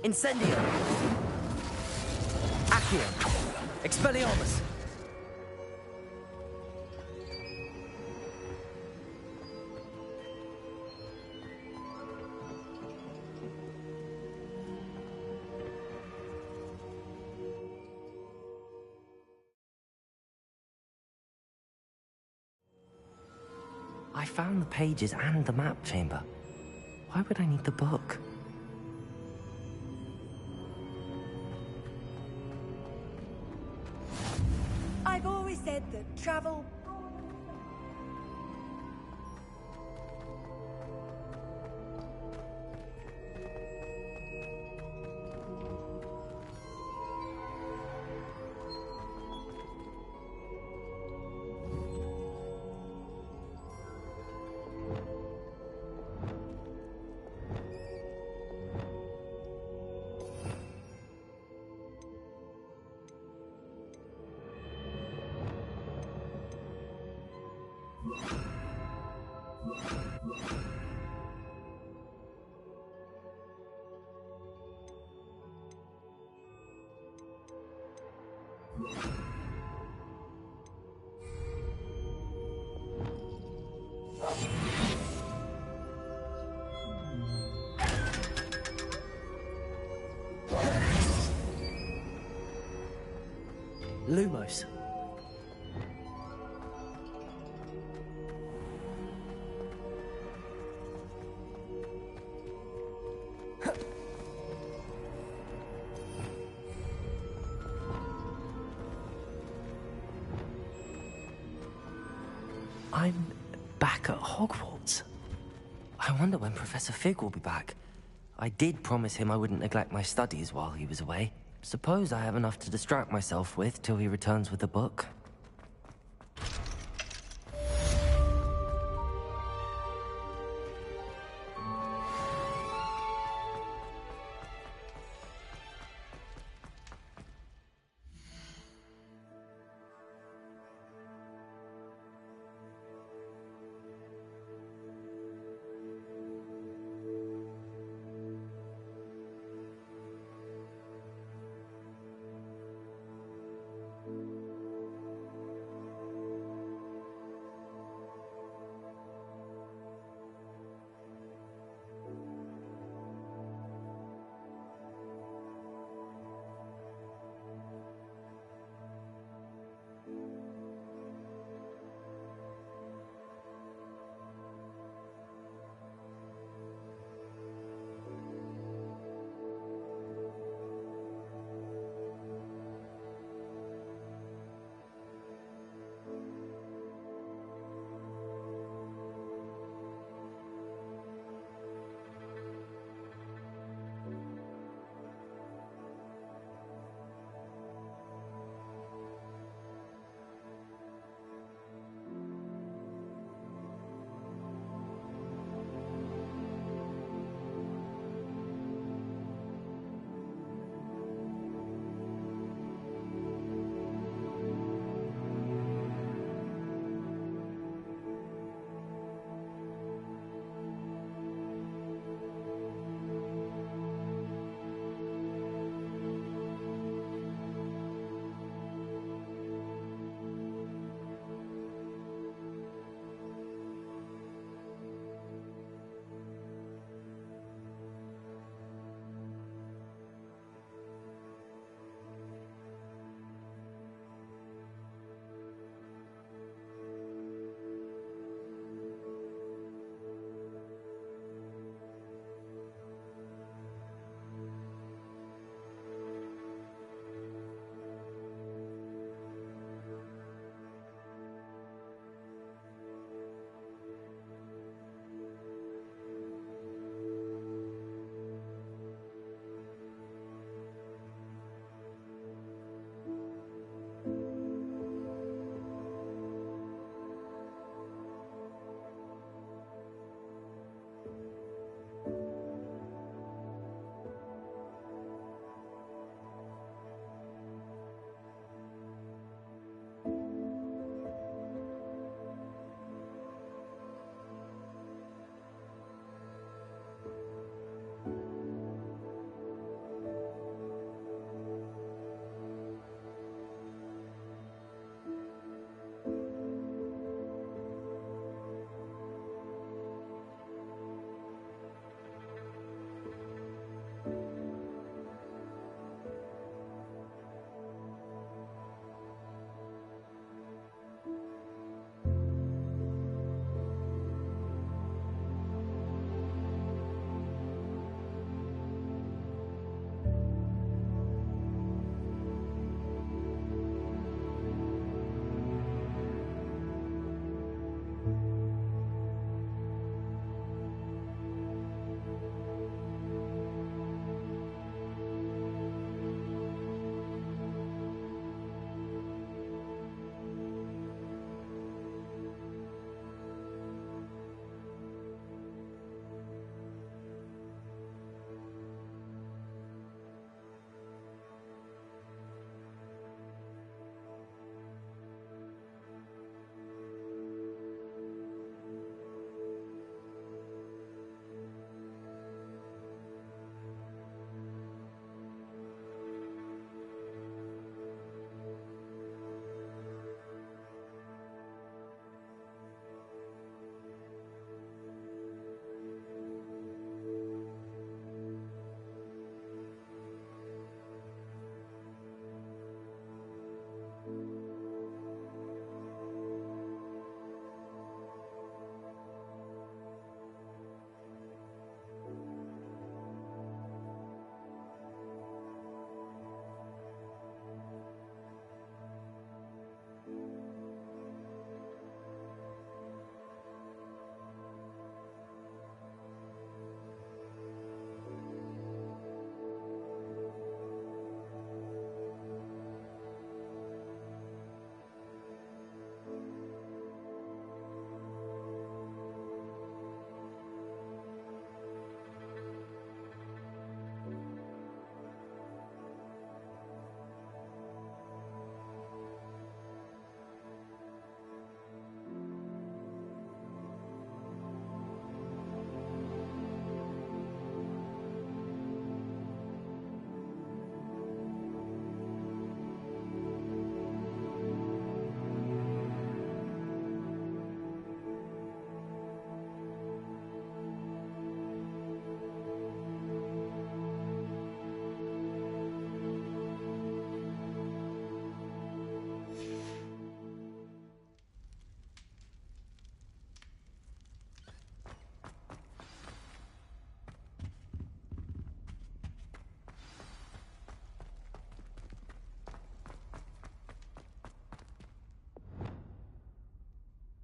Speaker 21: Incendio! Accio! Expelliarmus!
Speaker 1: I found the pages and the map chamber. Why would I need the book?
Speaker 8: I've always said that travel...
Speaker 21: Lumos.
Speaker 1: I'm back at Hogwarts. I wonder when Professor Fig will be back. I did promise him I wouldn't neglect my studies while he was away. Suppose I have enough to distract myself with till he returns with the book.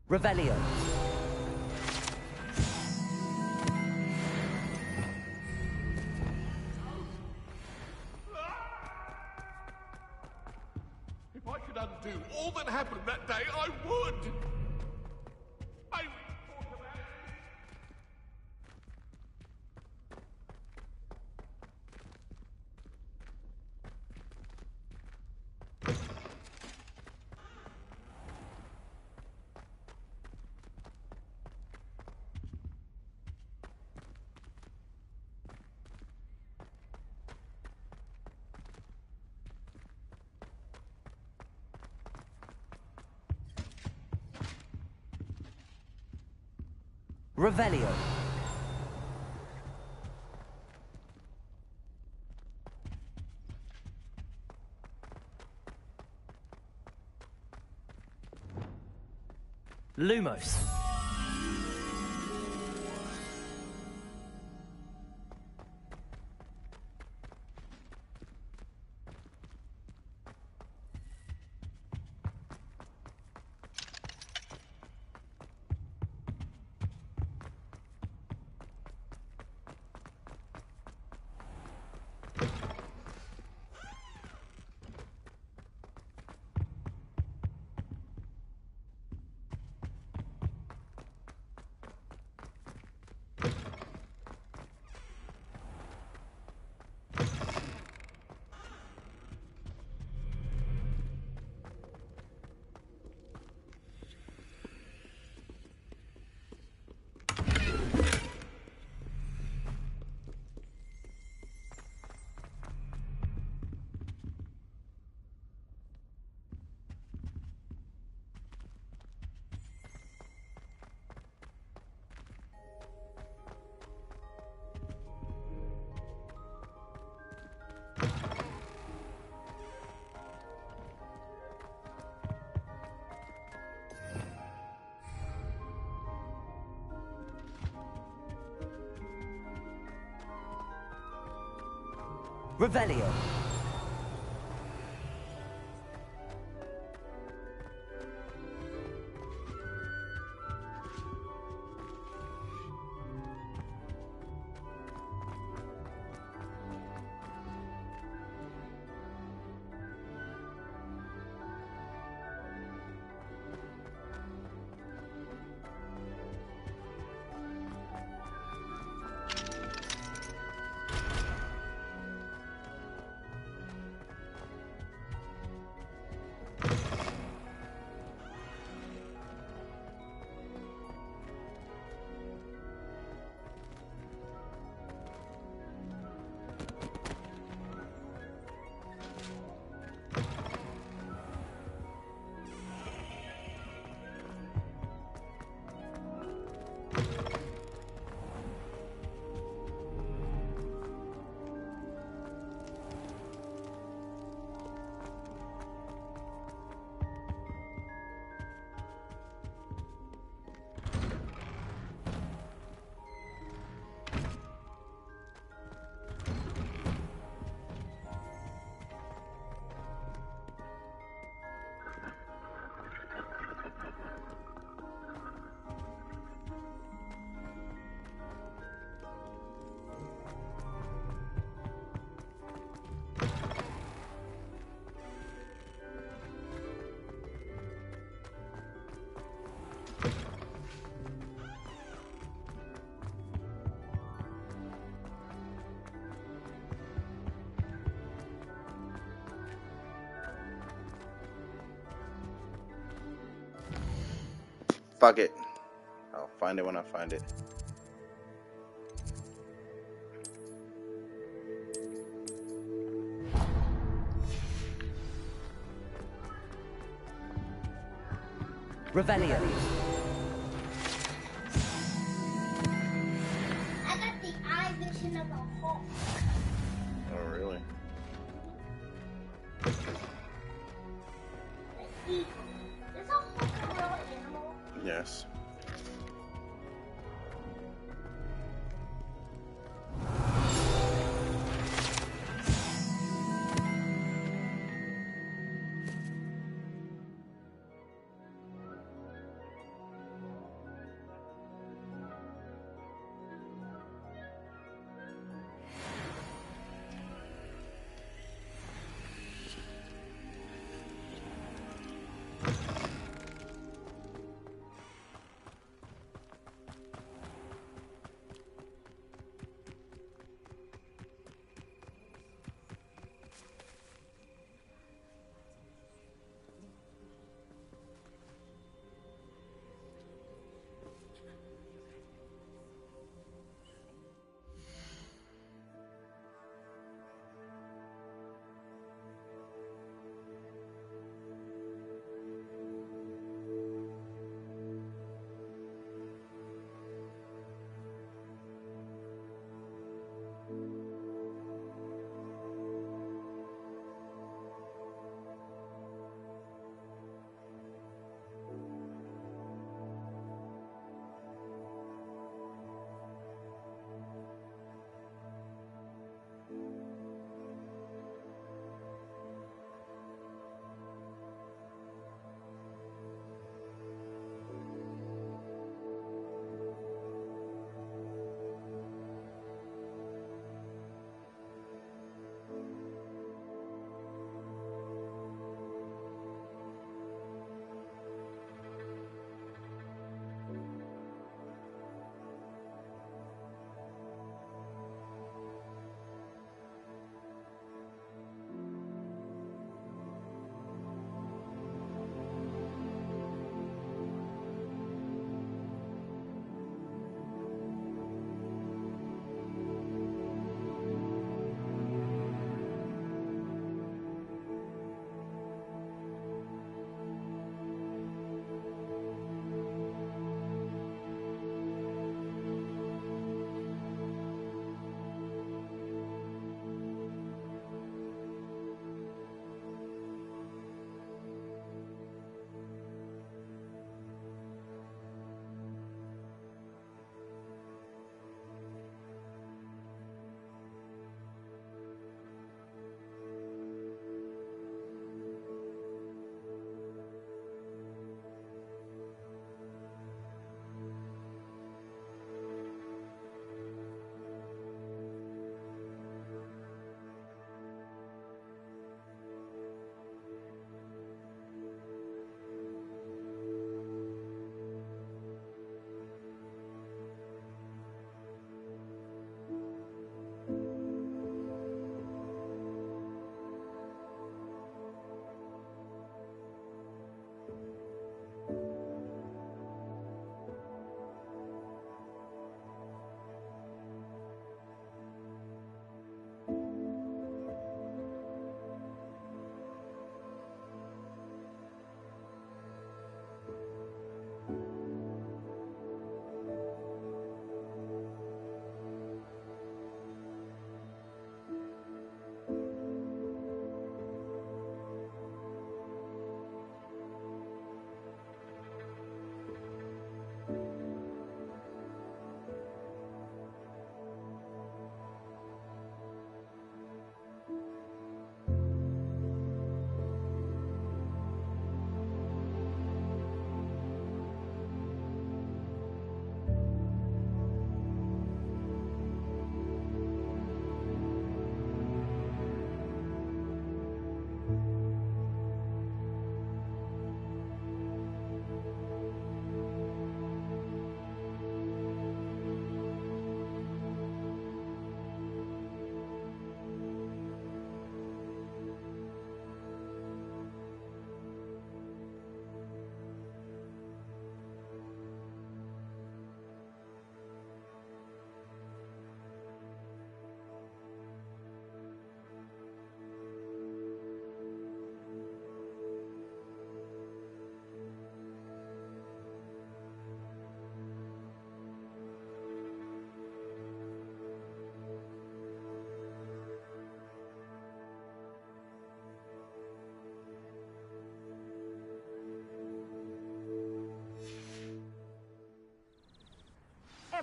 Speaker 1: Revelio.
Speaker 3: If I could undo all that happened that day, I would!
Speaker 1: Revelio. Lumos. Revelio.
Speaker 11: Fuck it. I'll find it when I find it.
Speaker 1: Revelio.
Speaker 5: I got the eye vision of a hawk.
Speaker 11: Oh, really?
Speaker 5: Is a hawk a real animal?
Speaker 11: Yes.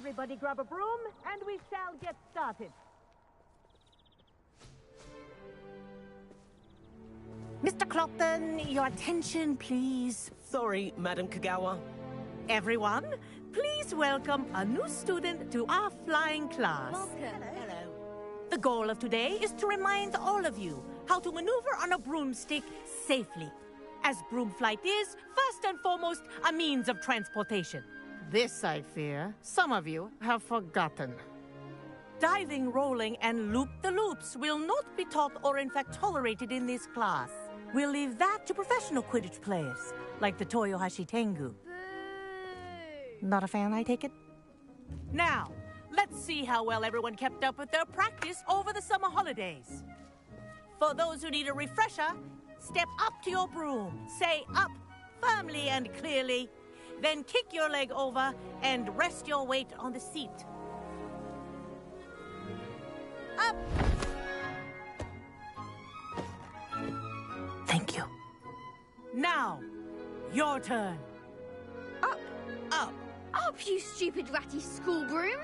Speaker 12: Everybody grab a broom, and we shall get started. Mr. Clopton, your attention, please.
Speaker 21: Sorry, Madam Kagawa.
Speaker 12: Everyone, please welcome a new student to our flying class.
Speaker 8: Welcome. Hello.
Speaker 12: The goal of today is to remind all of you how to maneuver on a broomstick safely, as broom flight is, first and foremost, a means of transportation. This, I fear, some of you have forgotten. Diving, rolling, and loop-the-loops will not be taught or in fact tolerated in this class. We'll leave that to professional Quidditch players, like the Toyohashi Tengu. Not a fan, I take it? Now, let's see how well everyone kept up with their practice over the summer holidays. For those who need a refresher, step up to your broom, say up firmly and clearly, then kick your leg over and rest your weight on the seat. Up! Thank you. Now, your turn.
Speaker 4: Up.
Speaker 12: Up.
Speaker 4: Up, you stupid ratty school broom.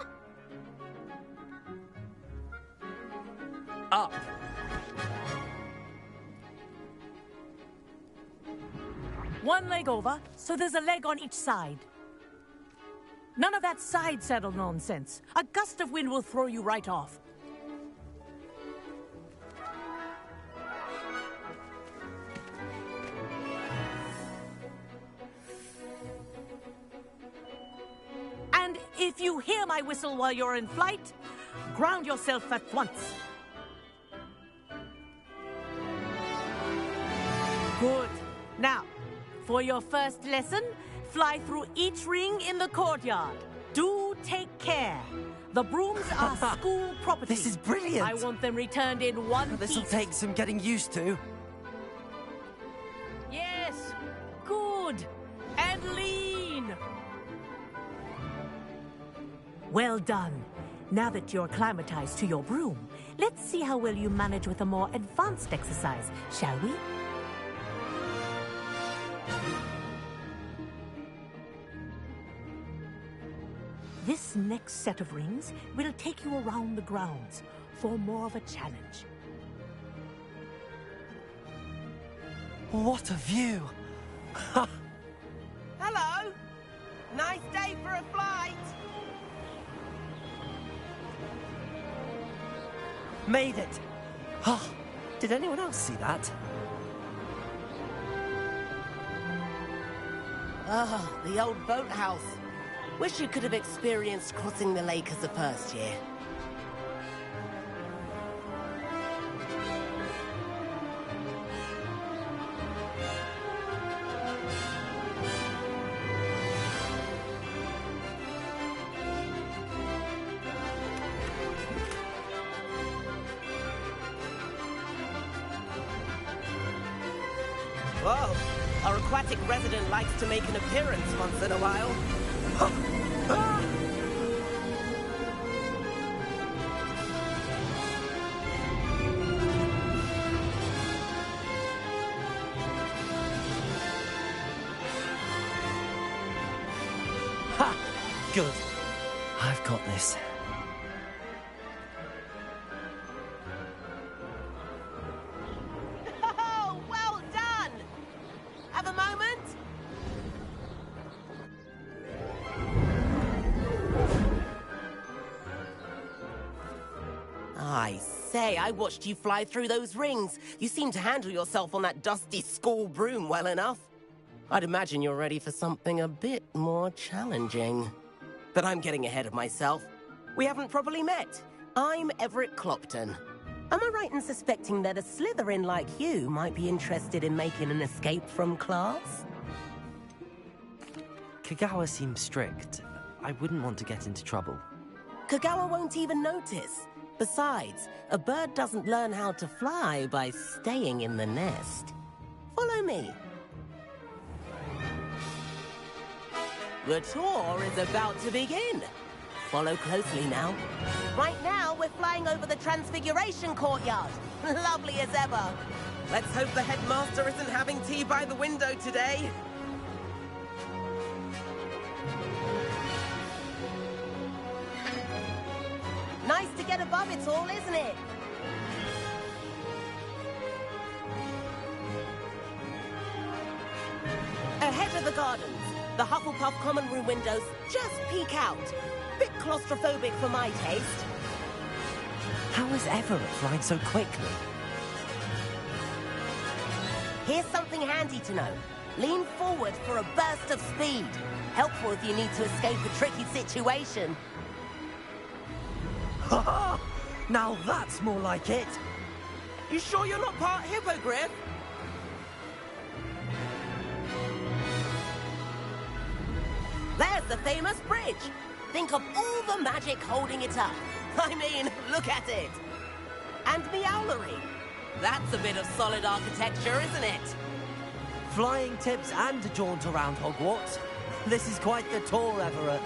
Speaker 21: Up.
Speaker 12: One leg over, so there's a leg on each side. None of that side saddle nonsense. A gust of wind will throw you right off. And if you hear my whistle while you're in flight, ground yourself at once. Good. Now, for your first lesson, fly through each ring in the courtyard. Do take care. The brooms are school property.
Speaker 1: This is brilliant.
Speaker 12: I want them returned in one piece.
Speaker 1: This'll take some getting used to.
Speaker 12: Yes. Good. And lean. Well done. Now that you're acclimatized to your broom, let's see how well you manage with a more advanced exercise, shall we? This next set of rings will take you around the grounds for more of a challenge.
Speaker 1: What a view!
Speaker 21: Hello! Nice day for a flight!
Speaker 1: Made it! Oh, did anyone else see that?
Speaker 21: Ah, the old boathouse. Wish you could have experienced crossing the lake as a first year. Whoa, our aquatic resident likes to make an appearance once in a while.
Speaker 1: Ha! Good. I've got this.
Speaker 21: Oh, well done! Have a moment? I say, I watched you fly through those rings. You seem to handle yourself on that dusty school broom well enough. I'd imagine you're ready for something a bit more challenging. But I'm getting ahead of myself. We haven't properly met. I'm Everett Clopton. Am I right in suspecting that a Slytherin like you might be interested in making an escape from class?
Speaker 1: Kagawa seems strict. I wouldn't want to get into trouble.
Speaker 21: Kagawa won't even notice. Besides, a bird doesn't learn how to fly by staying in the nest. Follow me. The tour is about to begin. Follow closely now. Right now, we're flying over the Transfiguration Courtyard. Lovely as ever. Let's hope the headmaster isn't having tea by the window today. of it all, isn't it? Ahead of the gardens, the Hufflepuff common room windows just peek out. Bit claustrophobic for my taste.
Speaker 1: How is Everett flying so quickly?
Speaker 21: Here's something handy to know. Lean forward for a burst of speed. Helpful if you need to escape a tricky situation.
Speaker 1: Ha ha! Now that's more like it!
Speaker 21: You sure you're not part hippogriff? There's the famous bridge. Think of all the magic holding it up. I mean, look at it. And the owlery. That's a bit of solid architecture, isn't it?
Speaker 1: Flying tips and a jaunt around Hogwarts. This is quite the tour, Everett.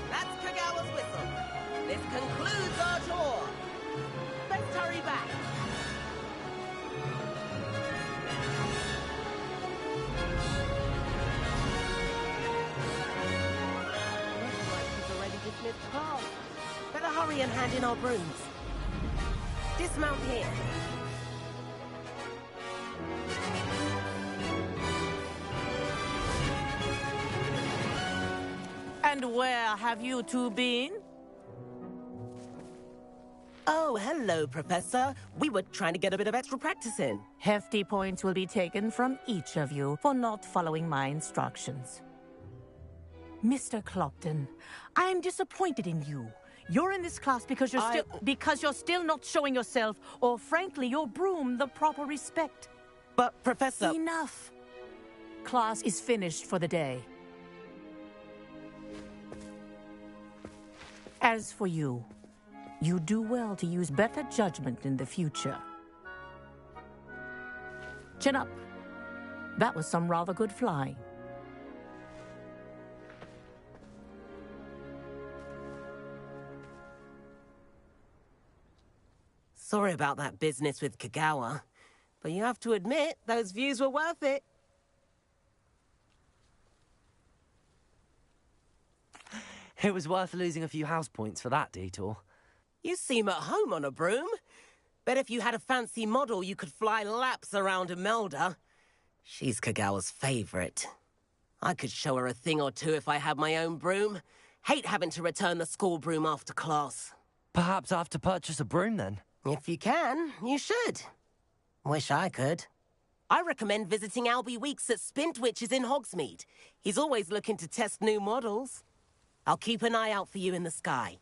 Speaker 21: That's Kagawa's whistle. This concludes our tour. Let's hurry back. Looks like he's already dismissed class. Better hurry and hand in our brooms. Dismount here.
Speaker 12: And where have you two been?
Speaker 21: Oh, hello, Professor. We were trying to get a bit of extra practice in.
Speaker 12: Hefty points will be taken from each of you for not following my instructions. Mr. Clopton, I'm disappointed in you. You're in this class because you're still not showing yourself, or frankly, your broom the proper respect.
Speaker 21: But, Professor...
Speaker 12: Enough. Class is finished for the day. As for you, you do well to use better judgment in the future. Chin up. That was some rather good flying.
Speaker 21: Sorry about that business with Kagawa, but you have to admit, those views were worth it.
Speaker 1: It was worth losing a few house points for that detour.
Speaker 21: You seem at home on a broom. Bet if you had a fancy model, you could fly laps around Imelda. She's Kagawa's favorite. I could show her a thing or two if I had my own broom. Hate having to return the school broom after class.
Speaker 1: Perhaps I have to purchase a broom then?
Speaker 21: If you can, you should. Wish I could. I recommend visiting Albie Weeks at Spintwitches in Hogsmeade. He's always looking to test new models. I'll keep an eye out for you in the sky.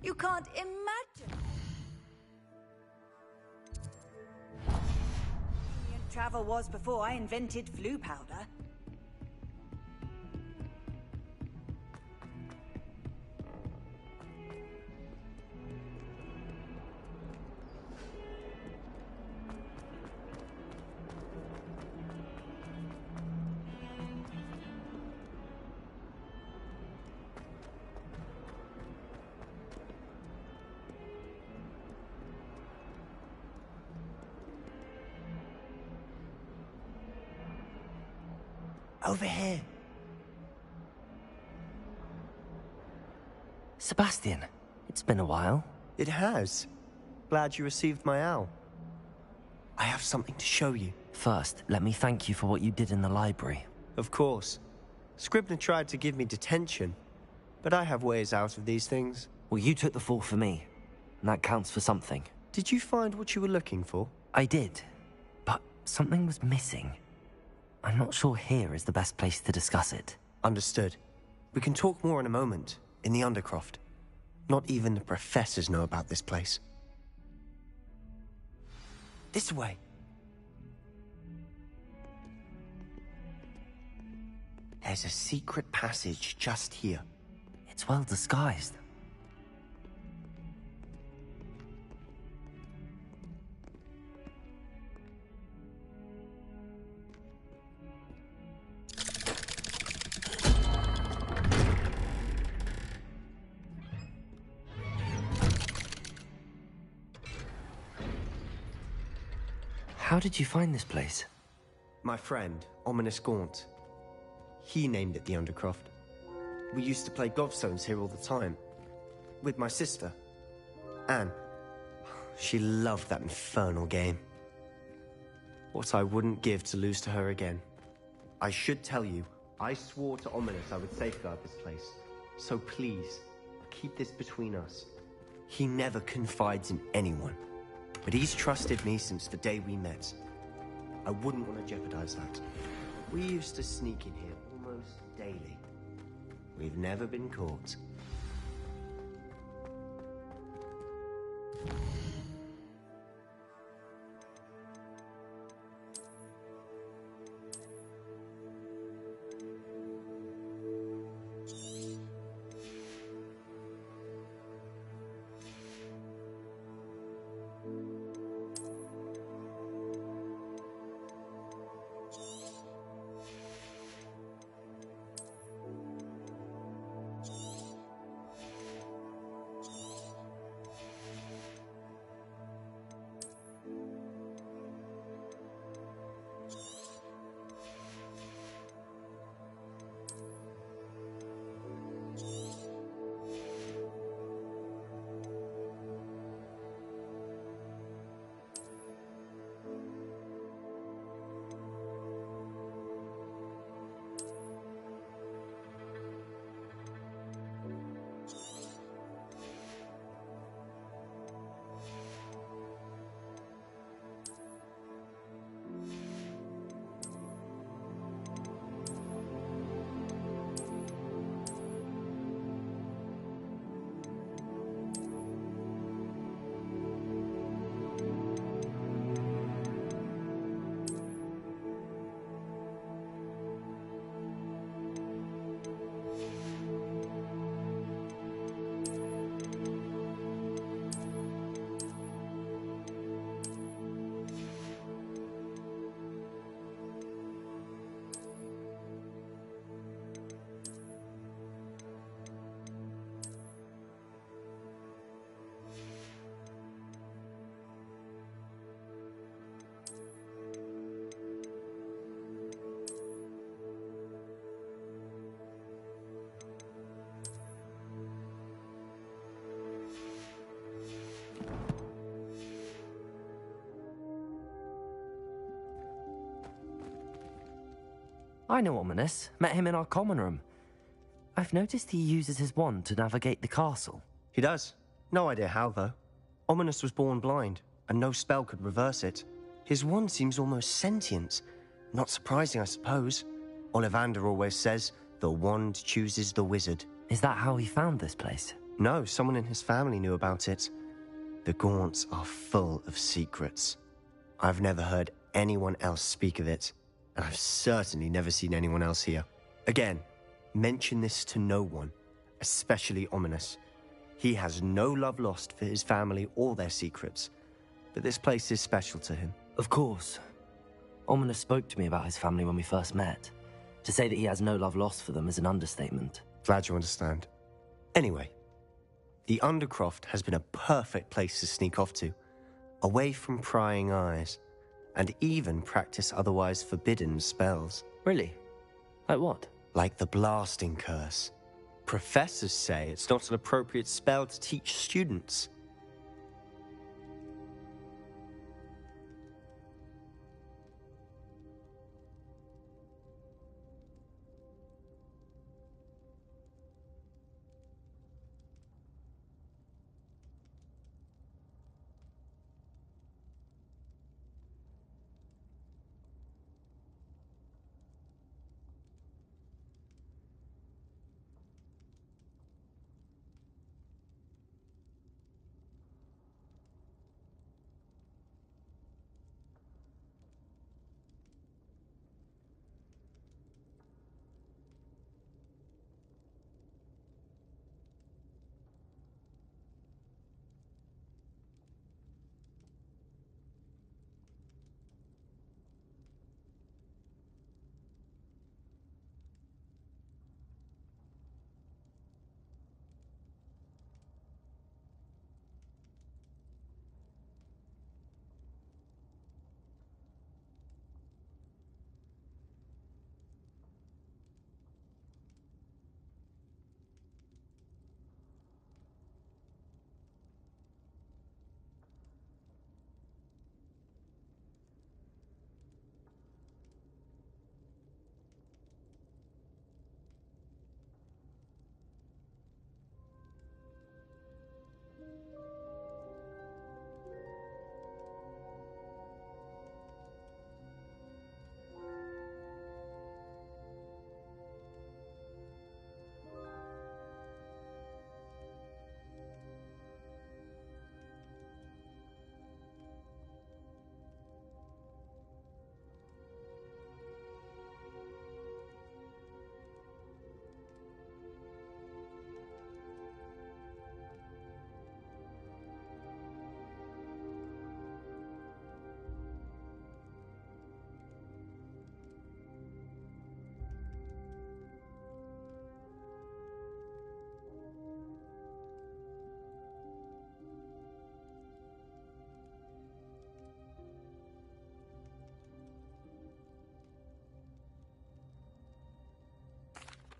Speaker 8: You can't imagine. Travel was before I invented flu powder.
Speaker 7: Over here.
Speaker 1: Sebastian, it's been a while.
Speaker 7: It has. Glad you received my owl. I have something to show you.
Speaker 1: First, let me thank you for what you did in the library.
Speaker 7: Of course. Scribner tried to give me detention, but I have ways out of these things.
Speaker 1: Well, you took the fall for me, and that counts for something.
Speaker 7: Did you find what you were looking for?
Speaker 1: I did, but something was missing. I'm not sure here is the best place to discuss it.
Speaker 7: Understood. We can talk more in a moment, in the Undercroft. Not even the professors know about this place. This way. There's a secret passage just here.
Speaker 1: It's well disguised. How did you find this place?
Speaker 7: My friend, Ominous Gaunt. He named it the Undercroft. We used to play gobstones here all the time. With my sister, Anne. She loved that infernal game. What I wouldn't give to lose to her again. I should tell you, I swore to Ominous I would safeguard this place. So please, keep this between us. He never confides in anyone. But he's trusted me since the day we met. I wouldn't want to jeopardize that. We used to sneak in here almost daily. We've never been caught.
Speaker 1: I know Ominous. Met him in our common room. I've noticed he uses his wand to navigate the castle.
Speaker 7: He does. No idea how, though. Ominous was born blind, and no spell could reverse it. His wand seems almost sentient. Not surprising, I suppose. Ollivander always says, the wand chooses the wizard.
Speaker 1: Is that how he found this place?
Speaker 7: No, someone in his family knew about it. The Gaunts are full of secrets. I've never heard anyone else speak of it, and I've certainly never seen anyone else here. Again, mention this to no one, especially Ominous. He has no love lost for his family or their secrets, but this place is special to him.
Speaker 1: Of course. Ominous spoke to me about his family when we first met. To say that he has no love lost for them is an understatement.
Speaker 7: Glad you understand. Anyway, the Undercroft has been a perfect place to sneak off to, away from prying eyes, and even practice otherwise forbidden spells.
Speaker 1: Really? Like what?
Speaker 7: Like the Blasting Curse. Professors say it's not an appropriate spell to teach students.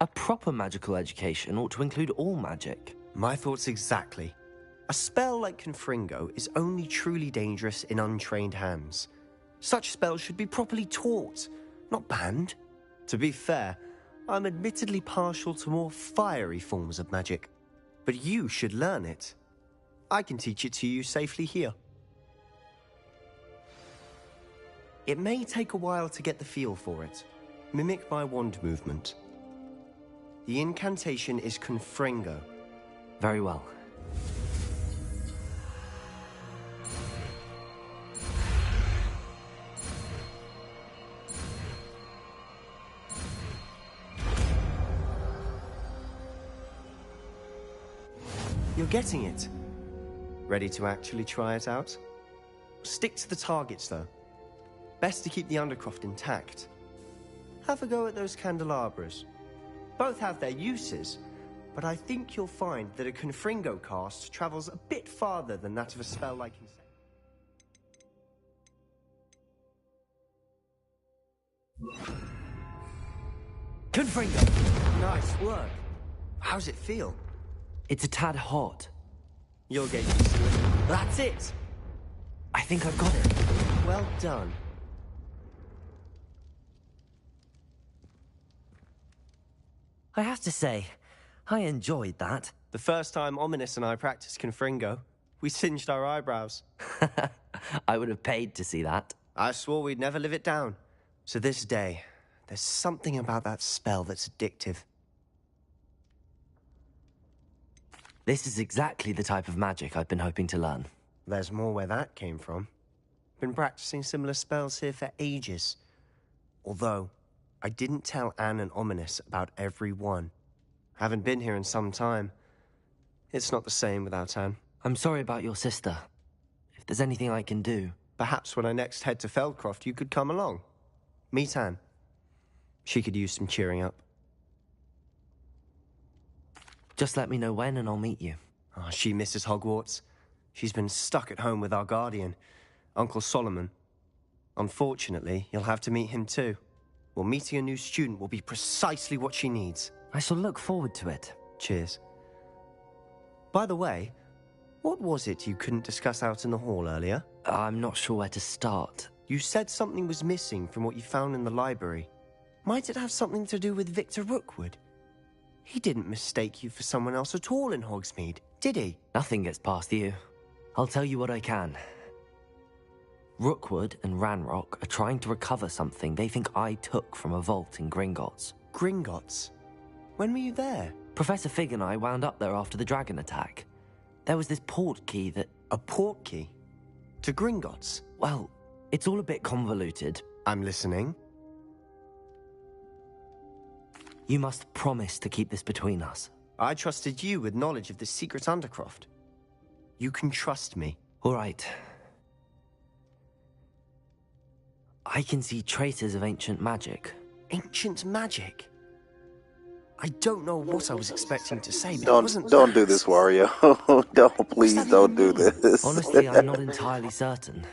Speaker 1: A proper magical education ought to include all magic.
Speaker 7: My thoughts exactly. A spell like Confringo is only truly dangerous in untrained hands. Such spells should be properly taught, not banned. To be fair, I'm admittedly partial to more fiery forms of magic. But you should learn it. I can teach it to you safely here. It may take a while to get the feel for it. Mimic my wand movement. The incantation is Confringo.
Speaker 1: Very well.
Speaker 7: You're getting it. Ready to actually try it out? Stick to the targets, though. Best to keep the Undercroft intact. Have a go at those candelabras. Both have their uses, but I think you'll find that a Confringo cast travels a bit farther than that of a spell like Insane.
Speaker 1: Confringo!
Speaker 7: Nice work. How's it feel?
Speaker 1: It's a tad hot.
Speaker 7: You'll get used to it. That's it!
Speaker 1: I think I've got it.
Speaker 7: Well done.
Speaker 1: I have to say, I enjoyed that.
Speaker 7: The first time Ominous and I practiced Confringo, we singed our eyebrows.
Speaker 1: I would have paid to see that.
Speaker 7: I swore we'd never live it down. To this day, there's something about that spell that's addictive.
Speaker 1: This is exactly the type of magic I've been hoping to learn.
Speaker 7: There's more where that came from. Been practicing similar spells here for ages. Although, I didn't tell Anne and Ominous about every one. Haven't been here in some time. It's not the same without Anne.
Speaker 1: I'm sorry about your sister. If there's anything I can do...
Speaker 7: Perhaps when I next head to Feldcroft, you could come along. Meet Anne. She could use some cheering up.
Speaker 1: Just let me know when and I'll meet you.
Speaker 7: Oh, she misses Hogwarts. She's been stuck at home with our guardian, Uncle Solomon. Unfortunately, you'll have to meet him too. Well, meeting a new student will be precisely what she needs.
Speaker 1: I shall look forward to it.
Speaker 7: Cheers. By the way, what was it you couldn't discuss out in the hall earlier?
Speaker 1: I'm not sure where to start.
Speaker 7: You said something was missing from what you found in the library. Might it have something to do with Victor Rookwood? He didn't mistake you for someone else at all in Hogsmeade, did he?
Speaker 1: Nothing gets past you. I'll tell you what I can. Rookwood and Ranrock are trying to recover something they think I took from a vault in Gringotts.
Speaker 7: Gringotts? When were you there?
Speaker 1: Professor Fig and I wound up there after the dragon attack. There was this port key that...
Speaker 7: A port key? To Gringotts?
Speaker 1: Well, it's all a bit convoluted.
Speaker 7: I'm listening.
Speaker 1: You must promise to keep this between us.
Speaker 7: I trusted you with knowledge of the secret Undercroft. You can trust me.
Speaker 1: All right. I can see traces of ancient magic.
Speaker 7: Ancient magic? I don't know what I was expecting to say, but
Speaker 10: don't do this, Wario. Please don't do this.
Speaker 1: Honestly, I'm not entirely certain.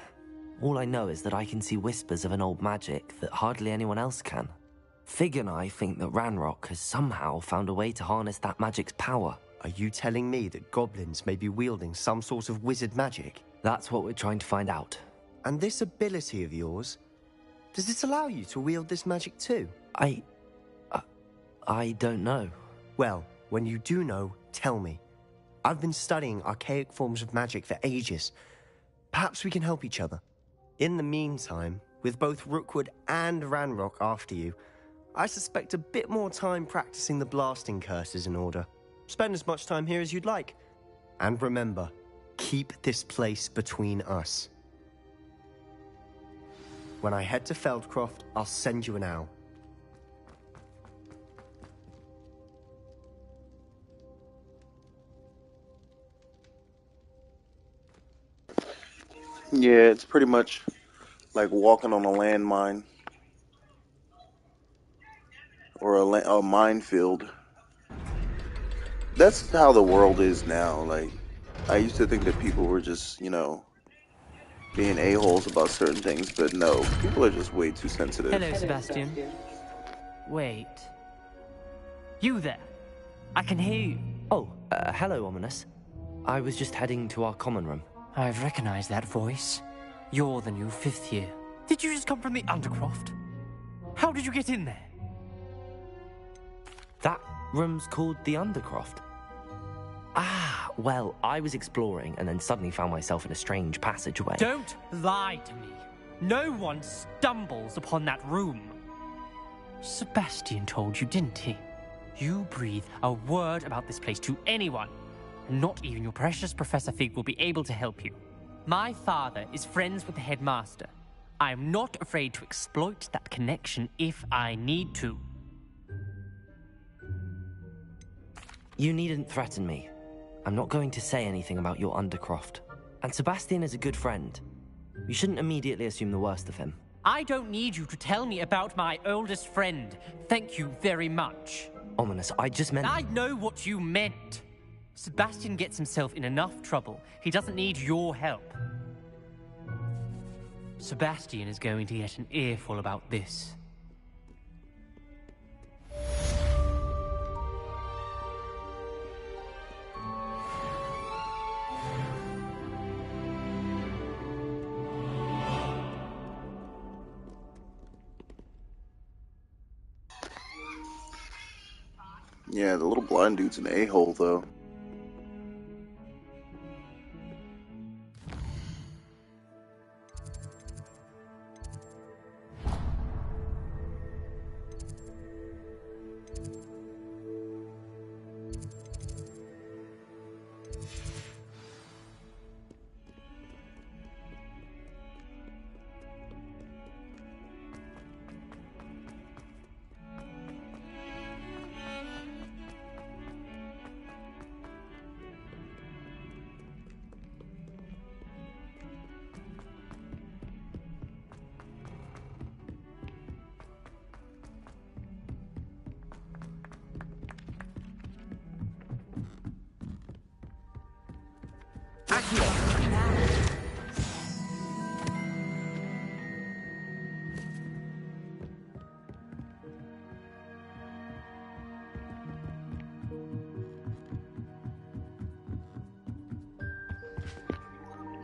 Speaker 1: All I know is that I can see whispers of an old magic that hardly anyone else can. Fig and I think that Ranrock has somehow found a way to harness that magic's power.
Speaker 7: Are you telling me that goblins may be wielding some sort of wizard magic?
Speaker 1: That's what we're trying to find out.
Speaker 7: And this ability of yours, does it allow you to wield this magic too?
Speaker 1: I don't know.
Speaker 7: Well, when you do know, tell me. I've been studying archaic forms of magic for ages. Perhaps we can help each other. In the meantime, with both Rookwood and Ranrock after you, I suspect a bit more time practicing the blasting curse is in order. Spend as much time here as you'd like. And remember, keep this place between us. When I head to Feldcroft, I'll send you an owl.
Speaker 10: Yeah, it's pretty much like walking on a landmine. Or a minefield. That's how the world is now. Like, I used to think that people were just, you know, being a-holes about certain things, but no, people are just way too sensitive.
Speaker 14: Hello, Sebastian. Wait. You there? I can hear you.
Speaker 1: Oh, hello, Ominous. I was just heading to our common room.
Speaker 14: I've recognized that voice. You're the new 5th year. Did you just come from the Undercroft? How did you get in there?
Speaker 1: That room's called the Undercroft. Ah, well, I was exploring and then suddenly found myself in a strange passageway.
Speaker 14: Don't lie to me. No one stumbles upon that room. Sebastian told you, didn't he? You breathe a word about this place to anyone, and not even your precious Professor Fig will be able to help you. My father is friends with the headmaster. I am not afraid to exploit that connection if I need to.
Speaker 1: You needn't threaten me. I'm not going to say anything about your Undercroft. And Sebastian is a good friend. You shouldn't immediately assume the worst of him.
Speaker 14: I don't need you to tell me about my oldest friend. Thank you very much.
Speaker 1: Ominous, I just meant...
Speaker 14: I know what you meant. Sebastian gets himself in enough trouble. He doesn't need your help. Sebastian is going to get an earful about this.
Speaker 10: Yeah, the little blind dude's an a-hole, though.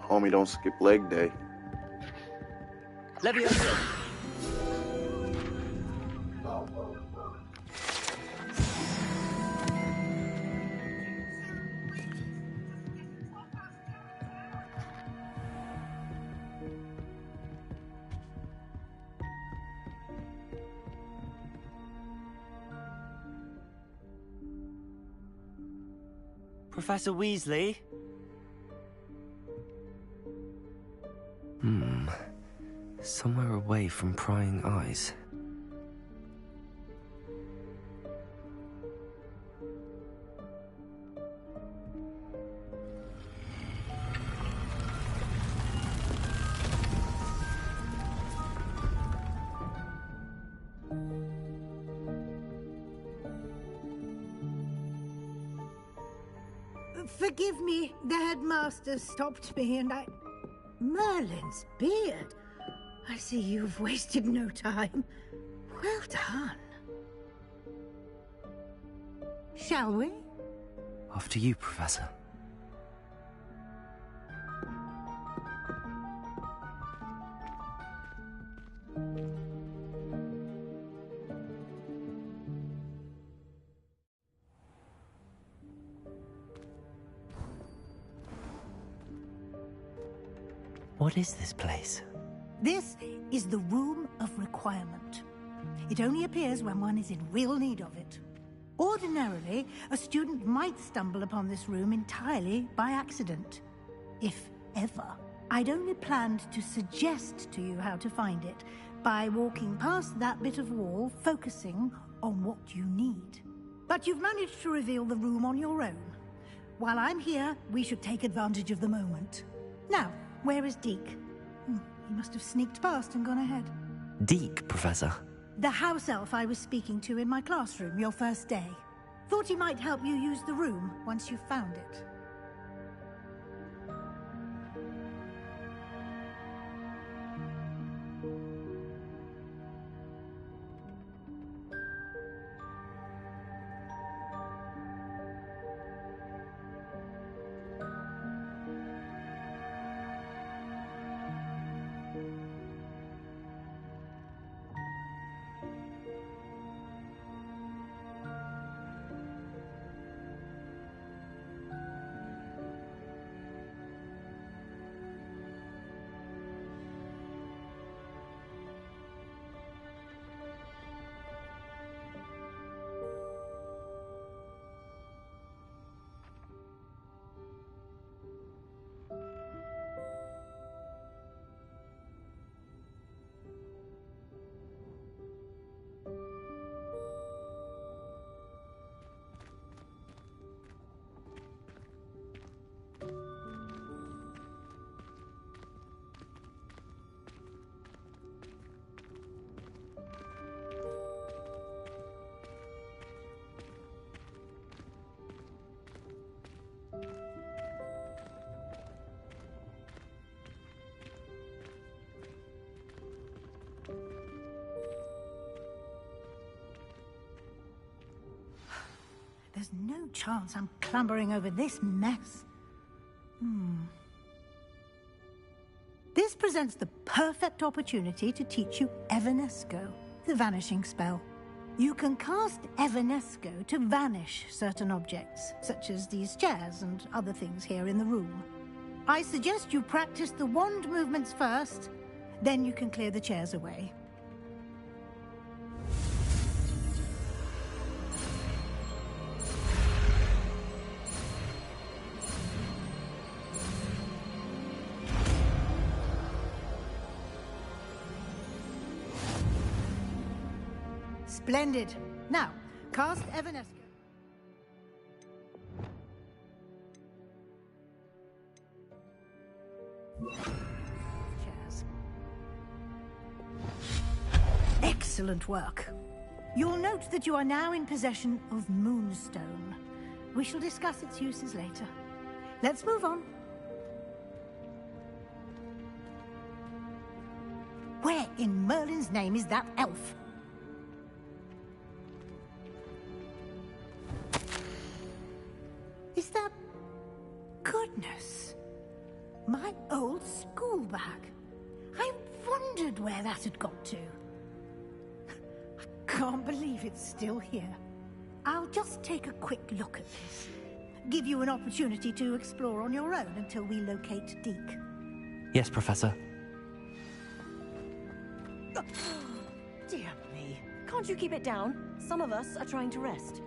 Speaker 10: Homie, don't skip leg day.
Speaker 1: Leviosa! Professor Weasley? Somewhere away from prying eyes.
Speaker 13: Forgive me, the headmaster stopped me and I... Merlin's beard. I see you've wasted no time. Well done. Shall we?
Speaker 1: After you, Professor. What is this place?
Speaker 13: This is the Room of Requirement. It only appears when one is in real need of it. Ordinarily, a student might stumble upon this room entirely by accident. If ever. I'd only planned to suggest to you how to find it by walking past that bit of wall, focusing on what you need. But you've managed to reveal the room on your own. While I'm here, we should take advantage of the moment. Now, where is Deke? He must have sneaked past and gone ahead.
Speaker 1: Deke, Professor.
Speaker 13: The house elf I was speaking to in my classroom your first day. Thought he might help you use the room once you found it. There's no chance I'm clambering over this mess. This presents the perfect opportunity to teach you Evanesco, the vanishing spell. You can cast Evanesco to vanish certain objects, such as these chairs and other things here in the room. I suggest you practice the wand movements first, then you can clear the chairs away. Splendid. Now, cast Evanesco. Chairs. Excellent work. You'll note that you are now in possession of Moonstone. We shall discuss its uses later. Let's move on. Where in Merlin's name is that elf? Is that... Goodness. My old school bag. I wondered where that had got to. I can't believe it's still here. I'll just take a quick look at this. Give you an opportunity to explore on your own until we locate Deke.
Speaker 1: Yes, Professor.
Speaker 15: Dear me. Can't you keep it down? Some of us are trying to rest.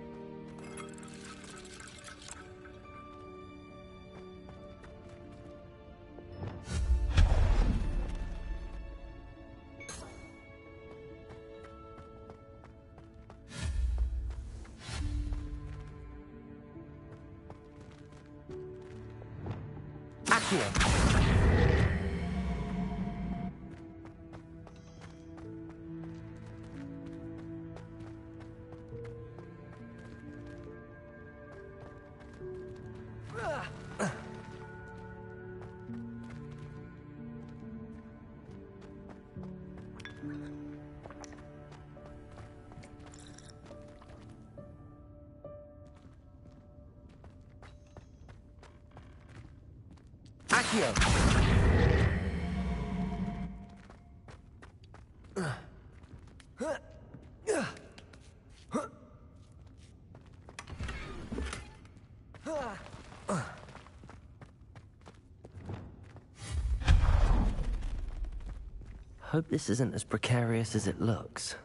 Speaker 1: Hope this isn't as precarious as it looks.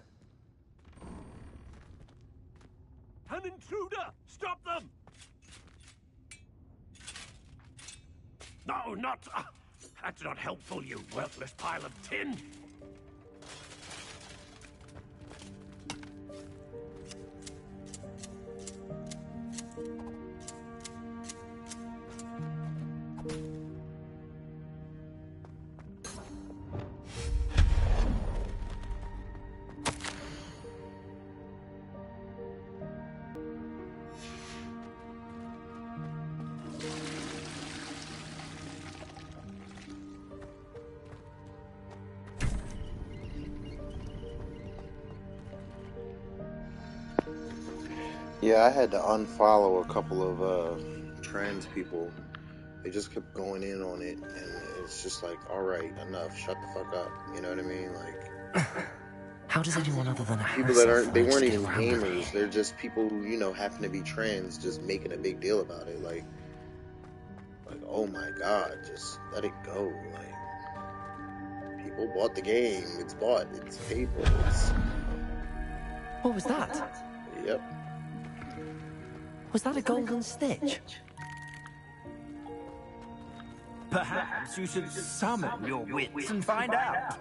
Speaker 3: An intruder! Stop them! No, not... that's not helpful, you worthless pile of tin!
Speaker 10: Yeah, I had to unfollow a couple of trans people. They just kept going in on it, and it's just like, all right, enough, shut the fuck up. You know what I mean? Like,
Speaker 1: how does anyone other than
Speaker 10: people that weren't even gamers? They're just people who, you know, happen to be trans, just making a big deal about it. Like, oh my god, just let it go. Like, people bought the game. It's bought. It's paid for.
Speaker 1: What was that?
Speaker 10: Yep.
Speaker 1: Was that a golden stitch?
Speaker 9: Perhaps you should summon your wits and find out.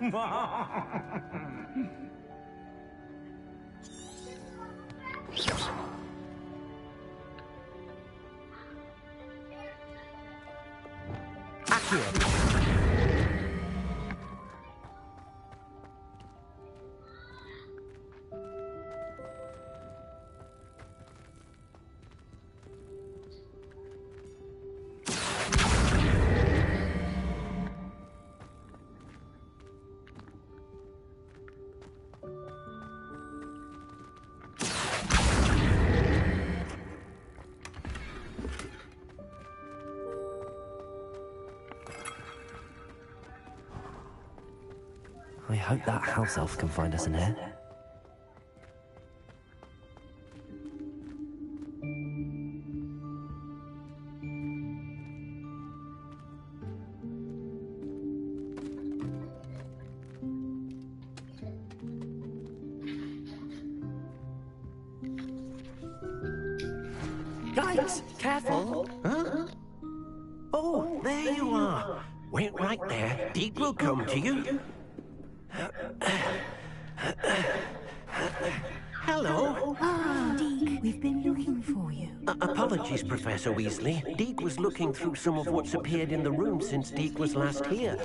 Speaker 1: I hope that house elf can find us in here.
Speaker 16: Guys, careful! Huh? Oh, there you are. Wait right there. Deke will come to you. Hello.
Speaker 13: Ah, Deke, we've been looking for you.
Speaker 16: Apologies, Professor Weasley. Deke was looking through some of what's appeared in the room since Deke was last here.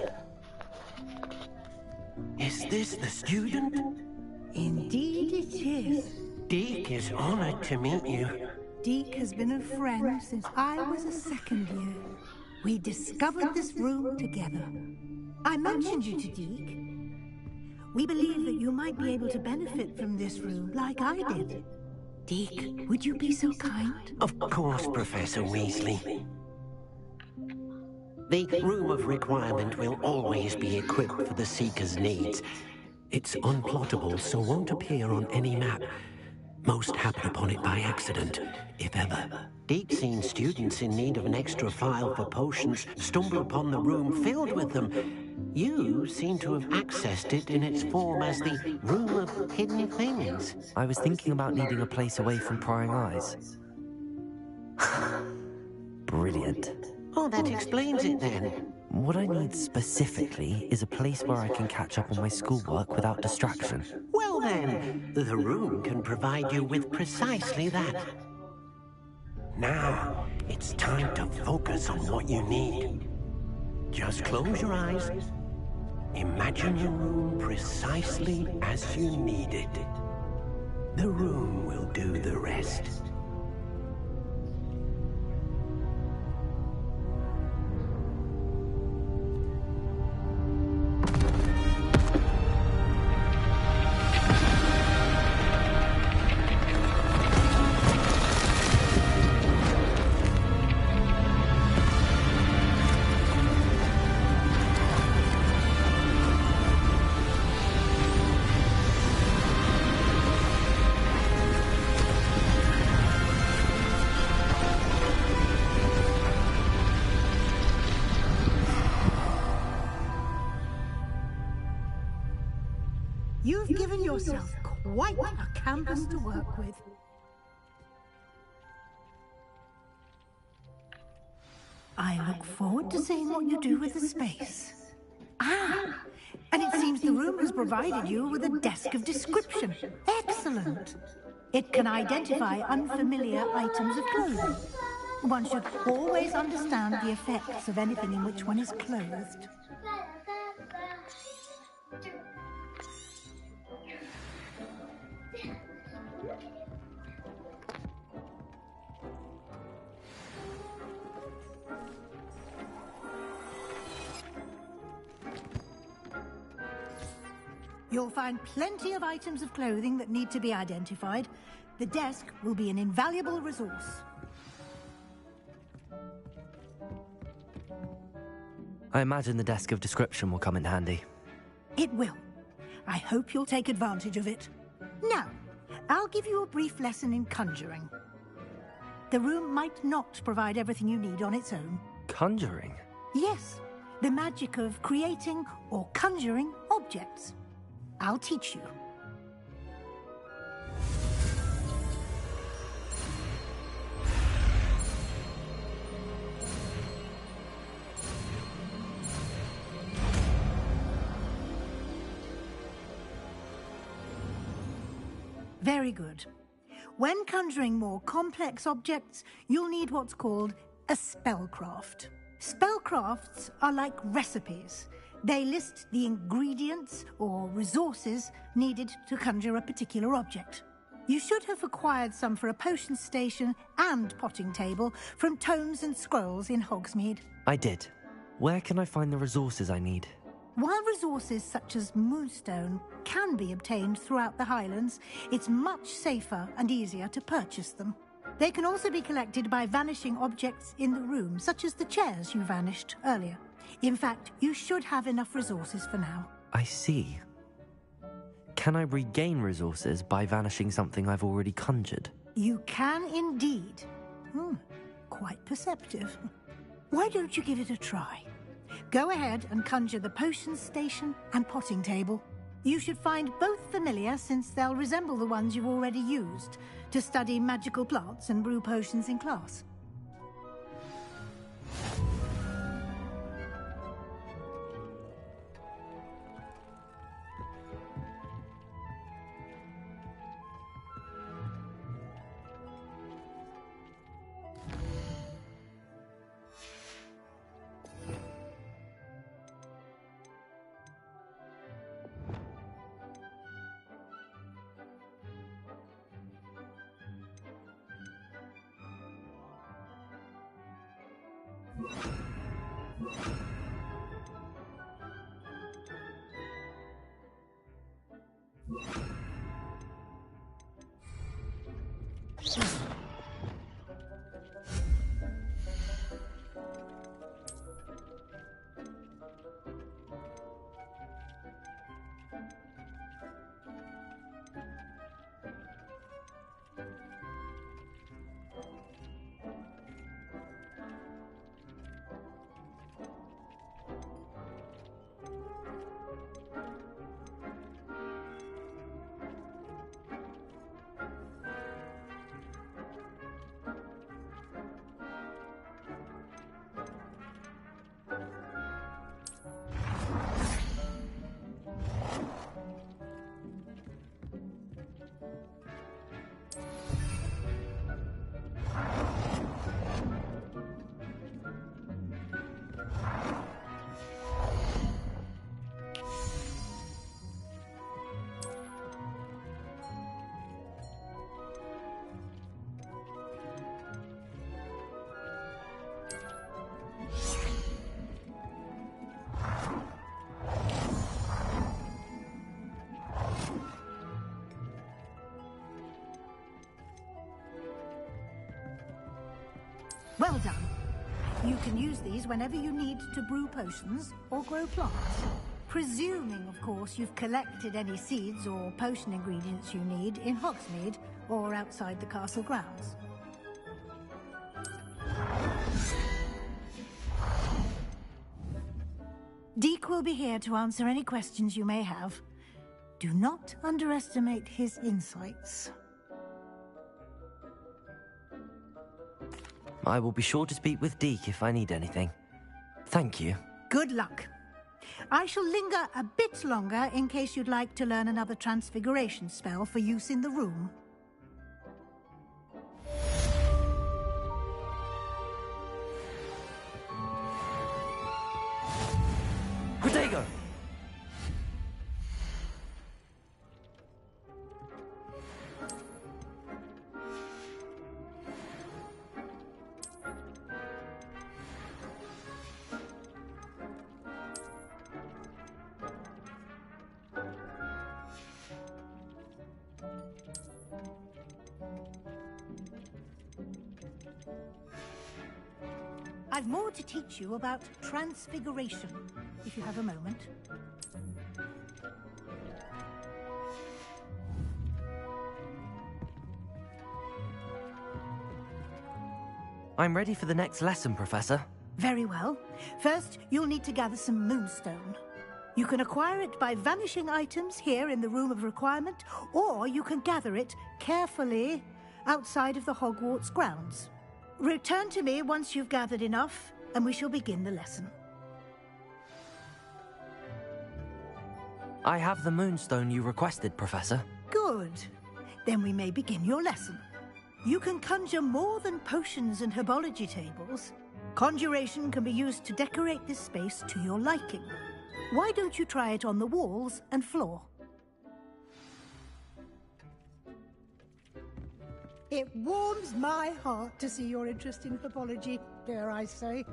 Speaker 16: Is this the student?
Speaker 13: Indeed it is.
Speaker 16: Deke is honored to meet you.
Speaker 13: Deke has been a friend since I was a second year. We discovered this room together. I mentioned you to Deke. We believe that you might be able to benefit from this room like I did. Deke, would you be so kind?
Speaker 16: Of course, Professor Weasley. The Room of Requirement will always be equipped for the Seeker's needs. It's unplottable, so won't appear on any map. Most happen upon it by accident, if ever. Deke's seen students in need of an extra file for potions stumble upon the room filled with them. You seem to have accessed it in its form as the Room of Hidden Things.
Speaker 1: I was thinking about needing a place away from prying eyes. Brilliant.
Speaker 16: Oh, that explains it then.
Speaker 1: What I need specifically is a place where I can catch up on my schoolwork without distraction.
Speaker 16: Well then, the room can provide you with precisely that. Now, it's time to focus on what you need. Just close your eyes. Imagine the room precisely as you need it. The room will do the rest.
Speaker 13: You've given yourself quite a canvas to work with. I look forward to seeing what you do with the space. Ah, and it seems the room has provided you with a desk of description. Excellent. It can identify unfamiliar items of clothing. One should always understand the effects of anything in which one is clothed. You'll find plenty of items of clothing that need to be identified. The desk will be an invaluable resource.
Speaker 1: I imagine the desk of description will come in handy.
Speaker 13: It will. I hope you'll take advantage of it. Now, I'll give you a brief lesson in conjuring. The room might not provide everything you need on its own.
Speaker 1: Conjuring?
Speaker 13: Yes, the magic of creating or conjuring objects. I'll teach you. Very good. When conjuring more complex objects, you'll need what's called a spellcraft. Spellcrafts are like recipes. They list the ingredients or resources needed to conjure a particular object. You should have acquired some for a potion station and potting table from tomes and scrolls in Hogsmeade.
Speaker 1: I did. Where can I find the resources I need?
Speaker 13: While resources such as moonstone can be obtained throughout the Highlands, it's much safer and easier to purchase them. They can also be collected by vanishing objects in the room, such as the chairs you vanished earlier. In fact, you should have enough resources for now.
Speaker 1: I see. Can I regain resources by vanishing something I've already conjured?
Speaker 13: You can indeed. Quite perceptive. Why don't you give it a try? Go ahead and conjure the potion station and potting table. You should find both familiar, since they'll resemble the ones you've already used to study magical plants and brew potions in class. Well done. You can use these whenever you need to brew potions or grow plants. Presuming, of course, you've collected any seeds or potion ingredients you need in Hogsmeade or outside the castle grounds. Deke will be here to answer any questions you may have. Do not underestimate his insights.
Speaker 1: I will be sure to speak with Deke if I need anything. Thank you.
Speaker 13: Good luck. I shall linger a bit longer in case you'd like to learn another transfiguration spell for use in the room.
Speaker 1: Protego!
Speaker 13: I've more to teach you about transfiguration, if you have a moment.
Speaker 1: I'm ready for the next lesson, Professor.
Speaker 13: Very well. First, you'll need to gather some moonstone. You can acquire it by vanishing items here in the Room of Requirement, or you can gather it carefully outside of the Hogwarts grounds. Return to me once you've gathered enough, and we shall begin the lesson.
Speaker 1: I have the moonstone you requested, Professor.
Speaker 13: Good. Then we may begin your lesson. You can conjure more than potions and herbology tables. Conjuration can be used to decorate this space to your liking. Why don't you try it on the walls and floor? It warms my heart to see your interest in herbology, dare I say,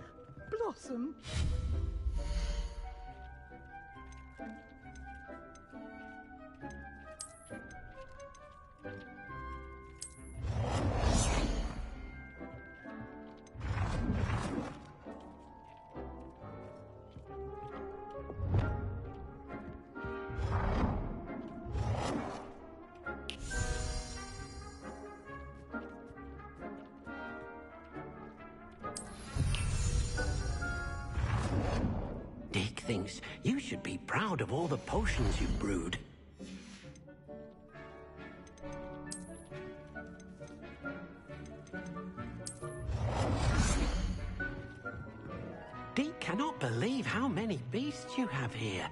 Speaker 13: blossom.
Speaker 16: Deke thinks you should be proud of all the potions you've brewed. Deke cannot believe how many beasts you have here.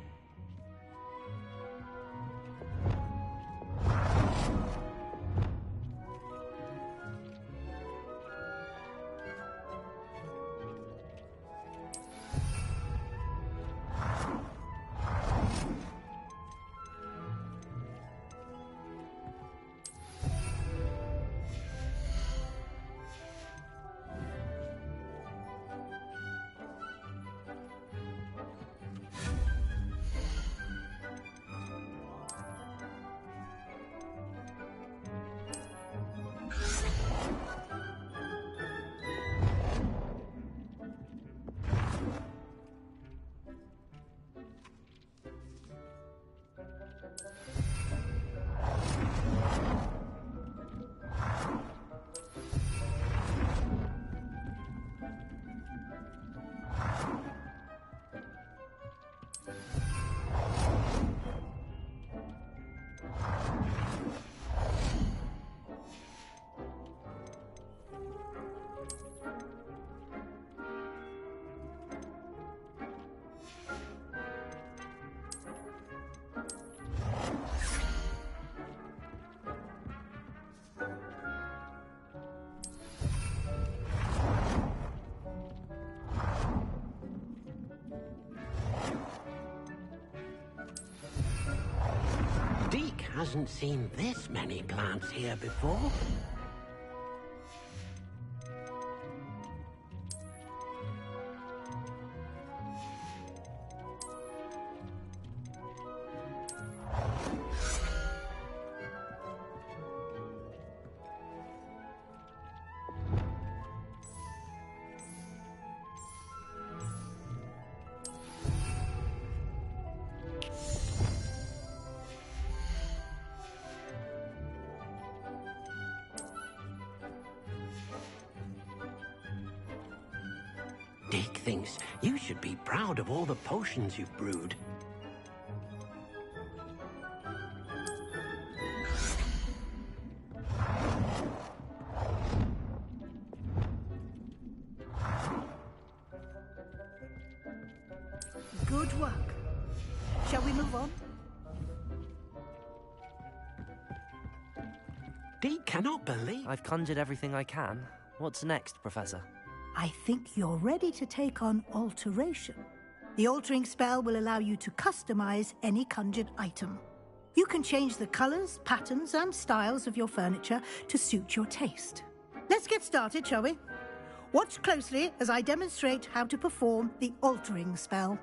Speaker 16: Deke hasn't seen this many plants here before. Deke thinks you should be proud of all the potions you've brewed.
Speaker 13: Good work. Shall we move on?
Speaker 16: Deke cannot believe...
Speaker 1: I've conjured everything I can. What's next, Professor?
Speaker 13: I think you're ready to take on alteration. The altering spell will allow you to customize any conjured item. You can change the colors, patterns, and styles of your furniture to suit your taste. Let's get started, shall we? Watch closely as I demonstrate how to perform the altering spell.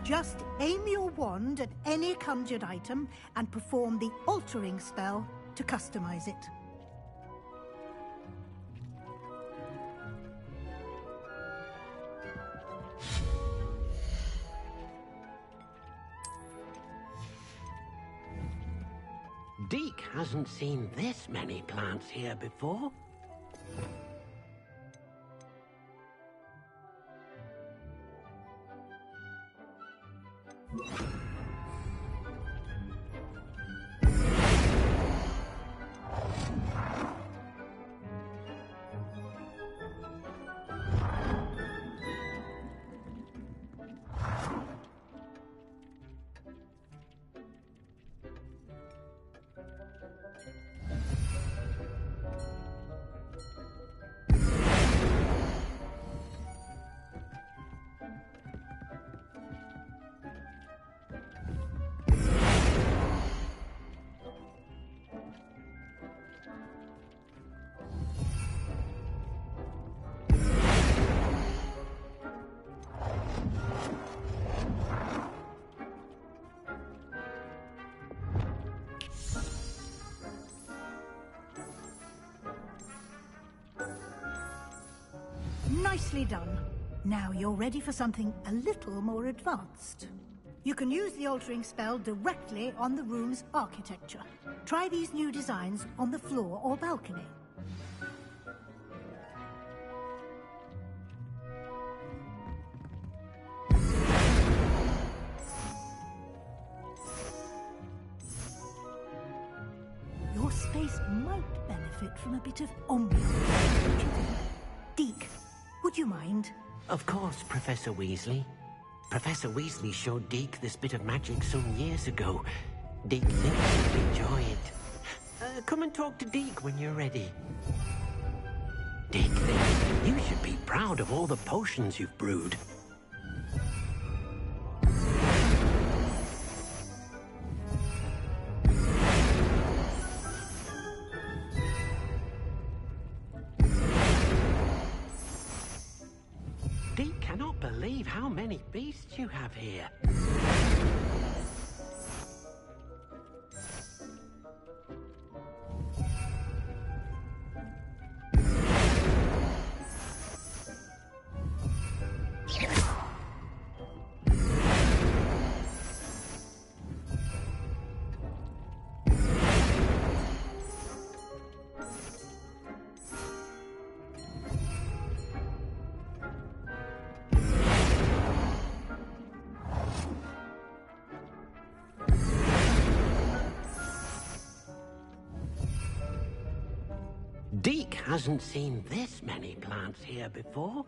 Speaker 13: Just aim your wand at any conjured item and perform the altering spell to customize it.
Speaker 16: Deke hasn't seen this many plants here before.
Speaker 13: Nicely done. Now you're ready for something a little more advanced. You can use the altering spell directly on the room's architecture. Try these new designs on the floor or balcony. Your space might benefit from a bit of ambiance, don't you think? Deke, would you mind?
Speaker 16: Of course, Professor Weasley. Professor Weasley showed Deke this bit of magic some years ago. Deke thinks he'll enjoy it. Come and talk to Deke when you're ready. Deke thinks you should be proud of all the potions you've brewed. Deke cannot believe how many beasts you have here. Deke hasn't seen this many plants here before.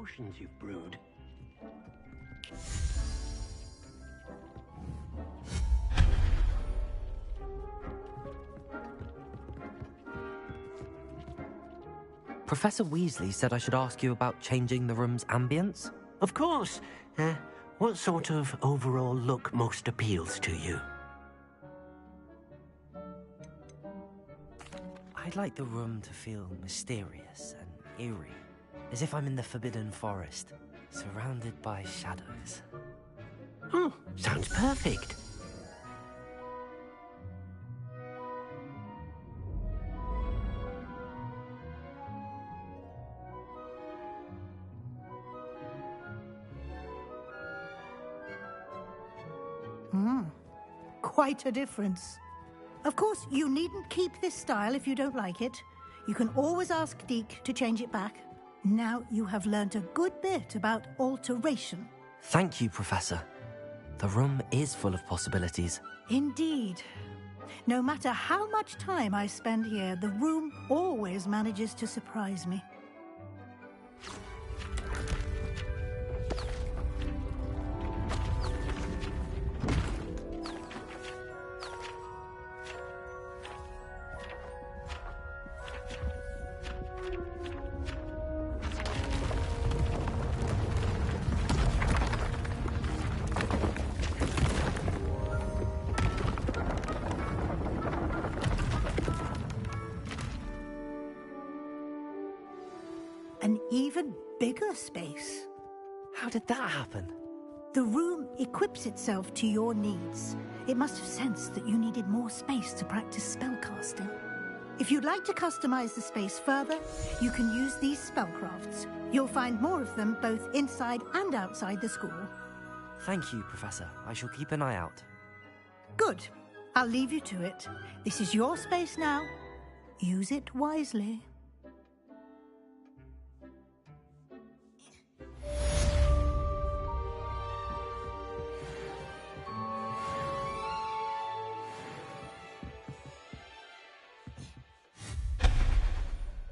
Speaker 16: potions you've brewed.
Speaker 1: Professor Weasley said I should ask you about changing the room's ambience?
Speaker 16: Of course. What sort of overall look most appeals to you?
Speaker 1: I'd like the room to feel mysterious and eerie, as if I'm in the Forbidden Forest, surrounded by shadows.
Speaker 16: Oh, sounds perfect.
Speaker 13: Quite a difference. Of course, you needn't keep this style if you don't like it. You can always ask Deke to change it back. Now you have learnt a good bit about alteration.
Speaker 1: Thank you, Professor. The room is full of possibilities.
Speaker 13: Indeed. No matter how much time I spend here, the room always manages to surprise me. An even bigger space.
Speaker 1: How did that happen?
Speaker 13: The room equips itself to your needs. It must have sensed that you needed more space to practice spellcasting. If you'd like to customize the space further, you can use these spellcrafts. You'll find more of them both inside and outside the school.
Speaker 1: Thank you, Professor. I shall keep an eye out.
Speaker 13: Good. I'll leave you to it. This is your space now. Use it wisely.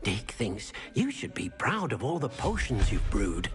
Speaker 16: Deke thinks you should be proud of all the potions you've brewed.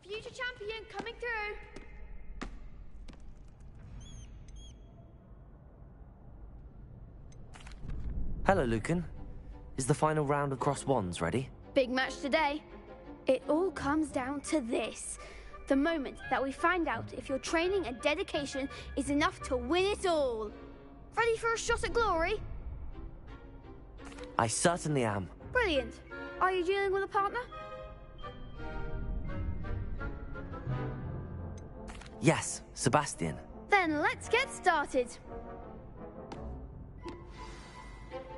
Speaker 5: Future champion coming through.
Speaker 1: Hello, Lucan. Is the final round of Cross Wands ready?
Speaker 5: Big match today. It all comes down to this. The moment that we find out if your training and dedication is enough to win it all. Ready for a shot at glory?
Speaker 1: I certainly am.
Speaker 5: Brilliant. Are you dealing with a partner?
Speaker 1: Yes, Sebastian.
Speaker 5: Then let's get started.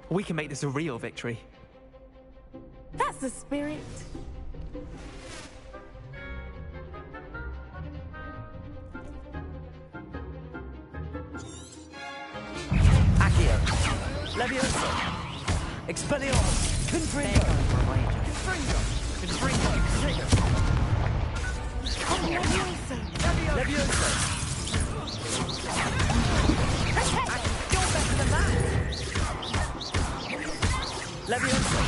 Speaker 2: We can make this a real victory.
Speaker 15: That's the spirit.
Speaker 1: Accio. Levioso. Expelliarmus. Confringo. Confringo. Confringo.
Speaker 5: Levioso.
Speaker 1: Levioso. Okay, you're better than that. Levioso.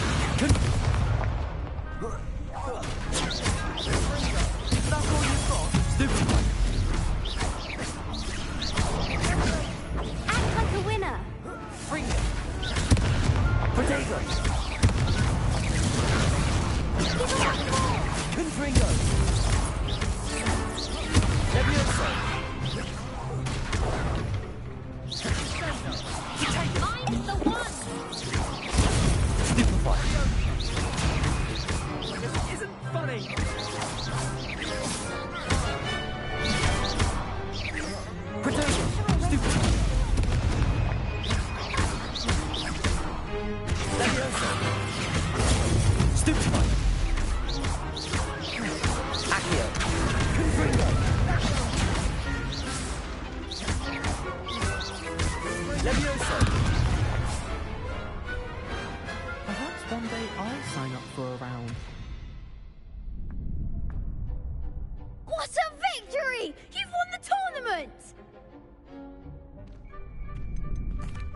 Speaker 1: That's all you've got? Stupefy.
Speaker 5: Act like a winner.
Speaker 1: Fringo. Protego. Confringo. Levioso.
Speaker 5: I'm the one.
Speaker 1: Stupefy.
Speaker 2: This isn't funny.
Speaker 1: Protego. Stupefy. Levioso. Stupefy. Accio. Confringo. Levioso.
Speaker 2: Perhaps one day I'll sign up for a round.
Speaker 5: What a victory! You've won the tournament!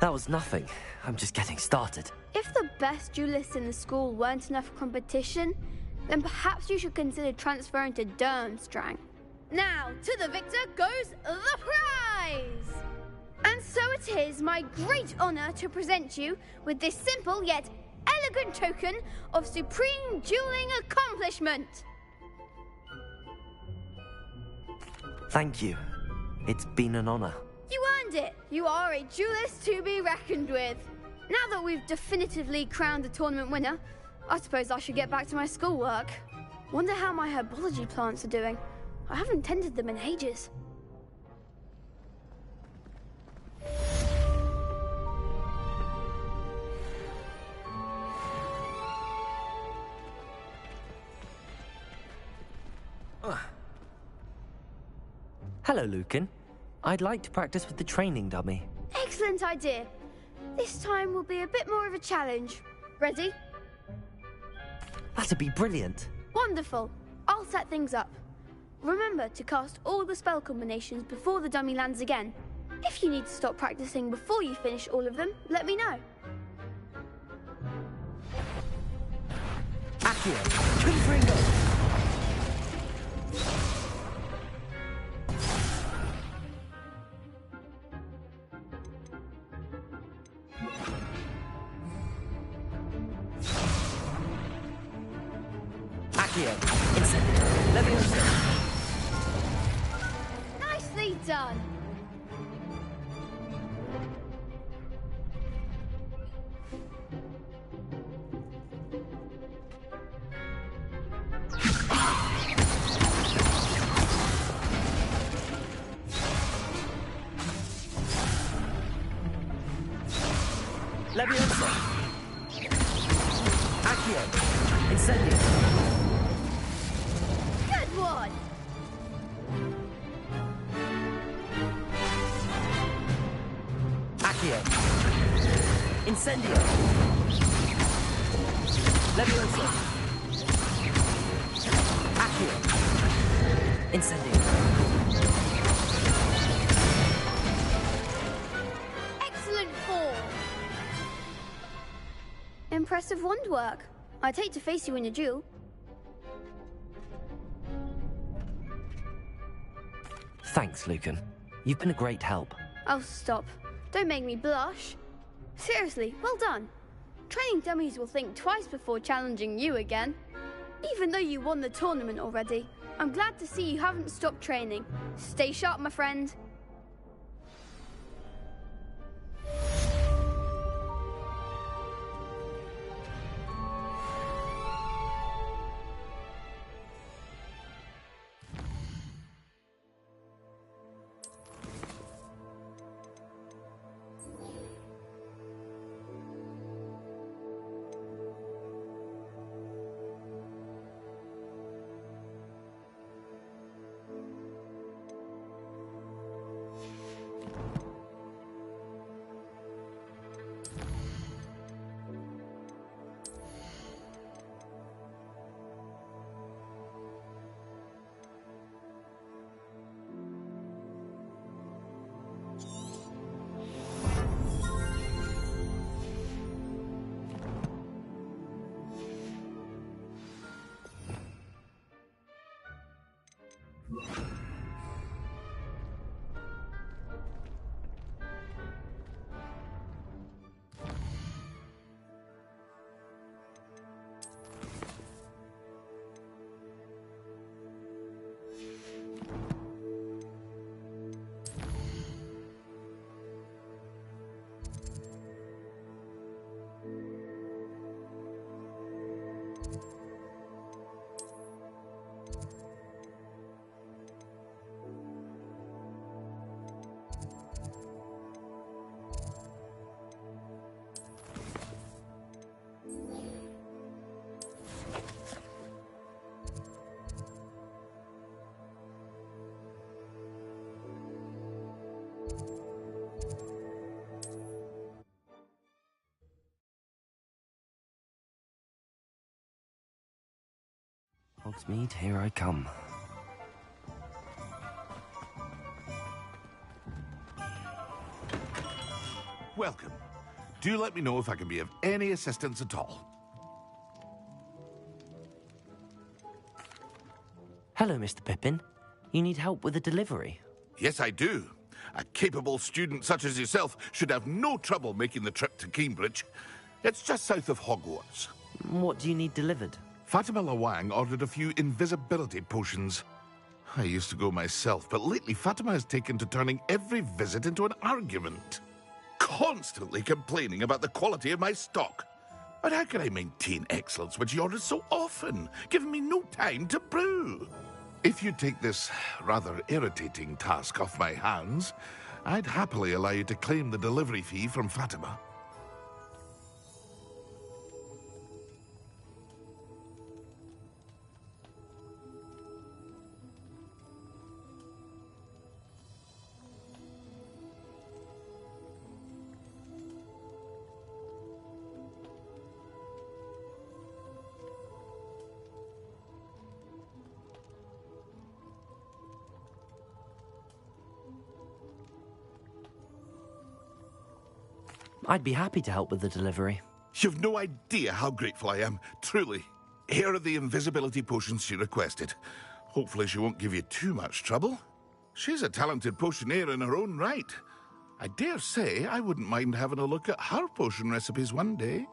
Speaker 1: That was nothing. I'm just getting started.
Speaker 5: If the best duelists in the school weren't enough for competition, then perhaps you should consider transferring to Durmstrang. Now, to the victor goes the prize! And so it is my great honor to present you with this simple yet elegant token of supreme dueling accomplishment.
Speaker 1: Thank you. It's been an honor.
Speaker 5: You earned it. You are a duelist to be reckoned with. Now that we've definitively crowned the tournament winner, I suppose I should get back to my schoolwork. Wonder how my herbology plants are doing. I haven't tended them in ages.
Speaker 1: Hello, Lucan. I'd like to practice with the training dummy.
Speaker 5: Excellent idea. This time will be a bit more of a challenge. Ready?
Speaker 1: That'd be brilliant.
Speaker 5: Wonderful. I'll set things up. Remember to cast all the spell combinations before the dummy lands again. If you need to stop practicing before you finish all of them, let me know.
Speaker 1: Accio. Confringo. Accio. Incendio. Levioso.
Speaker 5: Nicely done.
Speaker 1: Levioso. Accio. Incendio.
Speaker 5: Good one.
Speaker 1: Accio. Incendio! Leviosa! Accio! Incendio!
Speaker 5: Excellent fall! Impressive wand work. I'd hate to face you in a duel.
Speaker 1: Thanks, Lucan. You've been a great help.
Speaker 5: Oh, stop. Don't make me blush. Seriously, well done. Training dummies will think twice before challenging you again. Even though you won the tournament already, I'm glad to see you haven't stopped training. Stay sharp, my friend.
Speaker 1: Hogsmeade, here I come.
Speaker 6: Welcome. Do let me know if I can be of any assistance at all.
Speaker 1: Hello, Mr. Pippin. You need help with a delivery?
Speaker 6: Yes, I do. A capable student such as yourself should have no trouble making the trip to Cambridge. It's just south of Hogwarts.
Speaker 1: What do you need delivered?
Speaker 6: Fatima Lawang ordered a few invisibility potions. I used to go myself, but lately Fatima has taken to turning every visit into an argument. Constantly complaining about the quality of my stock. But how can I maintain excellence when she orders so often, giving me no time to brew? If you take this rather irritating task off my hands, I'd happily allow you to claim the delivery fee from Fatima.
Speaker 1: I'd be happy to help with the delivery.
Speaker 6: You've no idea how grateful I am, truly. Here are the invisibility potions she requested. Hopefully she won't give you too much trouble. She's a talented potioneer in her own right. I dare say I wouldn't mind having a look at her potion recipes one day.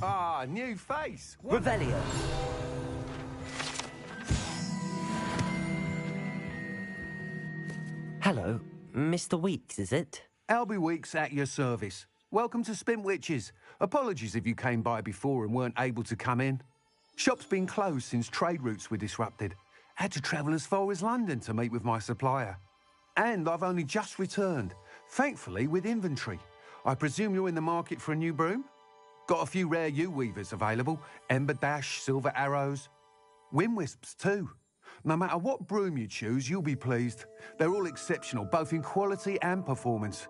Speaker 17: Ah, new face.
Speaker 1: Revelio. Hello, Mr. Weeks, is it?
Speaker 17: Albie Weeks at your service. Welcome to Spintwitches. Apologies if you came by before and weren't able to come in. Shop's been closed since trade routes were disrupted. Had to travel as far as London to meet with my supplier. And I've only just returned, thankfully with inventory. I presume you're in the market for a new broom? Got a few rare U-weavers available. Ember Dash, Silver Arrows. Wind Wisps too. No matter what broom you choose, you'll be pleased. They're all exceptional, both in quality and performance.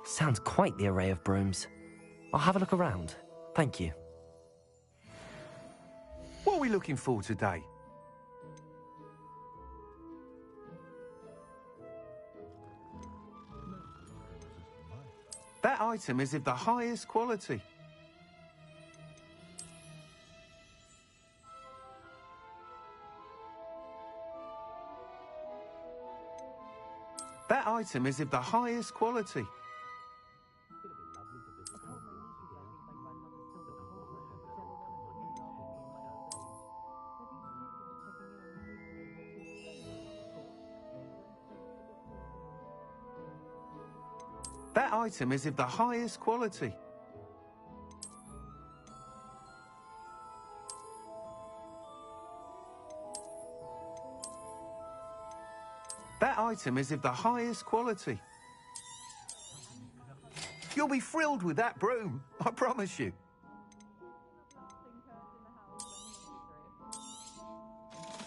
Speaker 1: Sounds quite the array of brooms. I'll have a look around. Thank you.
Speaker 17: What are we looking for today? That item is of the highest quality. That item is of the highest quality. That item is of the highest quality. That item is of the highest quality. You'll be thrilled with that broom, I promise you.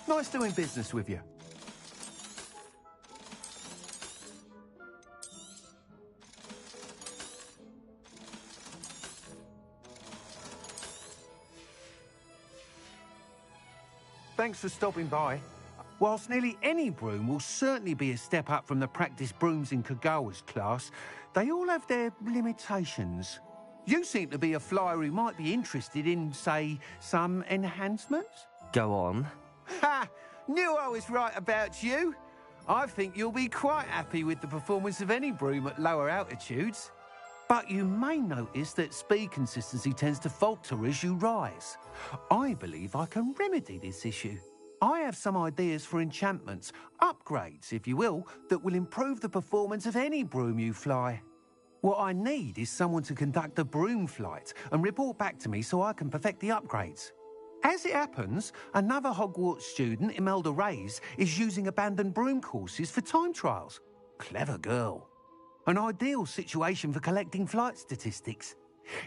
Speaker 17: Nice doing business with you. Thanks for stopping by. Whilst nearly any broom will certainly be a step up from the practice brooms in Kagawa's class, they all have their limitations. You seem to be a flyer who might be interested in, say, some enhancements?
Speaker 1: Go on.
Speaker 17: Ha! Knew I was right about you. I think you'll be quite happy with the performance of any broom at lower altitudes. But you may notice that speed consistency tends to falter as you rise. I believe I can remedy this issue. I have some ideas for enchantments, upgrades, if you will, that will improve the performance of any broom you fly. What I need is someone to conduct a broom flight and report back to me so I can perfect the upgrades. As it happens, another Hogwarts student, Imelda Reyes, is using abandoned broom courses for time trials. Clever girl. An ideal situation for collecting flight statistics.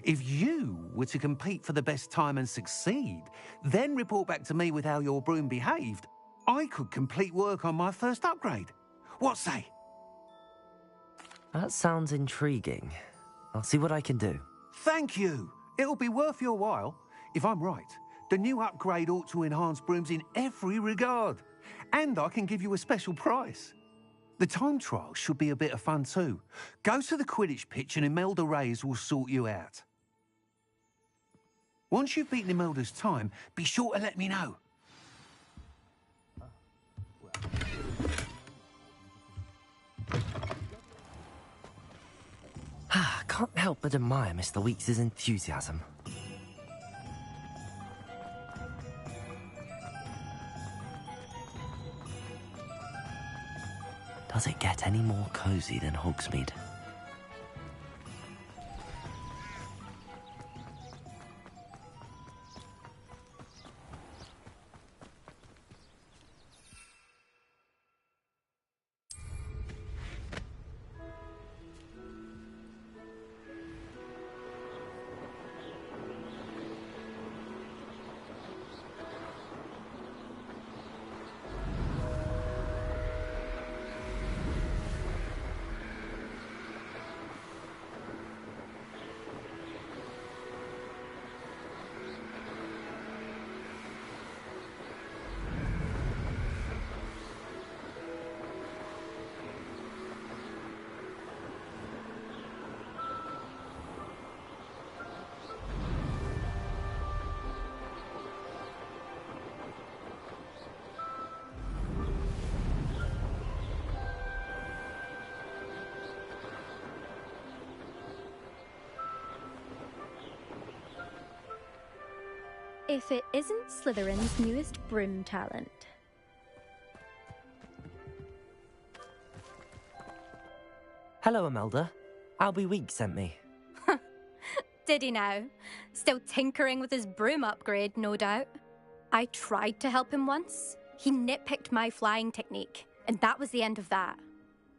Speaker 17: If you were to compete for the best time and succeed, then report back to me with how your broom behaved, I could complete work on my first upgrade. What say?
Speaker 1: That sounds intriguing. I'll see what I can do.
Speaker 17: Thank you. It'll be worth your while. If I'm right, the new upgrade ought to enhance brooms in every regard. And I can give you a special price. The time trial should be a bit of fun too. Go to the Quidditch pitch and Imelda Reyes will sort you out. Once you've beaten Imelda's time, be sure to let me know.
Speaker 1: Can't help but admire Mr. Weeks' enthusiasm. Does it get any more cozy than Hogsmeade?
Speaker 18: if it isn't Slytherin's newest broom talent.
Speaker 1: Hello, Imelda. Albie Weeks sent me.
Speaker 18: Did he now? Still tinkering with his broom upgrade, no doubt. I tried to help him once. He nitpicked my flying technique, and that was the end of that.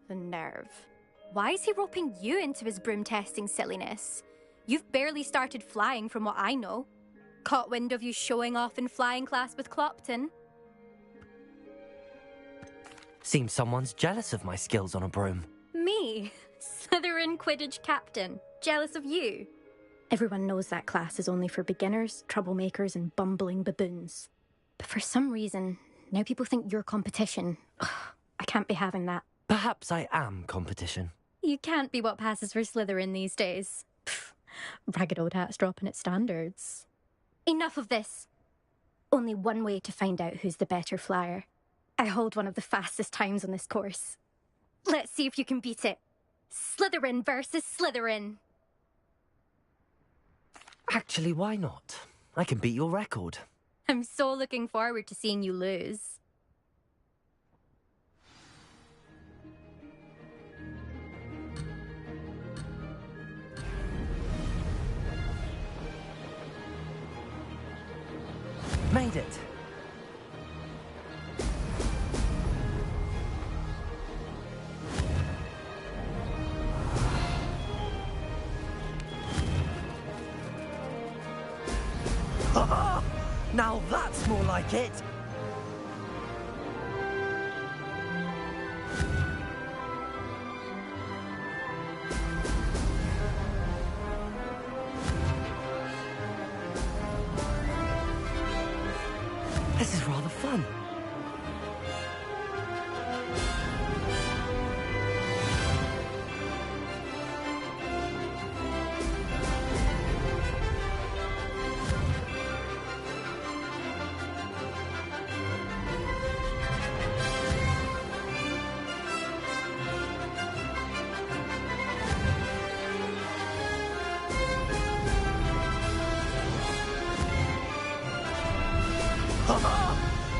Speaker 18: The nerve. Why is he roping you into his broom testing silliness? You've barely started flying from what I know. Caught wind of you showing off in flying class with Clopton.
Speaker 1: Seems someone's jealous of my skills on a broom.
Speaker 18: Me? Slytherin Quidditch captain. Jealous of you? Everyone knows that class is only for beginners, troublemakers, and bumbling baboons. But for some reason, now people think you're competition. Ugh, I can't be having that.
Speaker 1: Perhaps I am competition.
Speaker 18: You can't be what passes for Slytherin these days. Pfft, ragged old hat's dropping its standards. Enough of this. Only one way to find out who's the better flyer. I hold one of the fastest times on this course. Let's see if you can beat it. Slytherin versus Slytherin.
Speaker 1: Actually, why not? I can beat your record.
Speaker 18: I'm so looking forward to seeing you lose.
Speaker 1: Made it. Now that's more like it! This is rather fun.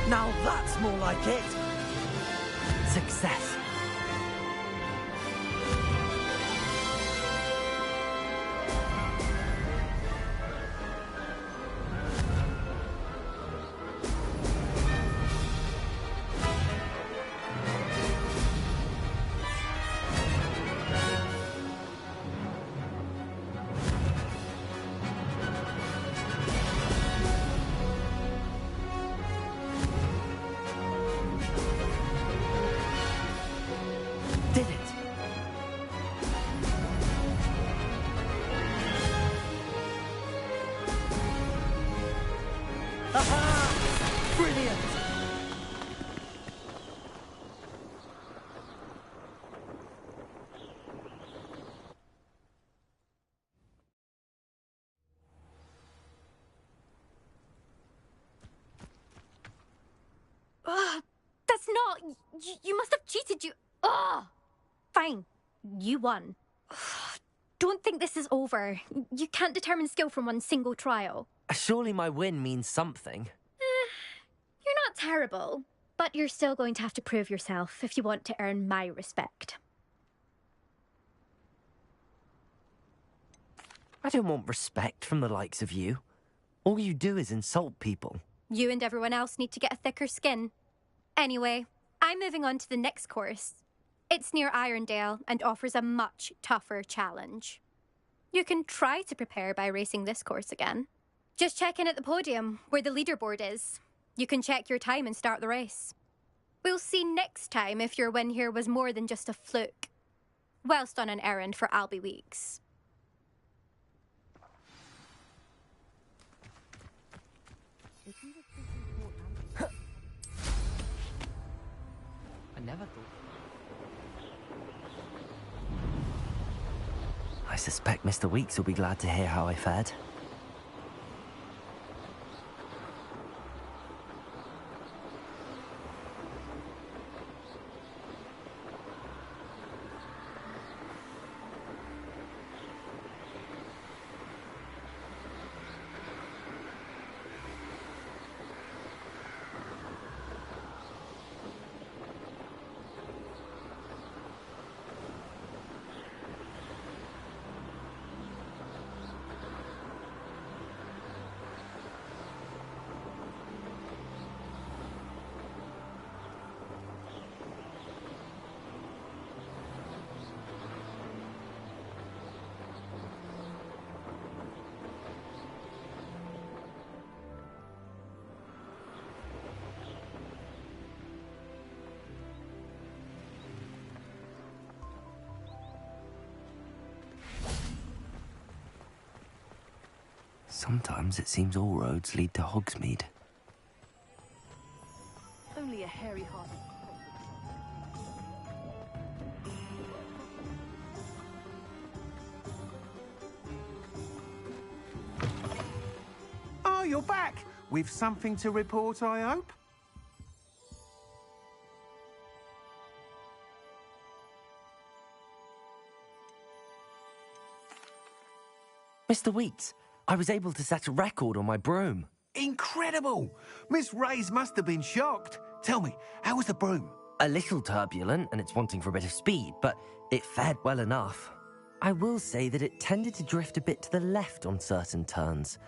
Speaker 1: Now that's more like it. Success. Did it! Aha! Brilliant!
Speaker 18: That's not... You must have cheated, you... Ugh! Fine. You won. Don't think this is over. You can't determine skill from one single trial.
Speaker 1: Surely my win means something.
Speaker 18: You're not terrible, but you're still going to have to prove yourself if you want to earn my respect.
Speaker 1: I don't want respect from the likes of you. All you do is insult people.
Speaker 18: You and everyone else need to get a thicker skin. Anyway, I'm moving on to the next course. It's near Irondale and offers a much tougher challenge. You can try to prepare by racing this course again. Just check in at the podium, where the leaderboard is. You can check your time and start the race. We'll see next time if your win here was more than just a fluke. Whilst on an errand for Albie Weeks.
Speaker 2: I never thought...
Speaker 1: I suspect Mr. Weeks will be glad to hear how I fared. Sometimes it seems all roads lead to Hogsmeade.
Speaker 15: Only a hairy-hearted.
Speaker 17: Oh, you're back! With something to report, I hope?
Speaker 1: Mr. Weeks, I was able to set a record on my broom.
Speaker 17: Incredible! Miss Reyes must have been shocked. Tell me, how was the broom?
Speaker 1: A little turbulent, and it's wanting for a bit of speed, but it fared well enough. I will say that it tended to drift a bit to the left on certain turns.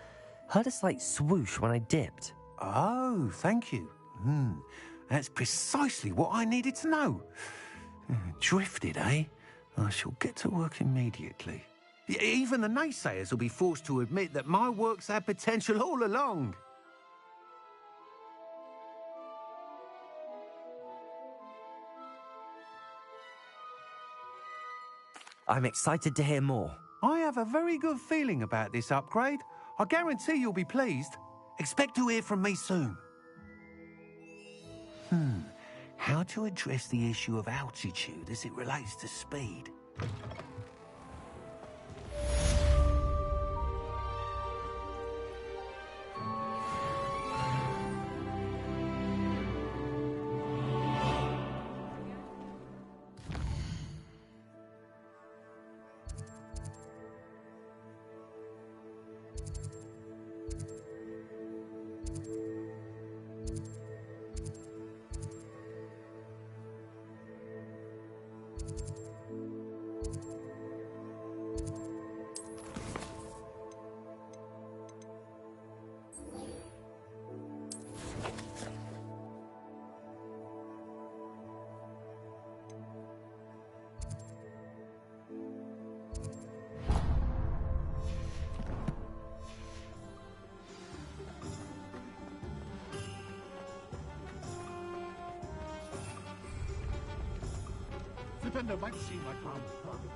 Speaker 1: Heard a slight swoosh when I dipped.
Speaker 17: Oh, thank you. That's precisely what I needed to know. Drifted, eh? I shall get to work immediately. Even the naysayers will be forced to admit that my work's had potential all along.
Speaker 1: I'm excited to hear more.
Speaker 17: I have a very good feeling about this upgrade. I guarantee you'll be pleased. Expect to hear from me soon. How to address the issue of altitude as it relates to speed?
Speaker 6: Flipendo might seem like harmless target.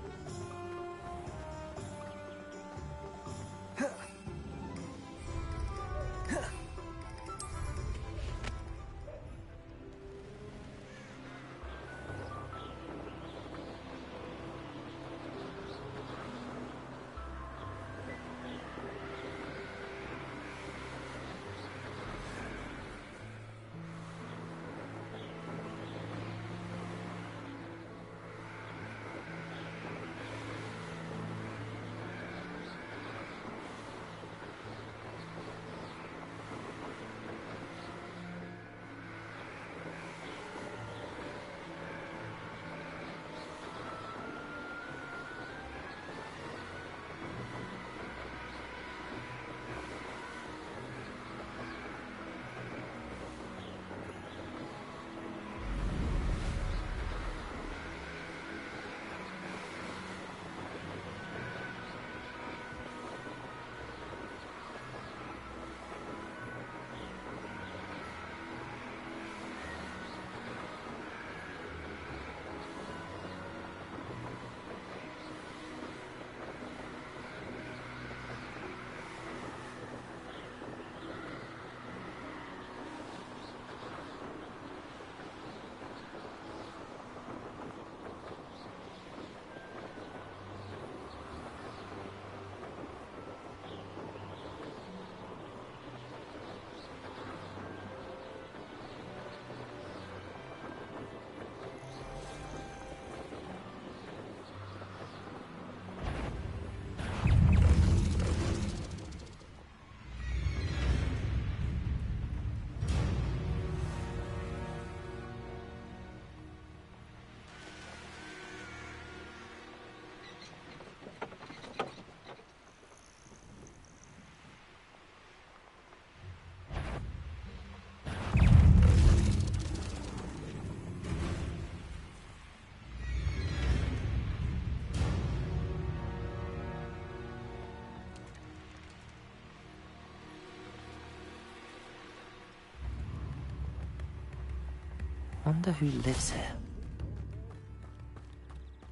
Speaker 1: Wonder who lives here.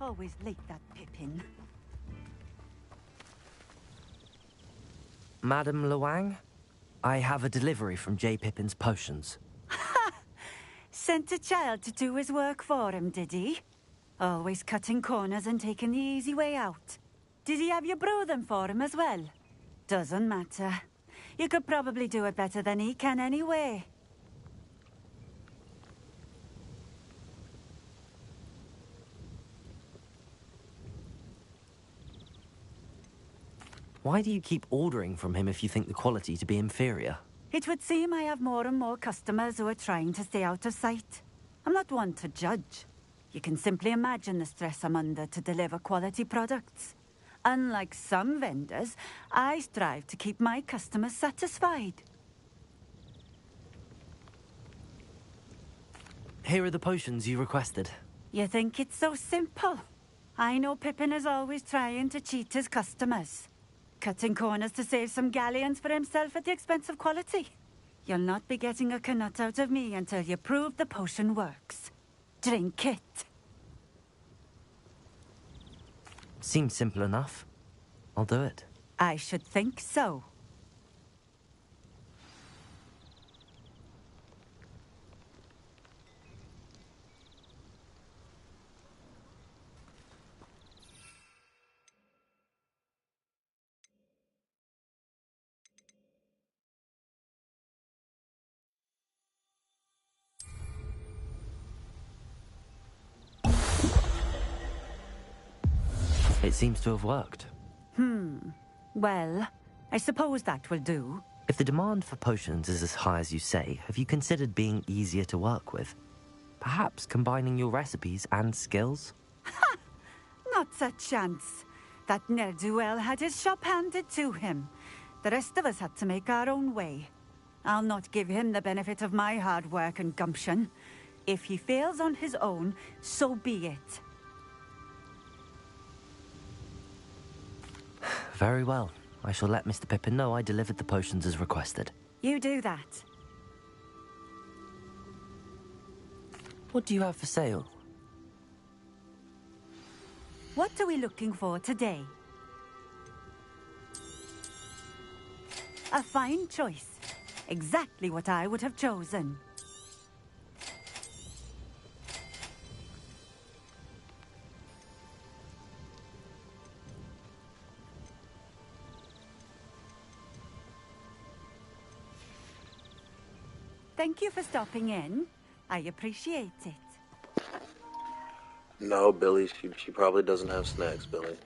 Speaker 8: Always late, that Pippin.
Speaker 1: Madame Luang? I have a delivery from J. Pippin's potions.
Speaker 19: Sent a child to do his work for him, did he? Always cutting corners and taking the easy way out. Did he have you brew them for him as well? Doesn't matter. You could probably do it better than he can anyway.
Speaker 1: Why do you keep ordering from him if you think the quality to be inferior?
Speaker 19: It would seem I have more and more customers who are trying to stay out of sight. I'm not one to judge. You can simply imagine the stress I'm under to deliver quality products. Unlike some vendors, I strive to keep my customers satisfied.
Speaker 1: Here are the potions you requested.
Speaker 19: You think it's so simple? I know Pippin is always trying to cheat his customers. Cutting corners to save some galleons for himself at the expense of quality. You'll not be getting a canut out of me until you prove the potion works. Drink it.
Speaker 1: Seems simple enough. I'll do it.
Speaker 19: I should think so.
Speaker 1: It seems to have worked.
Speaker 19: Well, I suppose that will do.
Speaker 1: If the demand for potions is as high as you say, have you considered being easier to work with? Perhaps combining your recipes and skills?
Speaker 19: Not a chance. That ne'er-do-well had his shop handed to him. The rest of us had to make our own way. I'll not give him the benefit of my hard work and gumption. If he fails on his own, so be it.
Speaker 1: Very well. I shall let Mr. Pippin know I delivered the potions as requested.
Speaker 19: You do that.
Speaker 1: What do you have for sale?
Speaker 19: What are we looking for today? A fine choice. Exactly what I would have chosen. Thank you for stopping in. I appreciate it.
Speaker 10: No, Billy, she probably doesn't have snacks, Billy.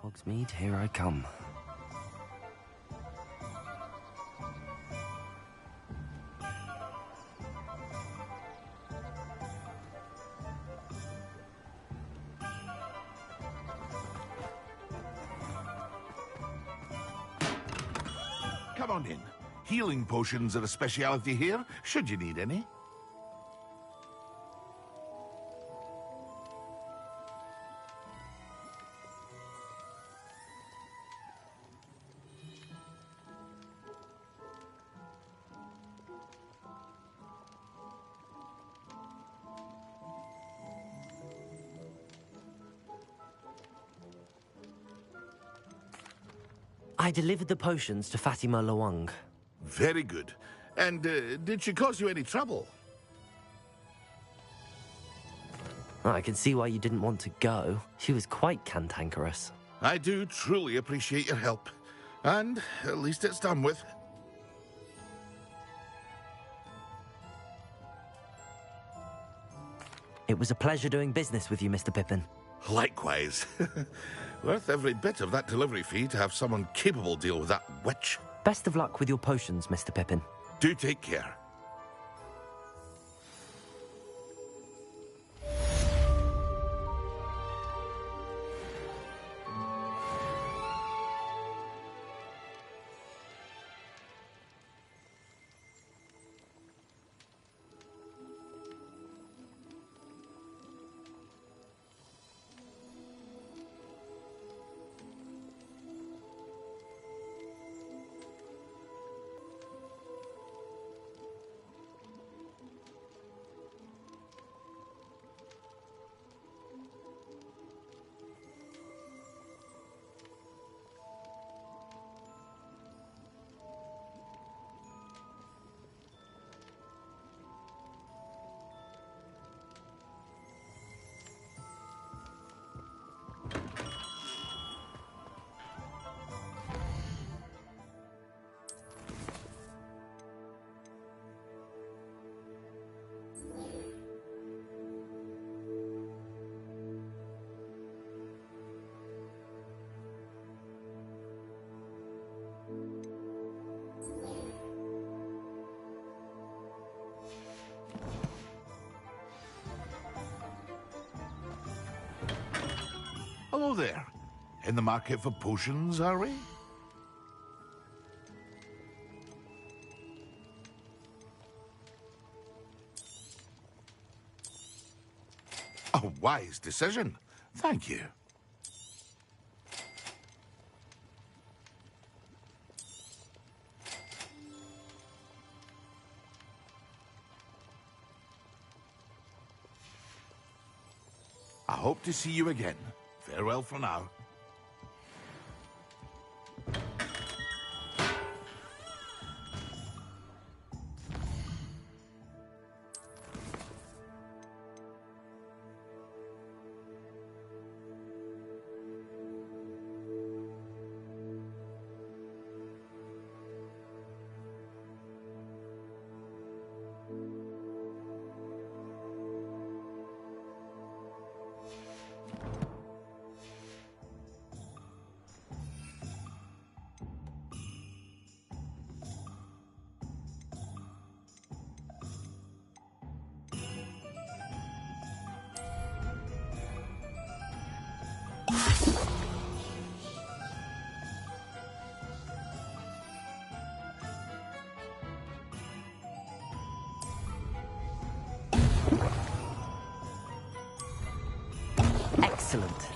Speaker 1: Hogsmeade, here I come.
Speaker 6: Come on in. Healing potions are a speciality here, should you need any.
Speaker 1: I delivered the potions to Fatima Lawang.
Speaker 6: Very good. And did she cause you any trouble?
Speaker 1: I can see why you didn't want to go. She was quite cantankerous.
Speaker 6: I do truly appreciate your help. And at least it's done with.
Speaker 1: It was a pleasure doing business with you, Mr. Pippin.
Speaker 6: Likewise. Worth every bit of that delivery fee to have someone capable deal with that witch.
Speaker 1: Best of luck with your potions, Mr. Pippin.
Speaker 6: Do take care. Hello there. In the market for potions, are we? A wise decision. Thank you. I hope to see you again. Farewell for now.
Speaker 1: Excellent.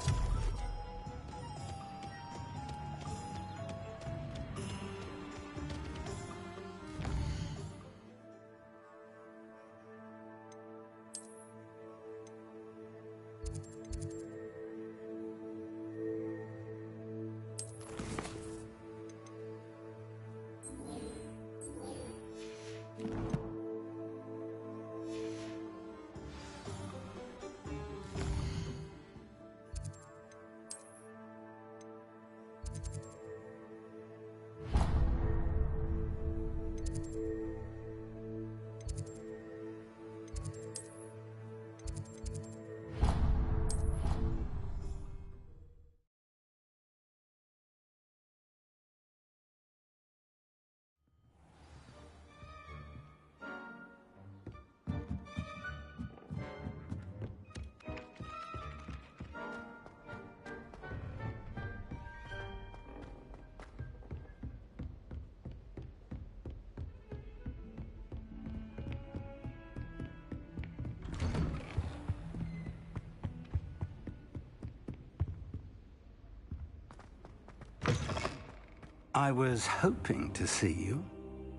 Speaker 20: I was hoping to see you.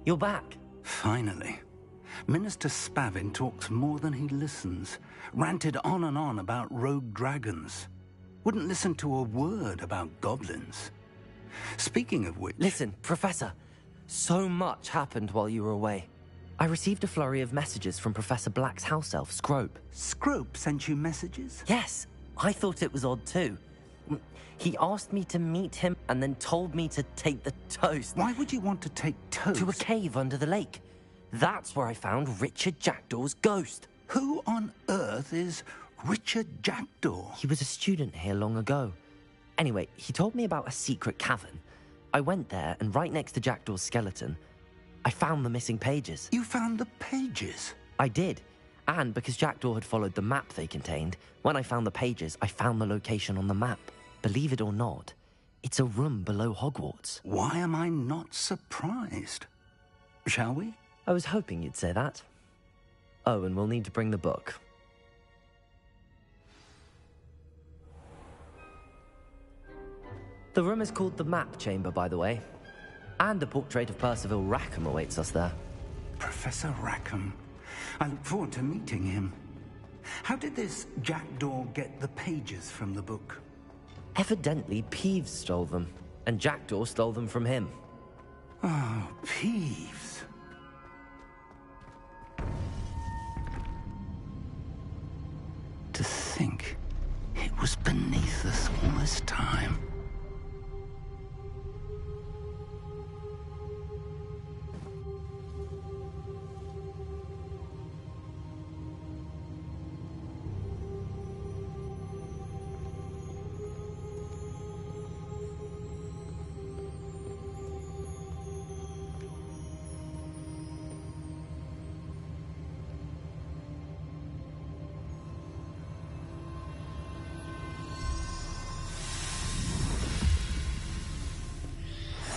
Speaker 1: You're back.
Speaker 20: Finally. Minister Spavin talks more than he listens. Ranted on and on about rogue dragons. Wouldn't listen to a word about goblins. Speaking of which...
Speaker 1: Listen, Professor. So much happened while you were away. I received a flurry of messages from Professor Black's house elf, Scrope.
Speaker 20: Scrope sent you messages?
Speaker 1: Yes. I thought it was odd too. He asked me to meet him and then told me to take the toast.
Speaker 20: Why would you want to take toast?
Speaker 1: To a cave under the lake. That's where I found Richard Jackdaw's ghost.
Speaker 20: Who on earth is Richard Jackdaw?
Speaker 1: He was a student here long ago. Anyway, he told me about a secret cavern. I went there, and right next to Jackdaw's skeleton, I found the missing pages.
Speaker 20: You found the pages?
Speaker 1: I did. And because Jackdaw had followed the map they contained, when I found the pages, I found the location on the map. Believe it or not, it's a room below Hogwarts.
Speaker 20: Why am I not surprised? Shall we?
Speaker 1: I was hoping you'd say that. Oh, and we'll need to bring the book. The room is called the Map Chamber, by the way. And a portrait of Percival Rackham awaits us there.
Speaker 20: Professor Rackham. I look forward to meeting him. How did this Jackdaw get the pages from the book?
Speaker 1: Evidently, Peeves stole them, and Jackdaw stole them from him.
Speaker 20: Oh, Peeves. To think it was beneath us all this time.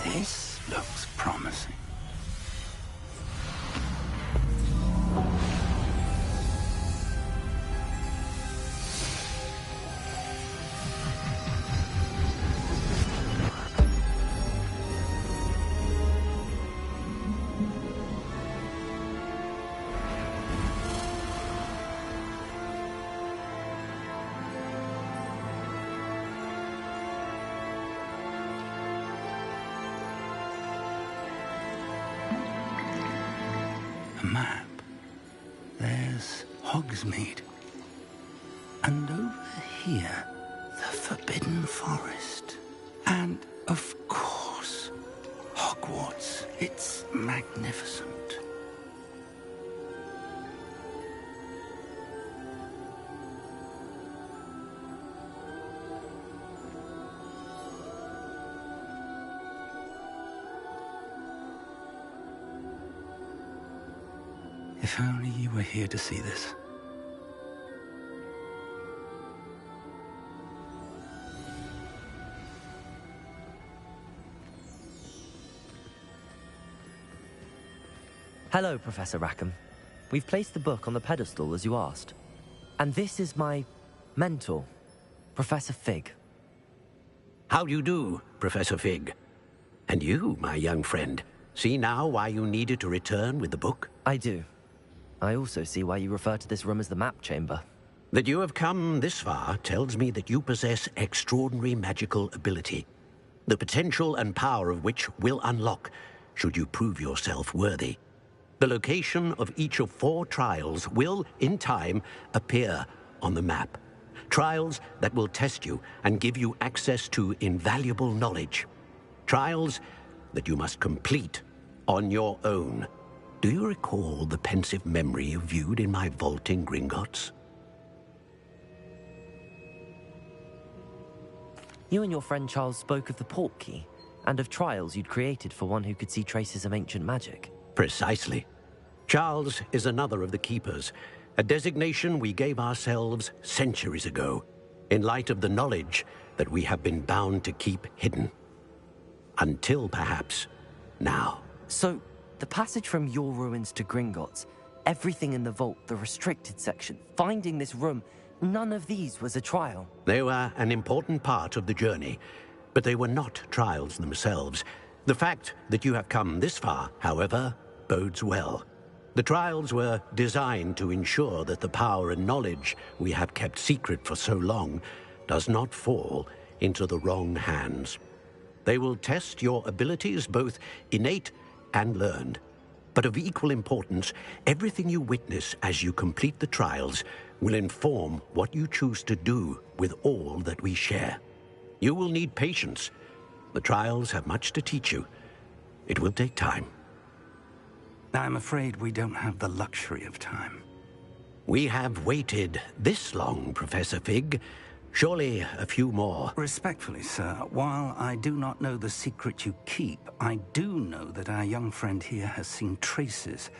Speaker 20: This looks promising. A map. There's Hogsmeade. And over here, the Forbidden Forest. And, of course, Hogwarts. It's magnificent. If only you were here to see this.
Speaker 1: Hello, Professor Rackham. We've placed the book on the pedestal as you asked. And this is my mentor, Professor Fig.
Speaker 16: How do you do, Professor Fig? And you, my young friend, see now why you needed to return with the book?
Speaker 1: I do. I also see why you refer to this room as the Map Chamber.
Speaker 16: That you have come this far tells me that you possess extraordinary magical ability, the potential and power of which will unlock should you prove yourself worthy. The location of each of 4 trials will, in time, appear on the map. Trials that will test you and give you access to invaluable knowledge. Trials that you must complete on your own. Do you recall the pensive memory you viewed in my vault in Gringotts?
Speaker 1: You and your friend Charles spoke of the Portkey, and of trials you'd created for one who could see traces of ancient magic.
Speaker 16: Precisely. Charles is another of the Keepers, a designation we gave ourselves centuries ago, in light of the knowledge that we have been bound to keep hidden. Until, perhaps, now.
Speaker 1: So, the passage from your ruins to Gringotts, everything in the vault, the restricted section, finding this room, none of these was a trial.
Speaker 16: They were an important part of the journey, but they were not trials themselves. The fact that you have come this far, however, bodes well. The trials were designed to ensure that the power and knowledge we have kept secret for so long does not fall into the wrong hands. They will test your abilities, both innate and learned. But of equal importance, everything you witness as you complete the trials will inform what you choose to do with all that we share. You will need patience. The trials have much to teach you. It will take time.
Speaker 20: I'm afraid we don't have the luxury of time.
Speaker 16: We have waited this long, Professor Fig. Surely a few more.
Speaker 20: Respectfully, sir, while I do not know the secret you keep, I do know that our young friend here has seen traces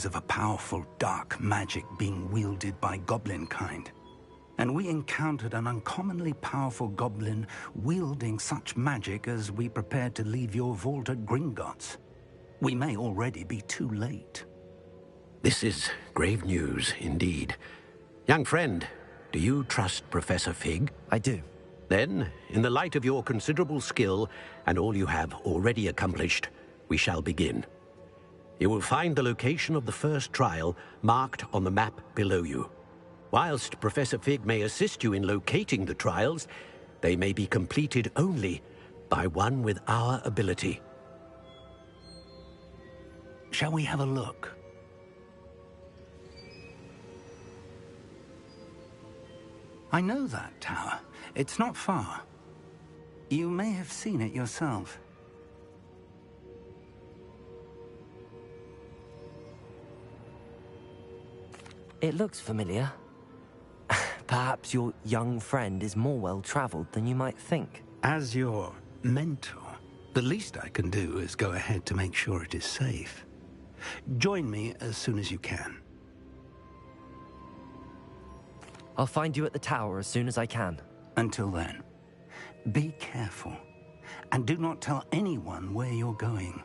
Speaker 20: of a powerful dark magic being wielded by goblin kind. And we encountered an uncommonly powerful goblin wielding such magic as we prepared to leave your vault at Gringotts. We may already be too late.
Speaker 16: This is grave news indeed. Young friend, do you trust Professor Fig?
Speaker 1: I do.
Speaker 16: Then, in the light of your considerable skill and all you have already accomplished, we shall begin. You will find the location of the first trial marked on the map below you. Whilst Professor Fig may assist you in locating the trials, they may be completed only by one with our ability.
Speaker 20: Shall we have a look? I know that tower. It's not far. You may have seen it yourself.
Speaker 1: It looks familiar. Perhaps your young friend is more well-traveled than you might think.
Speaker 20: As your mentor, the least I can do is go ahead to make sure it is safe. Join me as soon as you can.
Speaker 1: I'll find you at the tower as soon as I can.
Speaker 20: Until then, be careful, and do not tell anyone where you're going.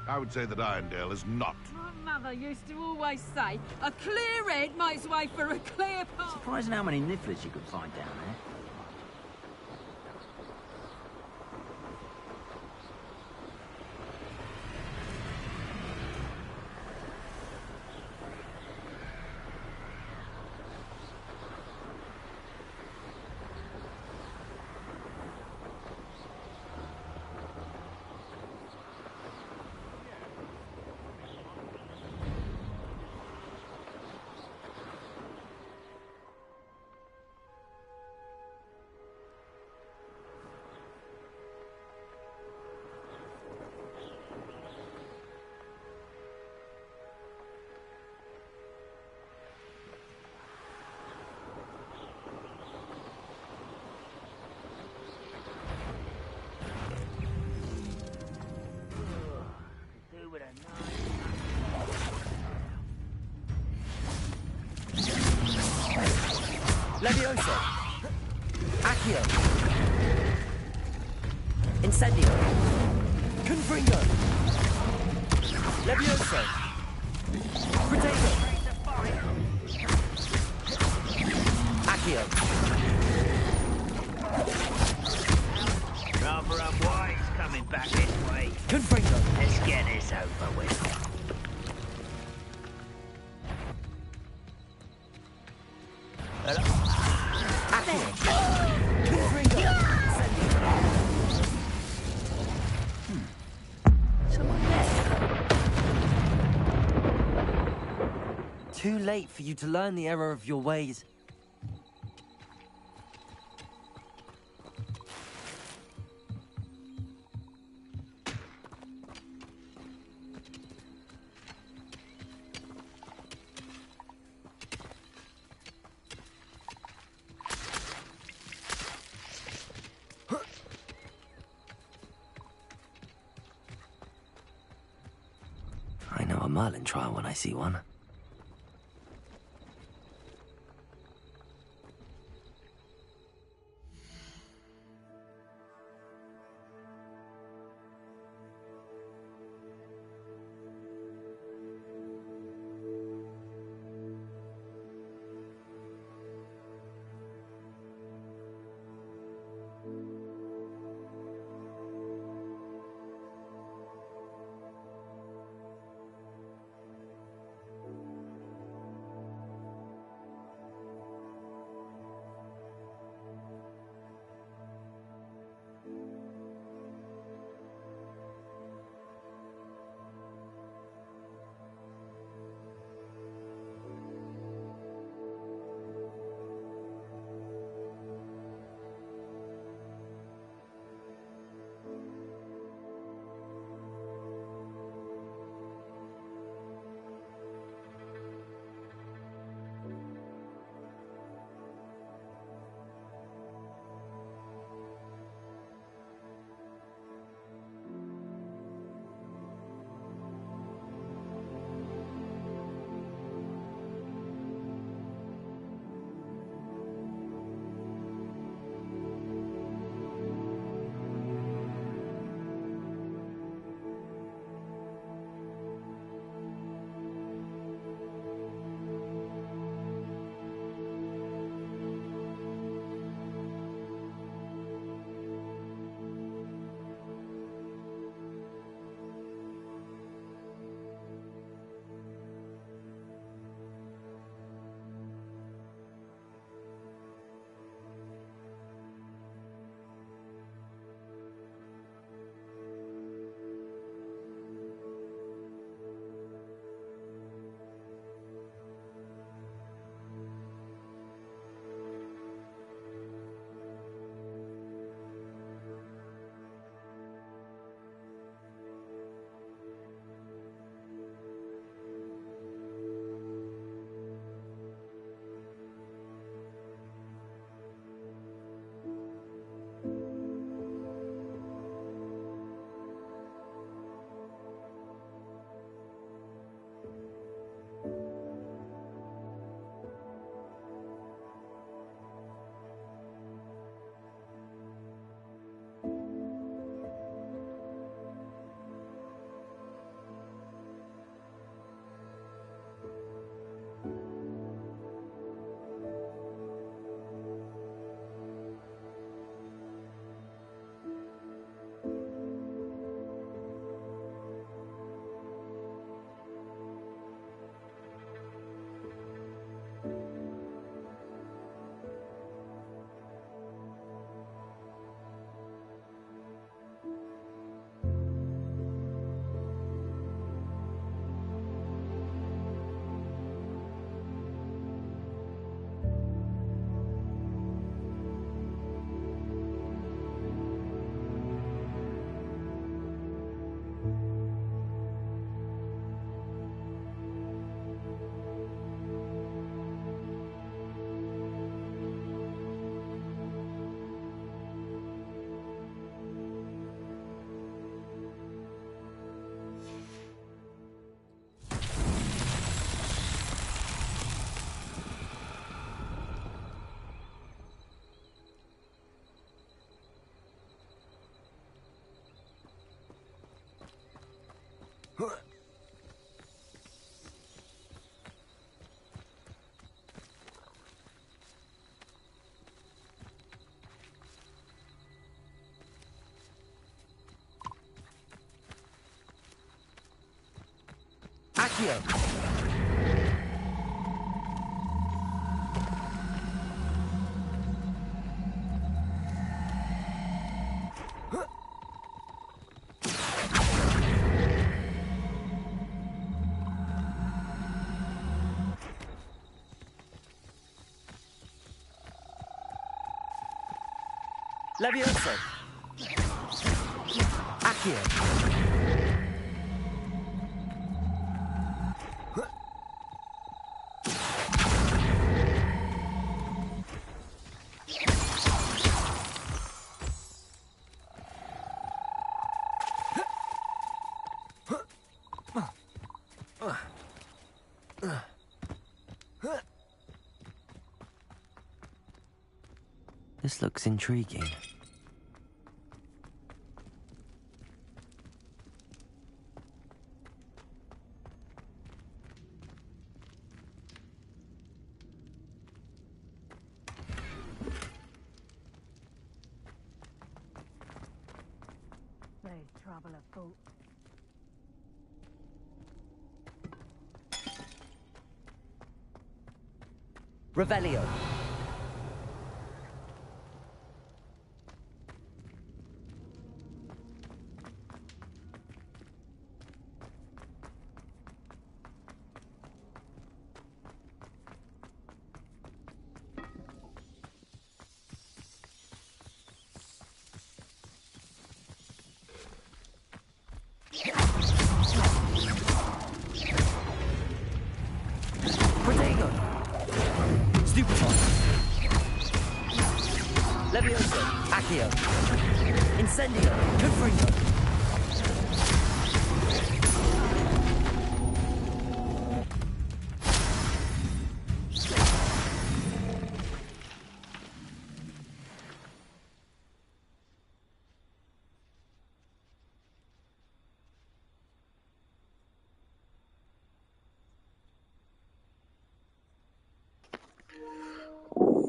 Speaker 6: I would say that Irondale is not.
Speaker 11: My mother used to always say, a clear head makes way for a clear path.
Speaker 9: Surprising how many nifflers you could find down there.
Speaker 1: Levioso! Accio! Incendio! Confringo! Levioso! Potato! Accio!
Speaker 22: Rather unwise coming back this way.
Speaker 1: Confringo!
Speaker 22: Let's get this over with.
Speaker 1: Too late for you to learn the error of your ways. I know a Merlin trial when I see one. Accio! Levioso! Accio! This looks intriguing.
Speaker 13: There's trouble afoot.
Speaker 1: Revelio! Protego! Stupefy! Levioso! Accio! Incendio! Confringo!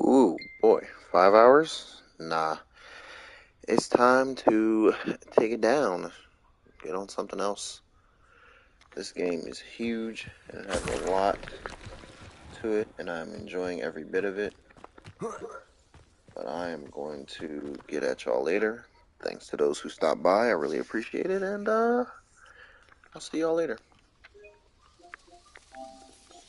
Speaker 10: Ooh, boy, 5 hours? Nah. It's time to take it down. Get on something else. This game is huge, and it has a lot to it, and I'm enjoying every bit of it. But I am going to get at y'all later. Thanks to those who stopped by. I really appreciate it, and I'll see y'all later.